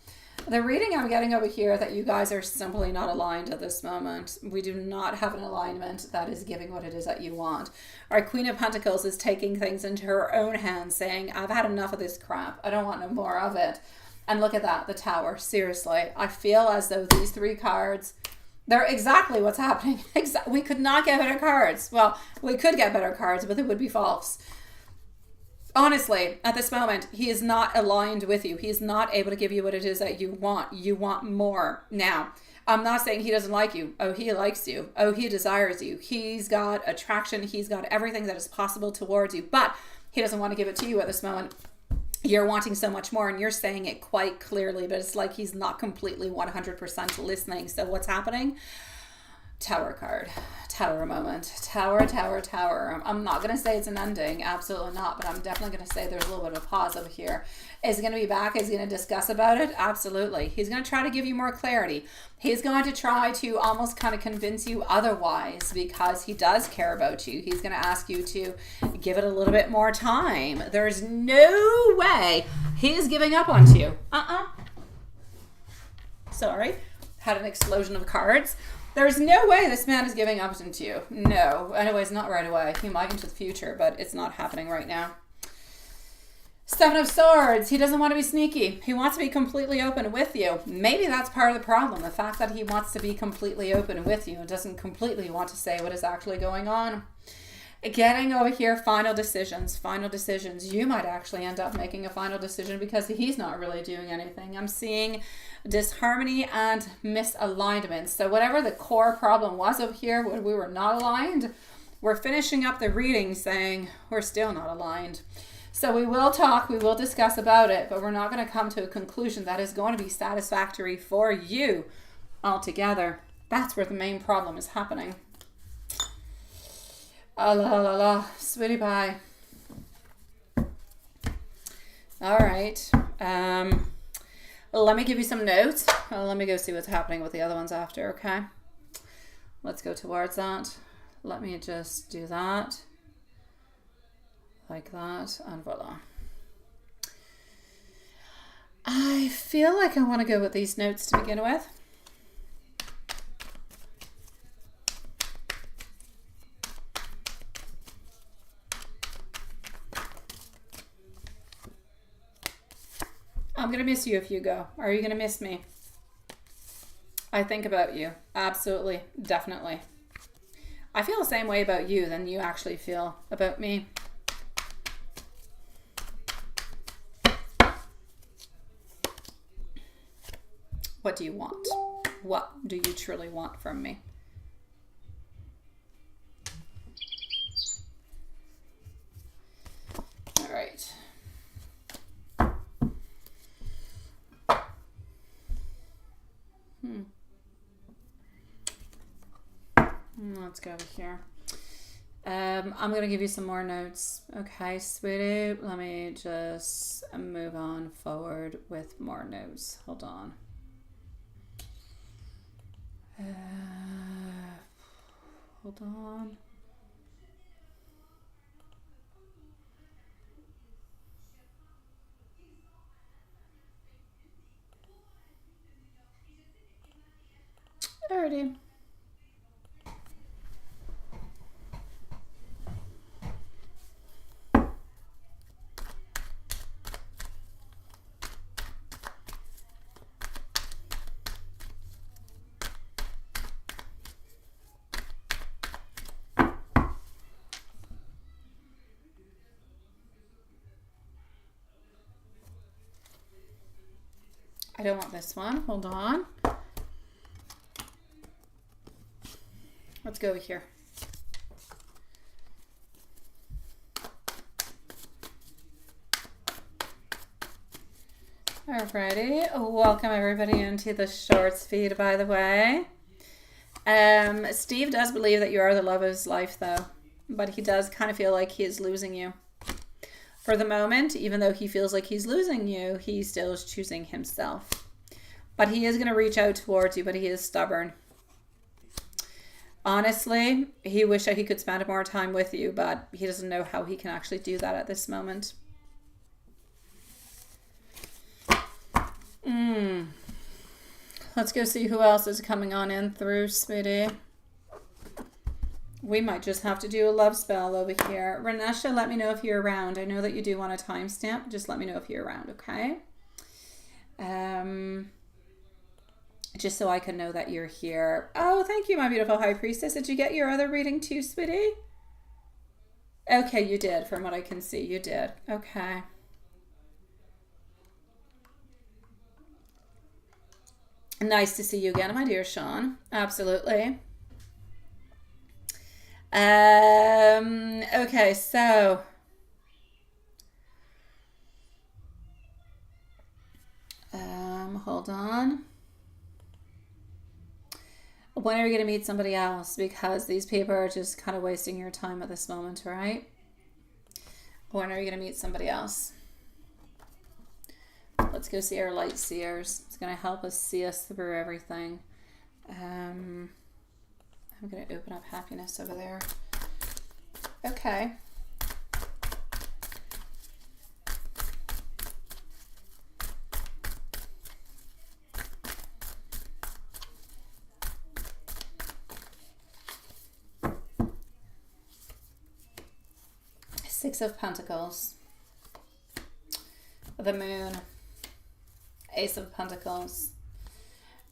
The reading I'm getting over here that you guys are simply not aligned at this moment. We do not have an alignment that is giving what it is that you want. Our Queen of Pentacles is taking things into her own hands, saying, I've had enough of this crap. I don't want no more of it. And look at that, the Tower. Seriously, I feel as though these three cards, they're exactly what's happening. We could not get better cards. Well, we could get better cards, but they would be false. Honestly, at this moment, he is not aligned with you. He is not able to give you what it is that you want. You want more. Now, I'm not saying he doesn't like you. Oh, he likes you. Oh, he desires you. He's got attraction. He's got everything that is possible towards you, but he doesn't want to give it to you at this moment. You're wanting so much more and you're saying it quite clearly, but it's like he's not completely 100% listening. So what's happening? Tower card. Tower moment. Tower, tower, tower. I'm not going to say it's an ending. Absolutely not. But I'm definitely going to say there's a little bit of a pause over here. Is he going to be back? Is he going to discuss about it? Absolutely. He's going to try to give you more clarity. He's going to try to almost kind of convince you otherwise because he does care about you. He's going to ask you to give it a little bit more time. There's no way he's giving up on you. Sorry. Had an explosion of cards. There's no way this man is giving up on you. No. Anyways, not right away. He might into the future, but it's not happening right now. Seven of Swords. He doesn't want to be sneaky. He wants to be completely open with you. Maybe that's part of the problem. The fact that he wants to be completely open with you and doesn't completely want to say what is actually going on. Getting over here, final decisions. Final decisions. You might actually end up making a final decision because he's not really doing anything. I'm seeing disharmony and misalignment. So whatever the core problem was over here when we were not aligned, we're finishing up the reading saying we're still not aligned. So we will talk, we will discuss about it, but we're not going to come to a conclusion that is going to be satisfactory for you altogether. That's where the main problem is happening. Ah, la, la, la. Sweetie pie. All right. Let me give you some notes. Let me go see what's happening with the other ones after, okay? Let's go towards that. Let me just do that. Like that, and voila. I feel like I want to go with these notes to begin with. I'm going to miss you if you go. Are you going to miss me? I think about you. Absolutely. Definitely. I feel the same way about you than you actually feel about me. What do you want? What do you truly want from me? All right. Let's go over here. I'm going to give you some more notes. Okay, sweetie. Let me just move on forward with more notes. Hold on. Hold on. Alrighty. I don't want this one. Hold on. Let's go here. Alrighty. Welcome everybody into the shorts feed, by the way. Steve does believe that you are the love of his life, though. But he does kind of feel like he is losing you. For the moment, even though he feels like he's losing you, he still is choosing himself. But he is going to reach out towards you, but he is stubborn. Honestly, he wishes that he could spend more time with you, but he doesn't know how he can actually do that at this moment. Let's go see who else is coming on in through, sweetie. We might just have to do a love spell over here. Renesha, let me know if you're around. I know that you do want a timestamp. Just let me know if you're around, okay? Just so I can know that you're here. Oh, thank you, my beautiful high priestess. Did you get your other reading too, sweetie? Okay, you did. From what I can see, you did. Okay. Nice to see you again, my dear Sean. Absolutely. Okay, so hold on. When are you going to meet somebody else? Because these people are just kind of wasting your time at this moment, right? When are you going to meet somebody else? Let's go see our light seers. It's going to help us see us through everything. I'm going to open up happiness over there. Okay. Six of Pentacles. the Moon, Ace of Pentacles.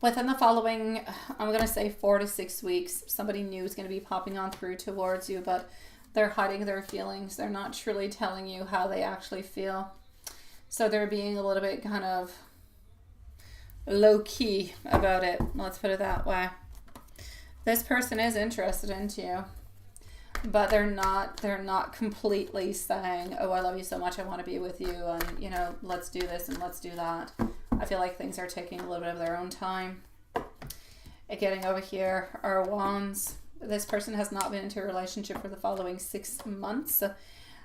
Within the following, I'm going to say 4 to 6 weeks, somebody new is going to be popping on through towards you, but they're hiding their feelings. They're not truly telling you how they actually feel. So they're being a little bit kind of low-key about it. Let's put it that way. This person is interested in you, but they're not completely saying, oh, I love you so much, I want to be with you, and, you know, let's do this and let's do that. I feel like things are taking a little bit of their own time. Getting over here are Wands. This person has not been into a relationship for the following 6 months, and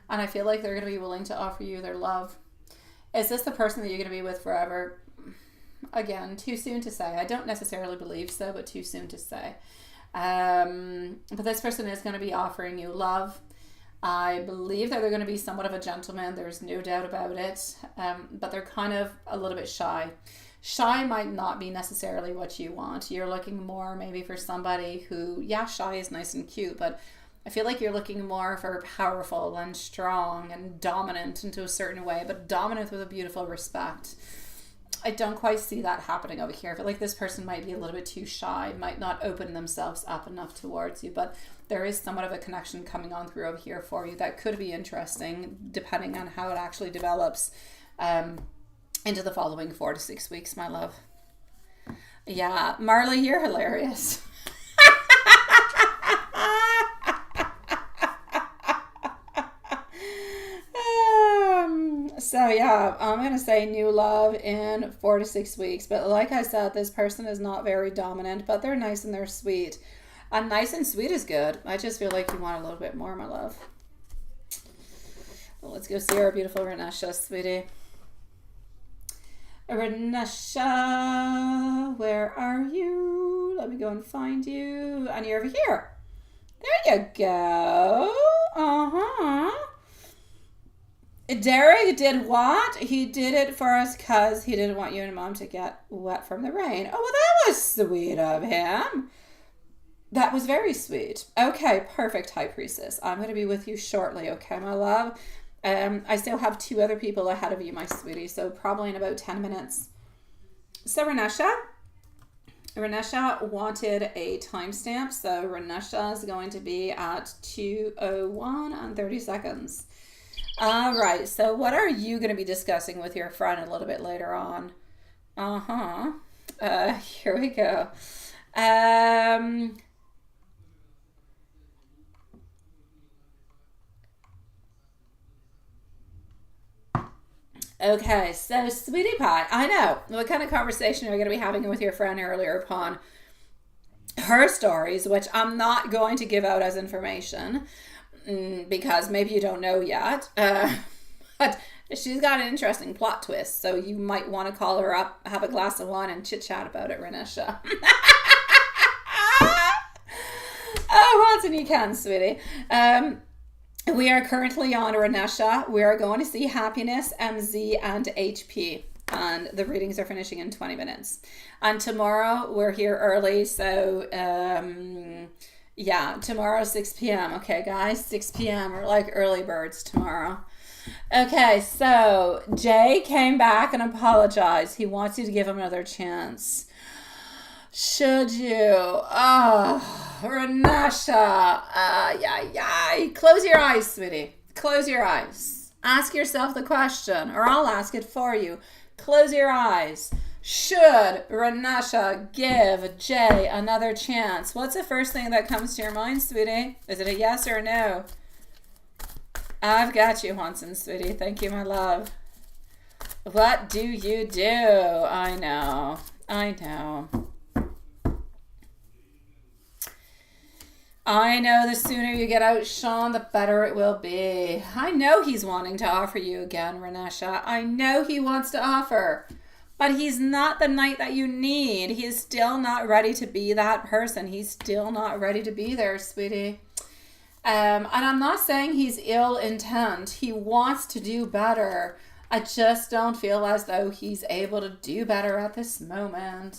I feel like they're going to be willing to offer you their love. Is this the person that you're going to be with forever? Again, too soon to say. I don't necessarily believe so, but too soon to say. But this person is going to be offering you love. I believe that they're going to be somewhat of a gentleman. There's no doubt about it. But they're kind of a little bit shy. Shy might not be necessarily what you want. You're looking more maybe for somebody who, yeah, shy is nice and cute, but I feel like you're looking more for powerful and strong and dominant into a certain way, but dominant with a beautiful respect. I don't quite see that happening over here. I feel like this person might be a little bit too shy, might not open themselves up enough towards you, but there is somewhat of a connection coming on through over here for you that could be interesting depending on how it actually develops into the following 4 to 6 weeks, my love. Yeah, Marley, you're hilarious. So yeah, I'm going to say new love in 4 to 6 weeks. But like I said, this person is not very dominant, but they're nice and they're sweet. And nice and sweet is good. I just feel like you want a little bit more, my love. Well, let's go see our beautiful Renesha, sweetie. Renesha, where are you? Let me go and find you. And you're over here. There you go. Uh-huh. Derek did what? He did it for us because he didn't want you and Mom to get wet from the rain. Oh, well, that was sweet of him. That was very sweet. Okay, perfect, High Priestess. I'm going to be with you shortly, okay, my love? I still have 2 other people ahead of you, my sweetie, so probably in about 10 minutes. So, Renesha wanted a timestamp, so Renesha is going to be at 2:01 and 30 seconds. All right, so what are you going to be discussing with your friend a little bit later on? Here we go. Okay, so Sweetie Pie, I know. What kind of conversation are you going to be having with your friend earlier upon her stories, which I'm not going to give out as information because maybe you don't know yet. But she's got an interesting plot twist, so you might want to call her up, have a glass of wine, and chit-chat about it, Renesha. Oh, Watson, you can, sweetie. We are currently on Renesha. We are going to see Happiness, MZ, and HP. And the readings are finishing in 20 minutes. And tomorrow, we're here early, so yeah, tomorrow 6 p.m. Okay, guys, 6 p.m. We're like early birds tomorrow. Okay, so Jay came back and apologized. He wants you to give him another chance. Should you? Oh, Renesha. Close your eyes, sweetie. Close your eyes. Ask yourself the question, or I'll ask it for you. Close your eyes. Should Renesha give Jay another chance? What's the first thing that comes to your mind, sweetie? Is it a yes or a no? I've got you, Hanson, sweetie. Thank you, my love. What do you do? I know. I know the sooner you get out, Sean, the better it will be. I know he's wanting to offer you again, Renesha. I know he wants to offer. But he's not the knight that you need. He is still not ready to be that person. He's still not ready to be there, sweetie. And I'm not saying he's ill intent. He wants to do better. I just don't feel as though he's able to do better at this moment.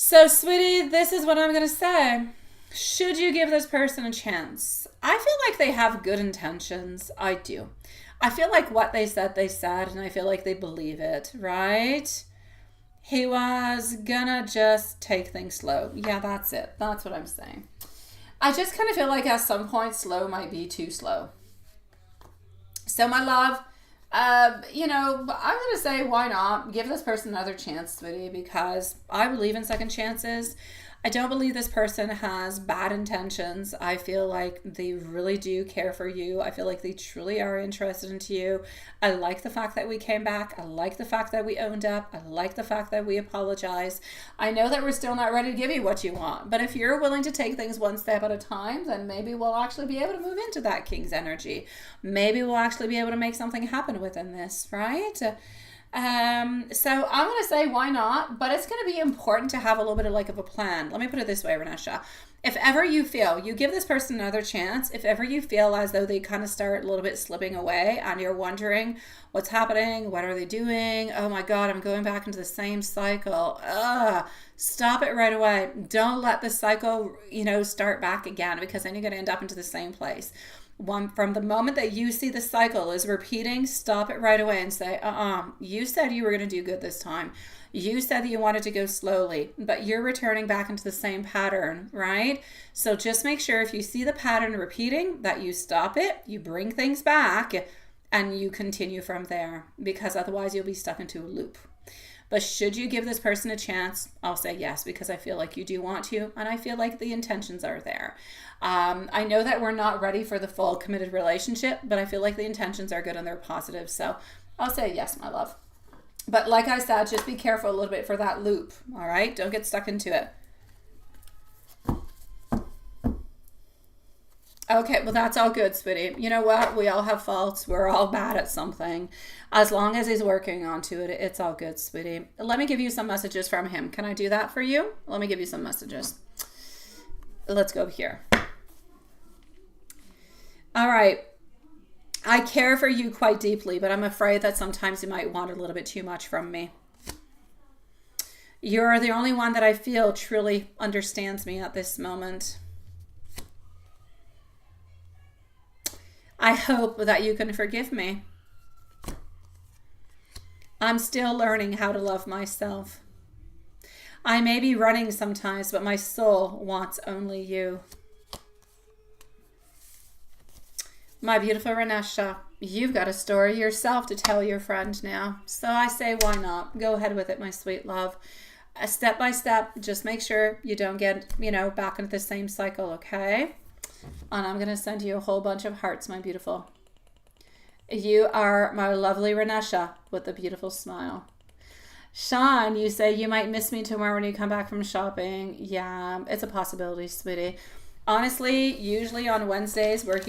So, sweetie, this is what I'm going to say. Should you give this person a chance? I feel like they have good intentions. I do. I feel like what they said, and I feel like they believe it, right? He was gonna just take things slow. Yeah, that's it. That's what I'm saying. I just kind of feel like at some point slow might be too slow. So my love, you know, I'm going to say why not? Give this person another chance, sweetie, because I believe in second chances. I don't believe this person has bad intentions. I feel like they really do care for you. I feel like they truly are interested into you. I like the fact that we came back. I like the fact that we owned up. I like the fact that we apologized. I know that we're still not ready to give you what you want, but if you're willing to take things one step at a time, then maybe we'll actually be able to move into that King's energy. Maybe we'll actually be able to make something happen within this, right? So I'm going to say why not, but it's going to be important to have a little bit of like of a plan. Let me put it this way, Renesha. If ever you feel, you give this person another chance, if ever you feel as though they kind of start a little bit slipping away and you're wondering what's happening, what are they doing? Oh my God, I'm going back into the same cycle. Stop it right away. Don't let the cycle, you know, start back again, because then you're going to end up into the same place. From the moment that you see the cycle is repeating, stop it right away and say, you said you were going to do good this time. You said that you wanted to go slowly, but you're returning back into the same pattern, right? So just make sure if you see the pattern repeating that you stop it, you bring things back, and you continue from there, because otherwise you'll be stuck into a loop. But should you give this person a chance, I'll say yes, because I feel like you do want to, and I feel like the intentions are there. I know that we're not ready for the full committed relationship, but I feel like the intentions are good and they're positive. So I'll say yes, my love. But like I said, just be careful a little bit for that loop, all right? Don't get stuck into it. Okay, well, that's all good, sweetie. You know what? We all have faults. We're all bad at something. As long as he's working onto it, it's all good, sweetie. Let me give you some messages from him. Can I do that for you? Let me give you some messages. Let's go here. All right. I care for you quite deeply, but I'm afraid that sometimes you might want a little bit too much from me. You're the only one that I feel truly understands me at this moment. I hope that you can forgive me. I'm still learning how to love myself. I may be running sometimes, but my soul wants only you. My beautiful Renesha, you've got a story yourself to tell your friend now. So I say, why not? Go ahead with it, my sweet love. Step by step, just make sure you don't get, back into the same cycle, okay? And I'm going to send you a whole bunch of hearts, my beautiful. You are my lovely Renesha with a beautiful smile. Sean, you say you might miss me tomorrow when you come back from shopping. Yeah, it's a possibility, sweetie. Honestly, usually on Wednesdays, we're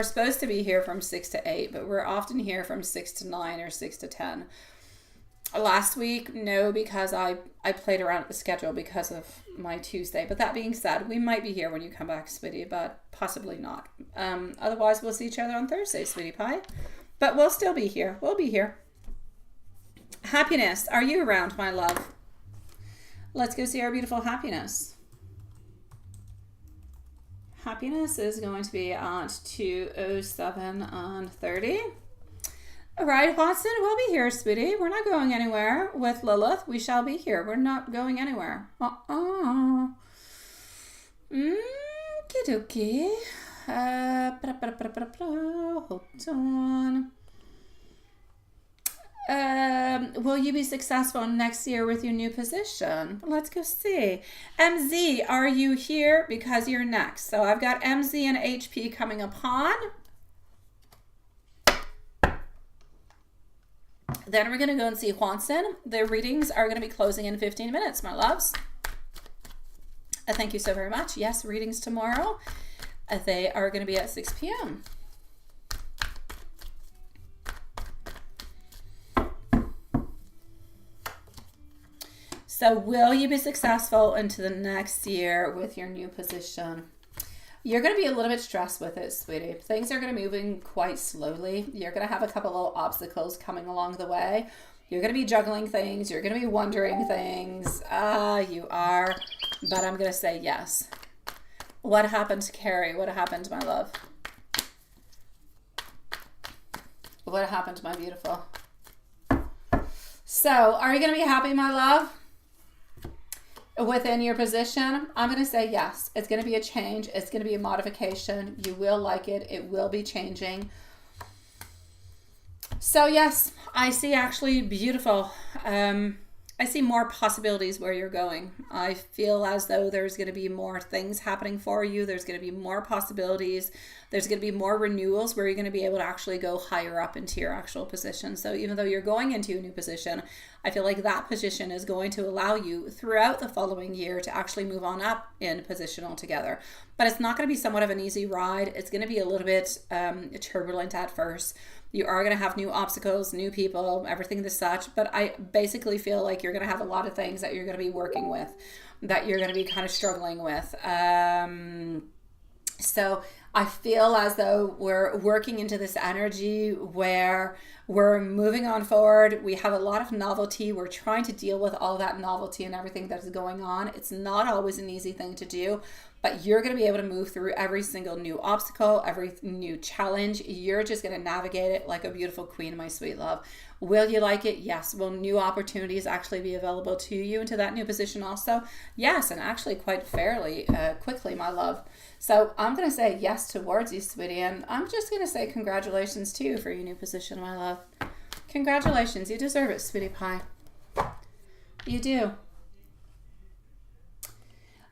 supposed to be here from 6 to 8, but we're often here from 6 to 9 or 6 to 10. Last week, no, because I played around with the schedule because of my Tuesday. But that being said, we might be here when you come back, sweetie, but possibly not. Otherwise, we'll see each other on Thursday, sweetie pie. But we'll still be here. We'll be here. Happiness, are you around, my love? Let's go see our beautiful Happiness. Happiness is going to be at 2:07 on 30. All right, Watson, we'll be here, sweetie. We're not going anywhere. With Lilith, we shall be here. We're not going anywhere. Okie dokie. Hold on. Will you be successful next year with your new position? Let's go see. MZ, are you here? Because you're next. So I've got MZ and HP coming upon. Then we're going to go and see Juanson. The readings are going to be closing in 15 minutes, my loves. Thank you so very much. Yes, readings tomorrow. They are going to be at 6 p.m. So will you be successful into the next year with your new position? You're going to be a little bit stressed with it, sweetie. Things are going to be moving quite slowly. You're going to have a couple of obstacles coming along the way. You're going to be juggling things. You're going to be wondering things. You are. But I'm going to say yes. What happened to Carrie? What happened, my love? What happened, my beautiful? So, are you going to be happy, my love? Within your position? I'm going to say yes. It's going to be a change. It's going to be a modification. You will like it. It will be changing. So yes, I see actually beautiful. I see more possibilities where you're going. I feel as though there's going to be more things happening for you. There's going to be more possibilities. There's going to be more renewals where you're going to be able to actually go higher up into your actual position. So even though you're going into a new position, I feel like that position is going to allow you throughout the following year to actually move on up in position altogether. But it's not going to be somewhat of an easy ride. It's going to be a little bit turbulent at first. You are going to have new obstacles, new people, everything as such. But I basically feel like you're going to have a lot of things that you're going to be working with, that you're going to be kind of struggling with. So I feel as though we're working into this energy where we're moving on forward. We have a lot of novelty. We're trying to deal with all that novelty and everything that is going on. It's not always an easy thing to do, but you're going to be able to move through every single new obstacle, every new challenge. You're just going to navigate it like a beautiful queen, my sweet love. Will you like it? Yes. Will new opportunities actually be available to you into that new position also? Yes, and actually quite fairly quickly, my love. So I'm going to say yes towards you, sweetie, and I'm just going to say congratulations to you for your new position, my love. Congratulations. You deserve it, sweetie pie. You do.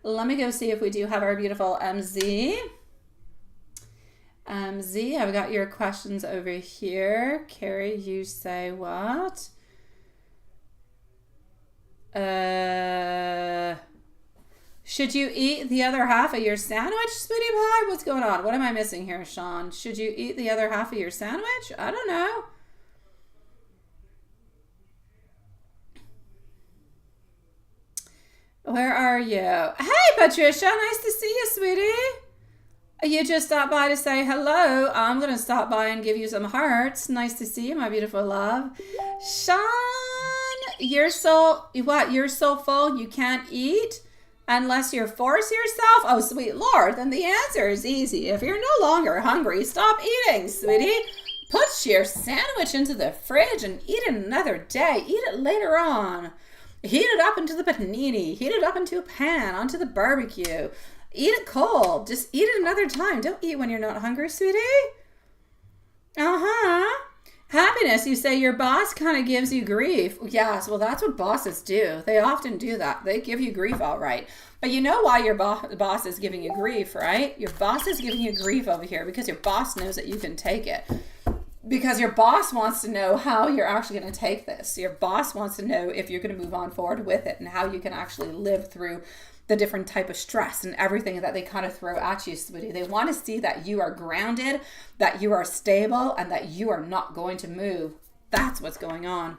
Let me go see if we do have our beautiful MZ. MZ, I've got your questions over here. Carrie, you say what? Should you eat the other half of your sandwich, sweetie pie? What's going on? What am I missing here, Sean? Should you eat the other half of your sandwich? I don't know. Where are you? Hey, Patricia. Nice to see you, sweetie. You just stopped by to say hello. I'm going to stop by and give you some hearts. Nice to see you, my beautiful love. Sean, you're so full you can't eat unless you force yourself? Oh, sweet Lord, then the answer is easy. If you're no longer hungry, stop eating, sweetie. Put your sandwich into the fridge and eat it another day. Eat it later on. Heat it up into the panini. Heat it up into a pan, onto the barbecue. Eat it cold. Just eat it another time. Don't eat when you're not hungry, sweetie. Uh-huh. Happiness, you say your boss kind of gives you grief. Yes, well, that's what bosses do. They often do that. They give you grief, all right. But you know why your boss is giving you grief, right? Your boss is giving you grief over here because your boss knows that you can take it. Because your boss wants to know how you're actually going to take this. Your boss wants to know if you're going to move on forward with it and how you can actually live through the different type of stress and everything that they kind of throw at you, sweetie. They want to see that you are grounded, that you are stable, and that you are not going to move. That's what's going on.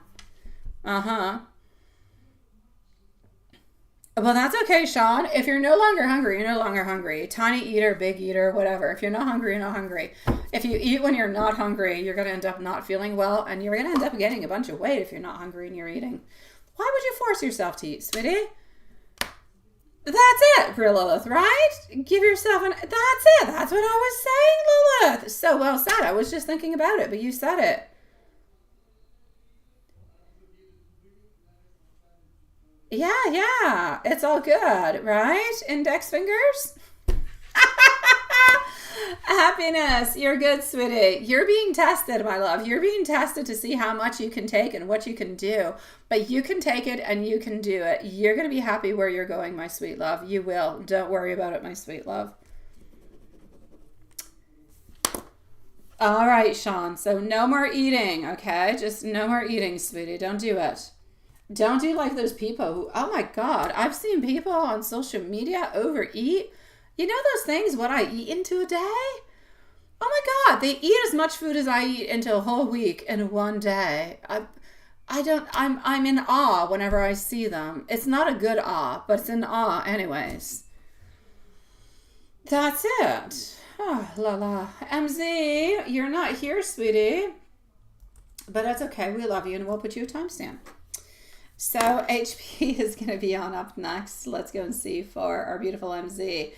Uh-huh. Well, that's okay, Sean. If you're no longer hungry, you're no longer hungry. Tiny eater, big eater, whatever. If you're not hungry, you're not hungry. If you eat when you're not hungry, you're going to end up not feeling well, and you're going to end up getting a bunch of weight if you're not hungry and you're eating. Why would you force yourself to eat, sweetie? That's it, real Lilith, right? Give yourself that's it. That's what I was saying, Lilith. So well said. I was just thinking about it, but you said it. Yeah. It's all good, right? Index fingers? Happiness. You're good, sweetie. You're being tested, my love. You're being tested to see how much you can take and what you can do. But you can take it and you can do it. You're going to be happy where you're going, my sweet love. You will. Don't worry about it, my sweet love. All right, Sean. So no more eating, okay? Just no more eating, sweetie. Don't do it. Don't do like those people who, oh my God, I've seen people on social media overeat. You know those things, what I eat into a day? Oh my God, they eat as much food as I eat into a whole week in one day. I'm in awe whenever I see them. It's not a good awe, but it's an awe anyways. That's it. Oh, la la. MZ, you're not here, sweetie. But that's okay. We love you and we'll put you a timestamp. So HP is going to be on up next. Let's go and see for our beautiful MZ.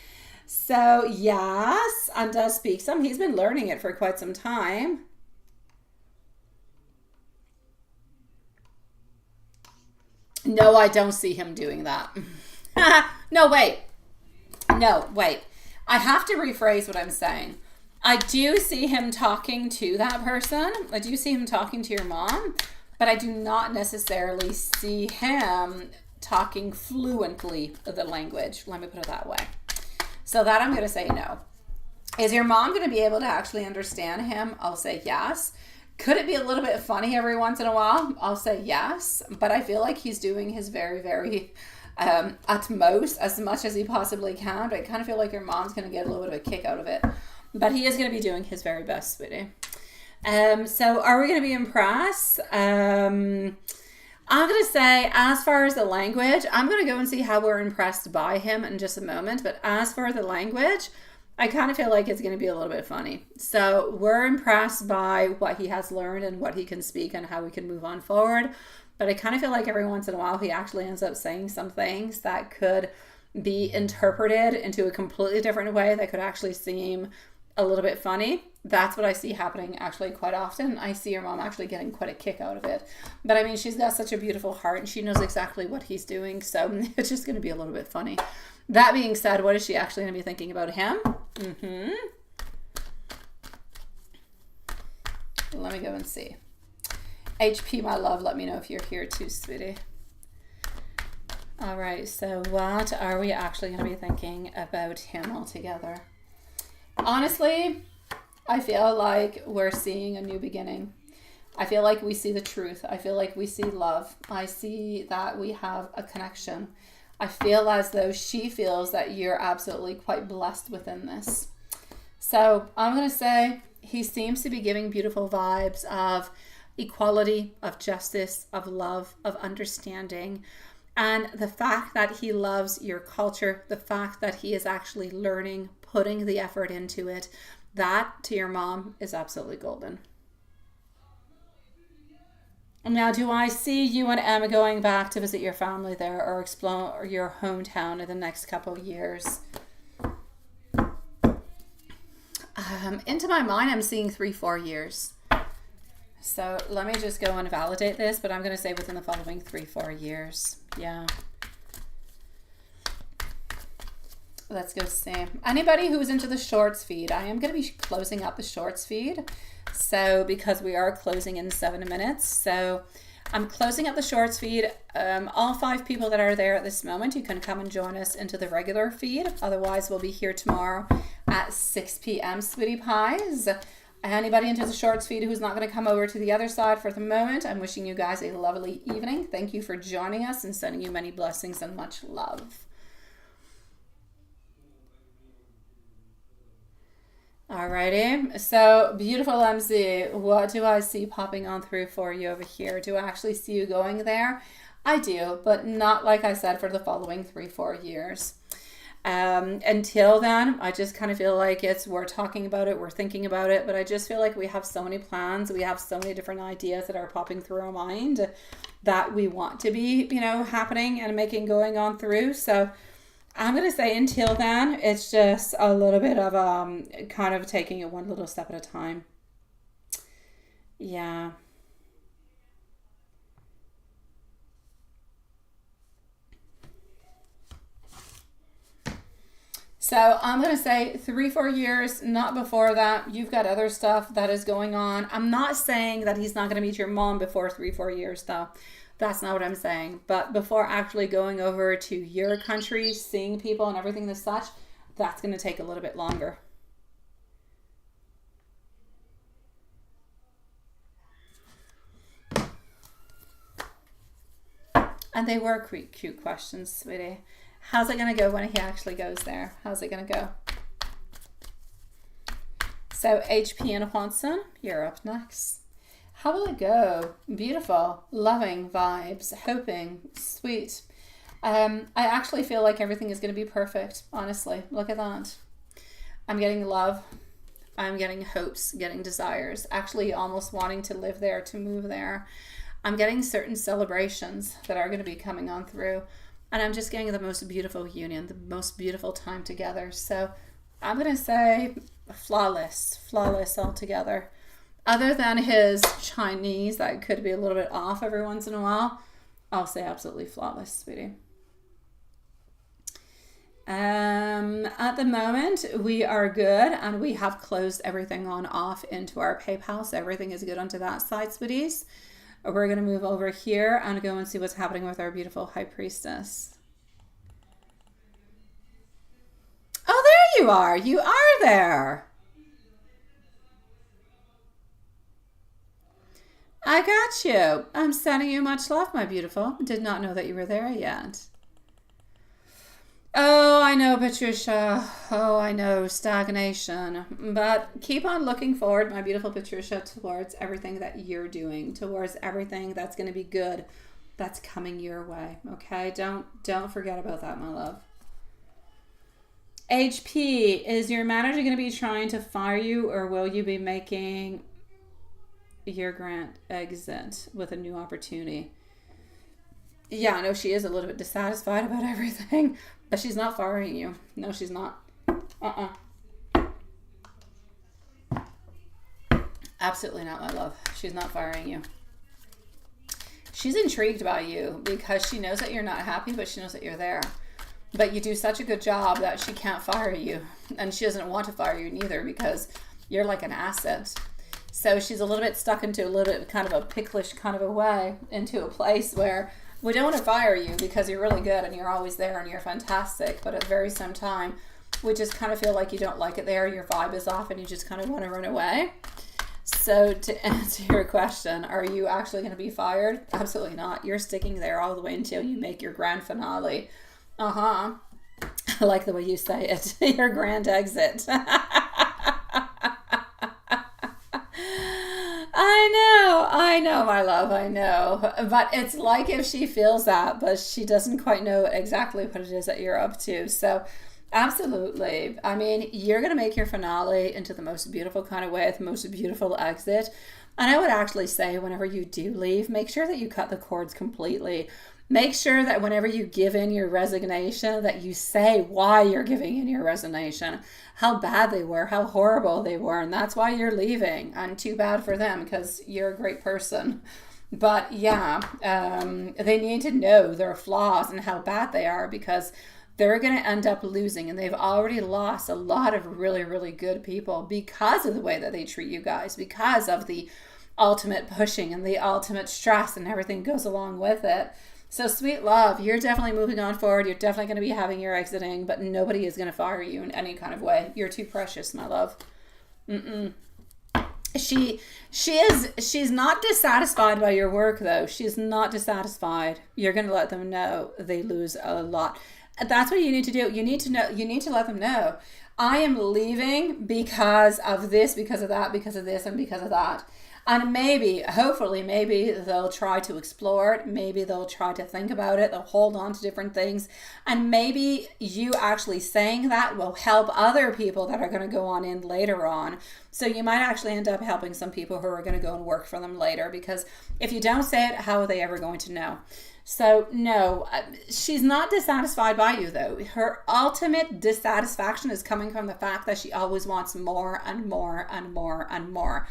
So yes, and does speak some. He's been learning it for quite some time. No, I don't see him doing that. No, wait. No, wait. I have to rephrase what I'm saying. I do see him talking to that person. I do see him talking to your mom, but I do not necessarily see him talking fluently the language. Let me put it that way. So that I'm going to say no. Is your mom going to be able to actually understand him? I'll say yes. Could it be a little bit funny every once in a while? I'll say yes. But I feel like he's doing his very, very utmost, as much as he possibly can. But I kind of feel like your mom's going to get a little bit of a kick out of it. But he is going to be doing his very best, sweetie. So are we going to be impressed? I'm going to say, as far as the language, I'm going to go and see how we're impressed by him in just a moment. But as for the language, I kind of feel like it's going to be a little bit funny. So we're impressed by what he has learned and what he can speak and how we can move on forward. But I kind of feel like every once in a while, he actually ends up saying some things that could be interpreted into a completely different way that could actually seem a little bit funny. That's what I see happening actually quite often. I see your mom actually getting quite a kick out of it. But I mean, she's got such a beautiful heart and she knows exactly what he's doing. So it's just going to be a little bit funny. That being said, what is she actually going to be thinking about him? Let me go and see. HP, my love, let me know if you're here too, sweetie. All right, so what are we actually going to be thinking about him altogether? Honestly, I feel like we're seeing a new beginning. I feel like we see the truth. I feel like we see love. I see that we have a connection. I feel as though she feels that you're absolutely quite blessed within this. So I'm going to say he seems to be giving beautiful vibes of equality, of justice, of love, of understanding. And the fact that he loves your culture, the fact that he is actually learning, putting the effort into it, that to your mom is absolutely golden. Now, do I see you and Emma going back to visit your family there or explore your hometown in the next couple of years? Into my mind, I'm seeing 3-4 years. So let me just go and validate this, but I'm going to say within the following 3-4 years. Yeah. Let's go see. Anybody who's into the shorts feed, I am going to be closing up the shorts feed. So because we are closing in 7 minutes. So I'm closing up the shorts feed. All 5 people that are there at this moment, you can come and join us into the regular feed. Otherwise, we'll be here tomorrow at 6 p.m. Sweetie Pies. Anybody into the shorts feed who's not going to come over to the other side for the moment, I'm wishing you guys a lovely evening. Thank you for joining us and sending you many blessings and much love. Alrighty, so beautiful MZ, what do I see popping on through for you over here? Do I actually see you going there? I do, but not like I said for the following 3-4 years. Until then, I just kind of feel like we're talking about it, we're thinking about it, but I just feel like we have so many plans, we have so many different ideas that are popping through our mind that we want to be, happening and going on through. So I'm going to say until then, it's just a little bit of kind of taking it one little step at a time. Yeah. So I'm going to say 3-4 years, not before that. You've got other stuff that is going on. I'm not saying that he's not going to meet your mom before 3-4 years, though. That's not what I'm saying. But before actually going over to your country, seeing people and everything as such, that's going to take a little bit longer. And they were cute questions, sweetie. How's it going to go when he actually goes there? How's it going to go? So HP and Juanson, you're up next. How will it go? Beautiful, loving vibes, hoping, sweet. I actually feel like everything is going to be perfect, honestly. Look at that. I'm getting love. I'm getting hopes, getting desires, actually almost wanting to live there, to move there. I'm getting certain celebrations that are going to be coming on through. And I'm just getting the most beautiful union, the most beautiful time together. So I'm going to say flawless altogether. Other than his Chinese, that could be a little bit off every once in a while. I'll say absolutely flawless, sweetie. At the moment, we are good, and we have closed everything on off into our PayPal, so everything is good onto that side, sweeties. We're going to move over here and go and see what's happening with our beautiful high priestess. Oh, there you are. You are there. I got you. I'm sending you much love, my beautiful. Did not know that you were there yet. Oh, I know, Patricia. Oh, I know, stagnation. But keep on looking forward, my beautiful Patricia, towards everything that you're doing, towards everything that's going to be good, that's coming your way. Okay? Don't forget about that, my love. HP, is your manager going to be trying to fire you, or will you be making your grand exit with a new opportunity? Yeah, no, she is a little bit dissatisfied about everything, but she's not firing you. No, she's not. Absolutely not, my love. She's not firing you. She's intrigued by you because she knows that you're not happy, but she knows that you're there. But you do such a good job that she can't fire you. And she doesn't want to fire you neither because you're like an asset. So she's a little bit stuck into a little bit kind of a picklish kind of a way, into a place where we don't want to fire you because you're really good and you're always there and you're fantastic. But at the very same time, we just kind of feel like you don't like it there. Your vibe is off and you just kind of want to run away. So to answer your question, are you actually going to be fired? Absolutely not. You're sticking there all the way until you make your grand finale. I like the way you say it. Your grand exit. I know, my love, I know. But it's like if she feels that, but she doesn't quite know exactly what it is that you're up to. So absolutely. I mean, you're going to make your finale into the most beautiful kind of way, the most beautiful exit. And I would actually say whenever you do leave, make sure that you cut the cords completely. Make sure that whenever you give in your resignation, that you say why you're giving in your resignation, how bad they were, how horrible they were, and that's why you're leaving. And too bad for them because you're a great person. But yeah, they need to know their flaws and how bad they are because they're going to end up losing, and they've already lost a lot of really, really good people because of the way that they treat you guys, because of the ultimate pushing and the ultimate stress and everything goes along with it. So sweet love, you're definitely moving on forward. You're definitely going to be having your exiting, but nobody is going to fire you in any kind of way. You're too precious, my love. She's not dissatisfied by your work though. She's not dissatisfied. You're going to let them know they lose a lot. That's what you need to do. You need to let them know. I am leaving because of this, because of that, because of this, and because of that. And maybe, hopefully, maybe they'll try to explore it. Maybe they'll try to think about it. They'll hold on to different things. And maybe you actually saying that will help other people that are going to go on in later on. So you might actually end up helping some people who are going to go and work for them later. Because if you don't say it, how are they ever going to know? So no, she's not dissatisfied by you though. Her ultimate dissatisfaction is coming from the fact that she always wants more and more and more and more.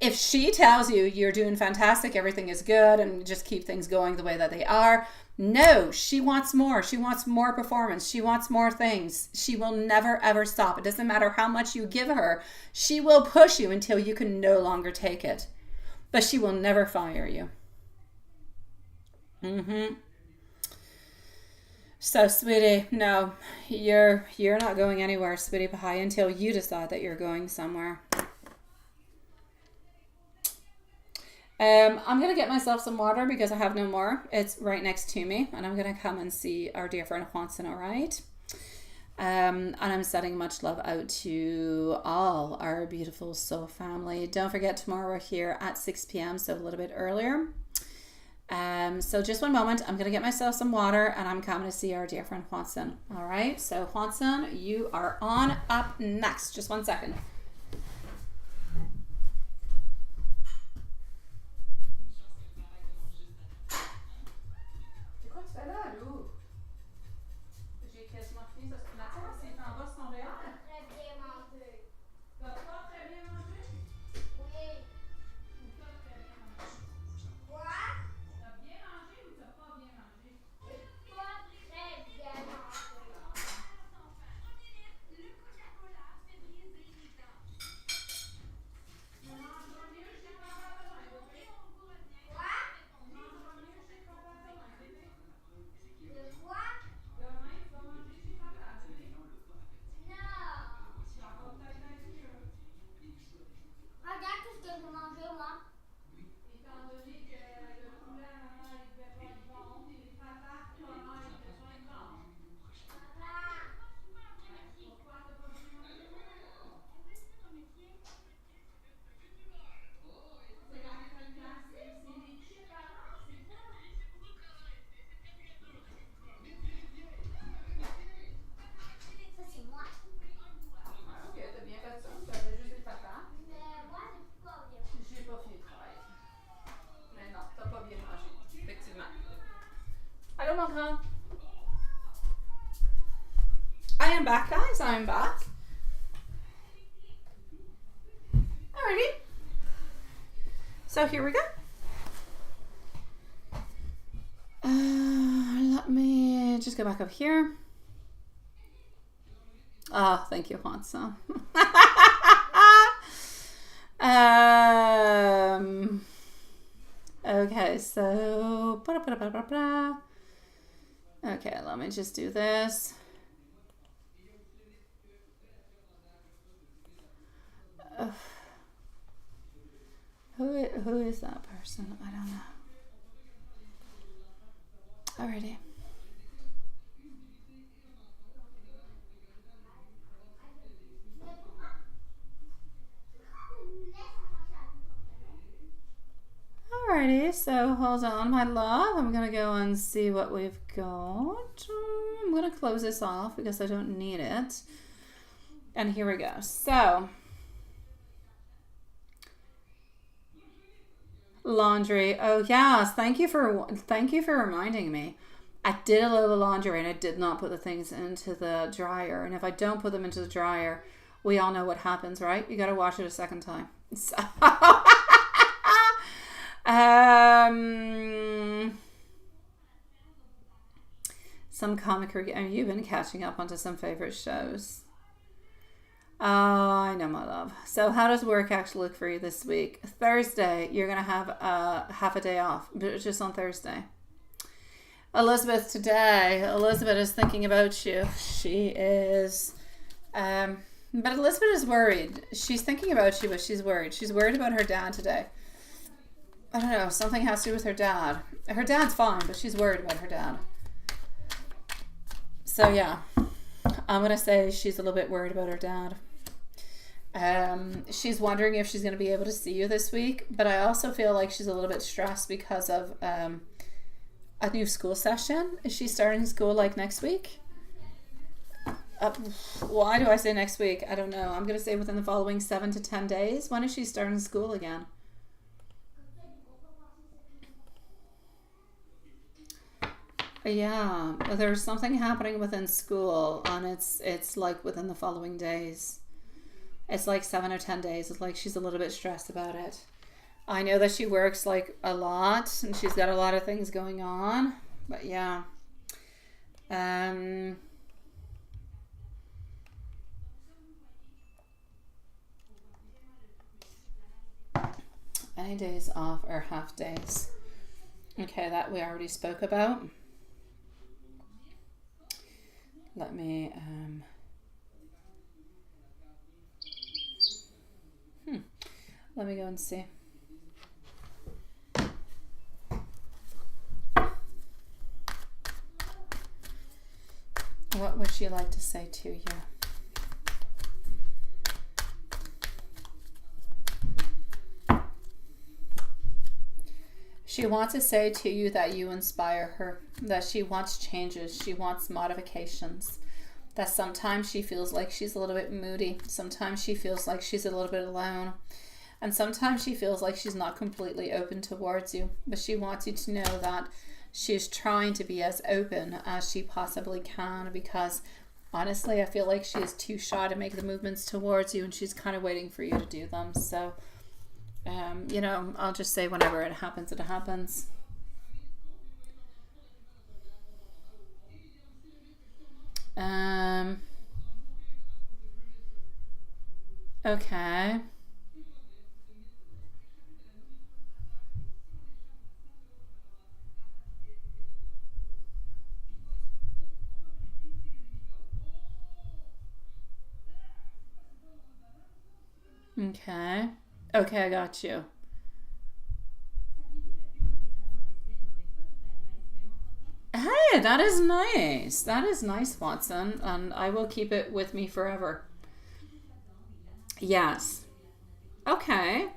If she tells you you're doing fantastic, everything is good, and just keep things going the way that they are, no, she wants more. She wants more performance. She wants more things. She will never, ever stop. It doesn't matter how much you give her. She will push you until you can no longer take it. But she will never fire you. So, sweetie, no, you're not going anywhere, sweetie pie, until you decide that you're going somewhere. I'm going to get myself some water because I have no more. It's right next to me, and I'm going to come and see our dear friend Juanson, all right? And I'm sending much love out to all our beautiful soul family. Don't forget, tomorrow we're here at 6 p.m., so a little bit earlier. So just one moment. I'm going to get myself some water, and I'm coming to see our dear friend Juanson, all right? So, Juanson, you are on up next. Just 1 second. I'm back, guys. I'm back. Alrighty. So here we go. Let me just go back up here. Oh, thank you, Hansa. Okay, so okay, let me just do this. Who is that person? I don't know. Alrighty. Alrighty, so hold on, my love. I'm gonna go and see what we've got. I'm gonna close this off because I don't need it. And here we go. So, laundry. Oh yes, thank you for reminding me. I did a little laundry and I did not put the things into the dryer. And if I don't put them into the dryer, we all know what happens, right? You got to wash it a second time. So, some comic. You've been catching up onto some favorite shows. Oh, I know, my love. So how does work actually look for you this week? Thursday, you're going to have half a day off, but it's just on Thursday. Elizabeth, today, Elizabeth is thinking about you. She is, but Elizabeth is worried. She's thinking about you, but she's worried. She's worried about her dad today. I don't know, something has to do with her dad. Her dad's fine, but she's worried about her dad. So yeah, I'm going to say she's a little bit worried about her dad. She's wondering if she's going to be able to see you this week, but I also feel like she's a little bit stressed because of a new school session. Is she starting school like next week? Why do I say next week? I don't know. I'm going to say within the following 7 to 10 days. When is she starting school again? Yeah, there's something happening within school, and it's like within the following days. It's like 7 or 10 days. It's like she's a little bit stressed about it. I know that she works like a lot, and she's got a lot of things going on. But yeah, any days off or half days? Okay, that we already spoke about. Let me let me go and see. What would she like to say to you? She wants to say to you that you inspire her, that she wants changes, she wants modifications, that sometimes she feels like she's a little bit moody, sometimes she feels like she's a little bit alone, and sometimes she feels like she's not completely open towards you, but she wants you to know that she's trying to be as open as she possibly can, because honestly, I feel like she is too shy to make the movements towards you, and she's kind of waiting for you to do them. So you know, I'll just say whenever it happens, it happens. Okay. Okay. Okay, I got you. Hey, that is nice. That is nice, Watson. And I will keep it with me forever. Yes. Okay.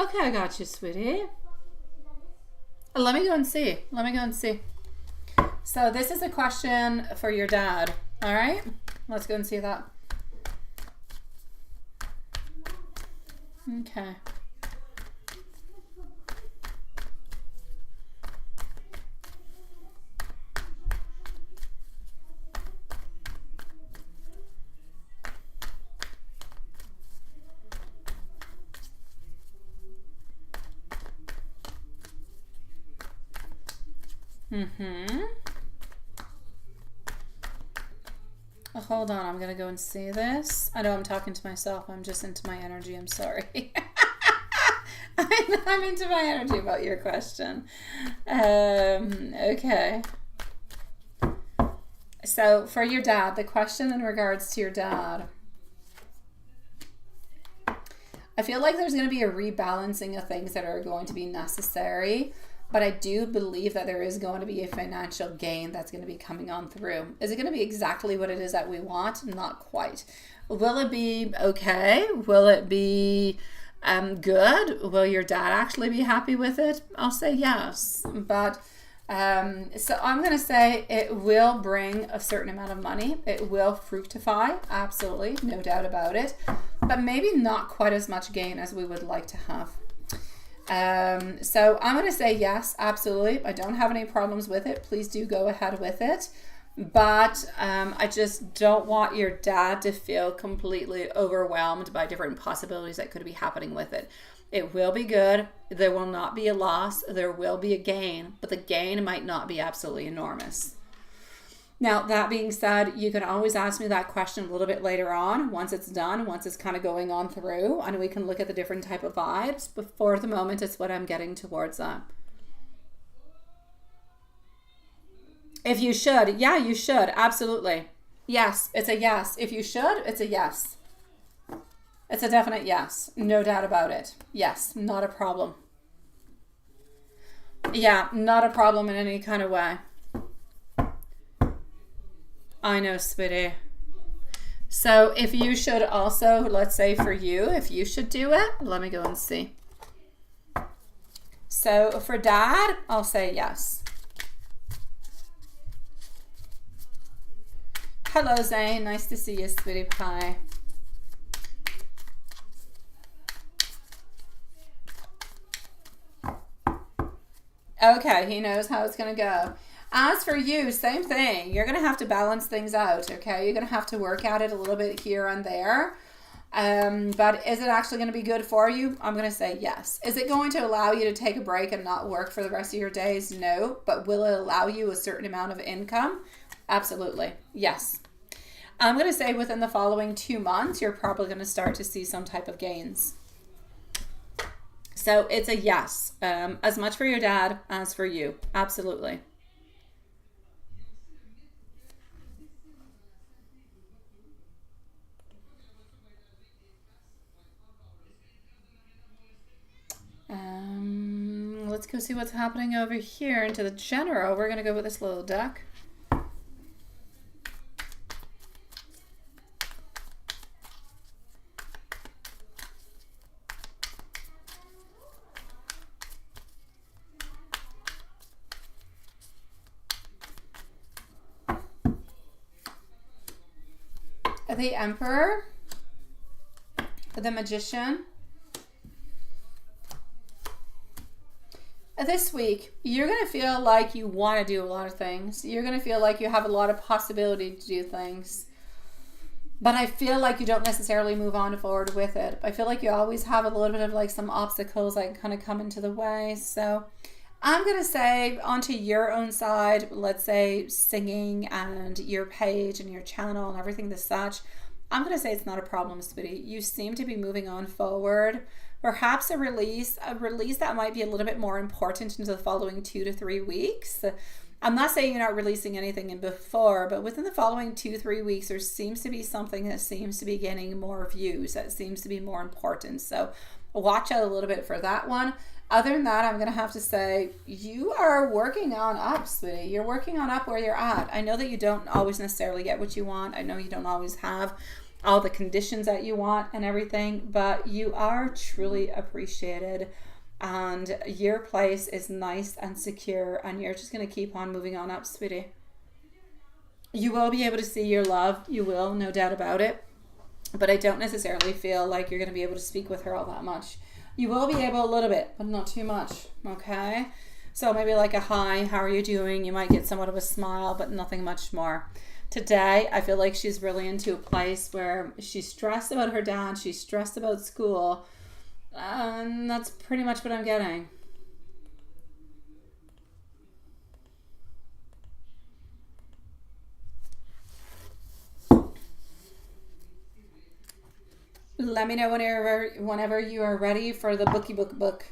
Okay, I got you, sweetie. Let me go and see. Let me go and see. So this is a question for your dad. All right? Let's go and see that. Hold on, I'm gonna go and see this. I know I'm talking to myself. I'm just into my energy. I'm sorry. I'm into my energy about your question. Okay. So for your dad, the question in regards to your dad, I feel like there's going to be a rebalancing of things that are going to be necessary, but I do believe that there is going to be a financial gain that's going to be coming on through. Is it going to be exactly what it is that we want? Not quite. Will it be okay? Will it be good? Will your dad actually be happy with it? I'll say yes, but so I'm going to say it will bring a certain amount of money. It will fructify, absolutely, no doubt about it, but maybe not quite as much gain as we would like to have. So I'm going to say yes, absolutely. I don't have any problems with it. Please do go ahead with it. But I just don't want your dad to feel completely overwhelmed by different possibilities that could be happening with it. It will be good. There will not be a loss. There will be a gain, but the gain might not be absolutely enormous. Now, that being said, you can always ask me that question a little bit later on, once it's done, once it's kind of going on through, and we can look at the different type of vibes. But for the moment, it's what I'm getting towards that. If you should, yeah, you should, absolutely. Yes, it's a yes. If you should, it's a yes. It's a definite yes, no doubt about it. Yes, not a problem. Yeah, not a problem in any kind of way. I know, sweetie. So if you should also, let's say for you, if you should do it, let me go and see. So for dad, I'll say yes. Hello, Zane. Nice to see you, sweetie pie. Okay, he knows how it's going to go. As for you, same thing. You're going to have to balance things out, okay? You're going to have to work at it a little bit here and there. But is it actually going to be good for you? I'm going to say yes. Is it going to allow you to take a break and not work for the rest of your days? No. But will it allow you a certain amount of income? Absolutely. Yes. I'm going to say within the following 2 months, you're probably going to start to see some type of gains. So it's a yes, as much for your dad as for you. Absolutely. Let's go see what's happening over here into the general. We're going to go with this little deck. The Emperor, the Magician. This week, you're going to feel like you want to do a lot of things. You're going to feel like you have a lot of possibility to do things. But I feel like you don't necessarily move on forward with it. I feel like you always have a little bit of like some obstacles that kind of come into the way. So I'm going to say onto your own side, let's say singing and your page and your channel and everything as such, I'm going to say it's not a problem, sweetie. You seem to be moving on forward. Perhaps a release that might be a little bit more important into the following 2 to 3 weeks. I'm not saying you're not releasing anything in before, but within the following 2-3 weeks, there seems to be something that seems to be getting more views, that seems to be more important. So watch out a little bit for that one. Other than that, I'm going to have to say you are working on up, sweetie. You're working on up where you're at. I know that you don't always necessarily get what you want. I know you don't always have all the conditions that you want and everything, but you are truly appreciated and your place is nice and secure and you're just going to keep on moving on up, sweetie. You will be able to see your love. You will, no doubt about it. But I don't necessarily feel like you're going to be able to speak with her all that much. You will be able a little bit, but not too much, okay? So maybe like a hi, how are you doing? You might get somewhat of a smile, but nothing much more. Today, I feel like she's really into a place where she's stressed about her dad, she's stressed about school, and that's pretty much what I'm getting. Let me know whenever you are ready for the book.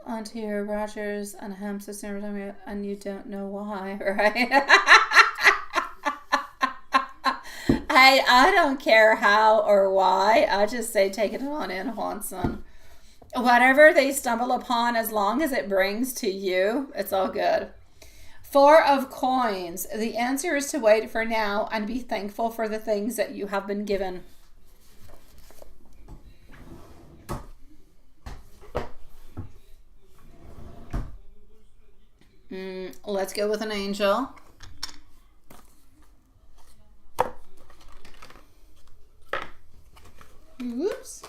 Onto your Rogers and Ham sister, and you don't know why, right? Hey, I don't care how or why. I just say take it on in, Hanson. Whatever they stumble upon, as long as it brings to you, it's all good. 4 of Coins. The answer is to wait for now and be thankful for the things that you have been given. Let's go with an angel. Whoops.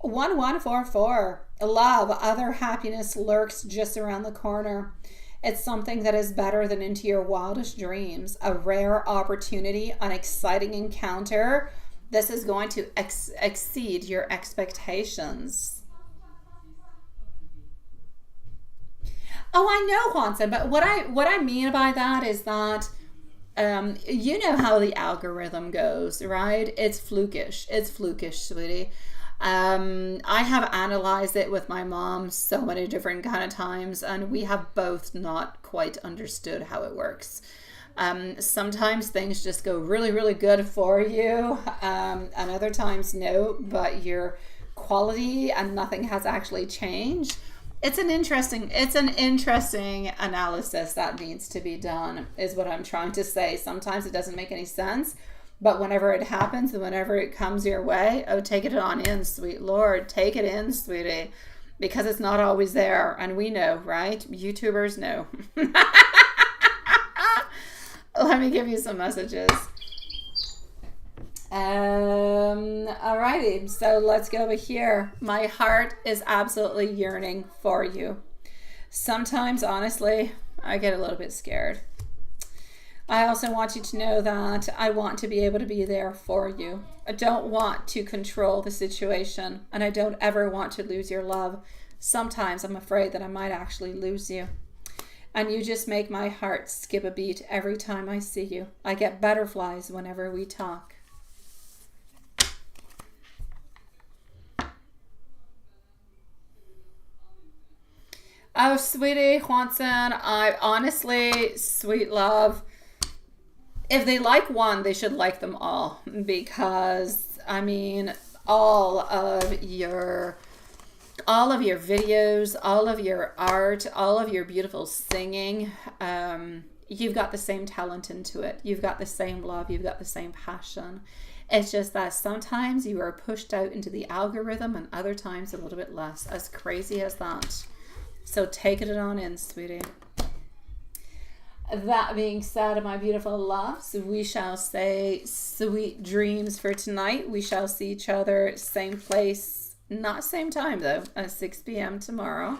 One, 1, 4, 4. Love, other happiness lurks just around the corner. It's something that is better than into your wildest dreams. A rare opportunity, an exciting encounter. This is going to exceed your expectations. Oh, I know, Hanson, but what I mean by that is that you know how the algorithm goes, right? It's flukish. It's flukish, sweetie. I have analyzed it with my mom so many different kind of times, and we have both not quite understood how it works. Sometimes things just go really, really good for you, and other times no, but your quality and nothing has actually changed. It's an interesting analysis that needs to be done, is what I'm trying to say. Sometimes it doesn't make any sense. But whenever it happens and whenever it comes your way, oh, take it on in, sweet Lord. Take it in, sweetie. Because it's not always there. And we know, right? YouTubers know. Let me give you some messages. Alrighty. So let's go over here. My heart is absolutely yearning for you. Sometimes, honestly, I get a little bit scared. I also want you to know that I want to be able to be there for you. I don't want to control the situation, and I don't ever want to lose your love. Sometimes I'm afraid that I might actually lose you. And you just make my heart skip a beat every time I see you. I get butterflies whenever we talk. Oh, sweetie, Hanson, I honestly, sweet love, if they like one, they should like them all, because I mean, all of your videos, all of your art, all of your beautiful singing, you've got the same talent into it. You've got the same love. You've got the same passion. It's just that sometimes you are pushed out into the algorithm and other times a little bit less. As crazy as that. So take it on in, sweetie. That being said, my beautiful loves, we shall say sweet dreams for tonight. We shall see each other same place, not same time though, at 6 p.m. tomorrow.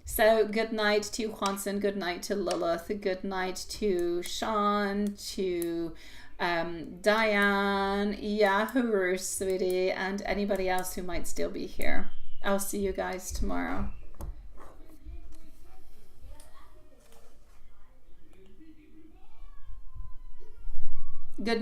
So good night to Hanson, good night to Lilith, good night to Sean, to Diane, Yahoo, sweetie, and anybody else who might still be here. I'll see you guys tomorrow. Good night.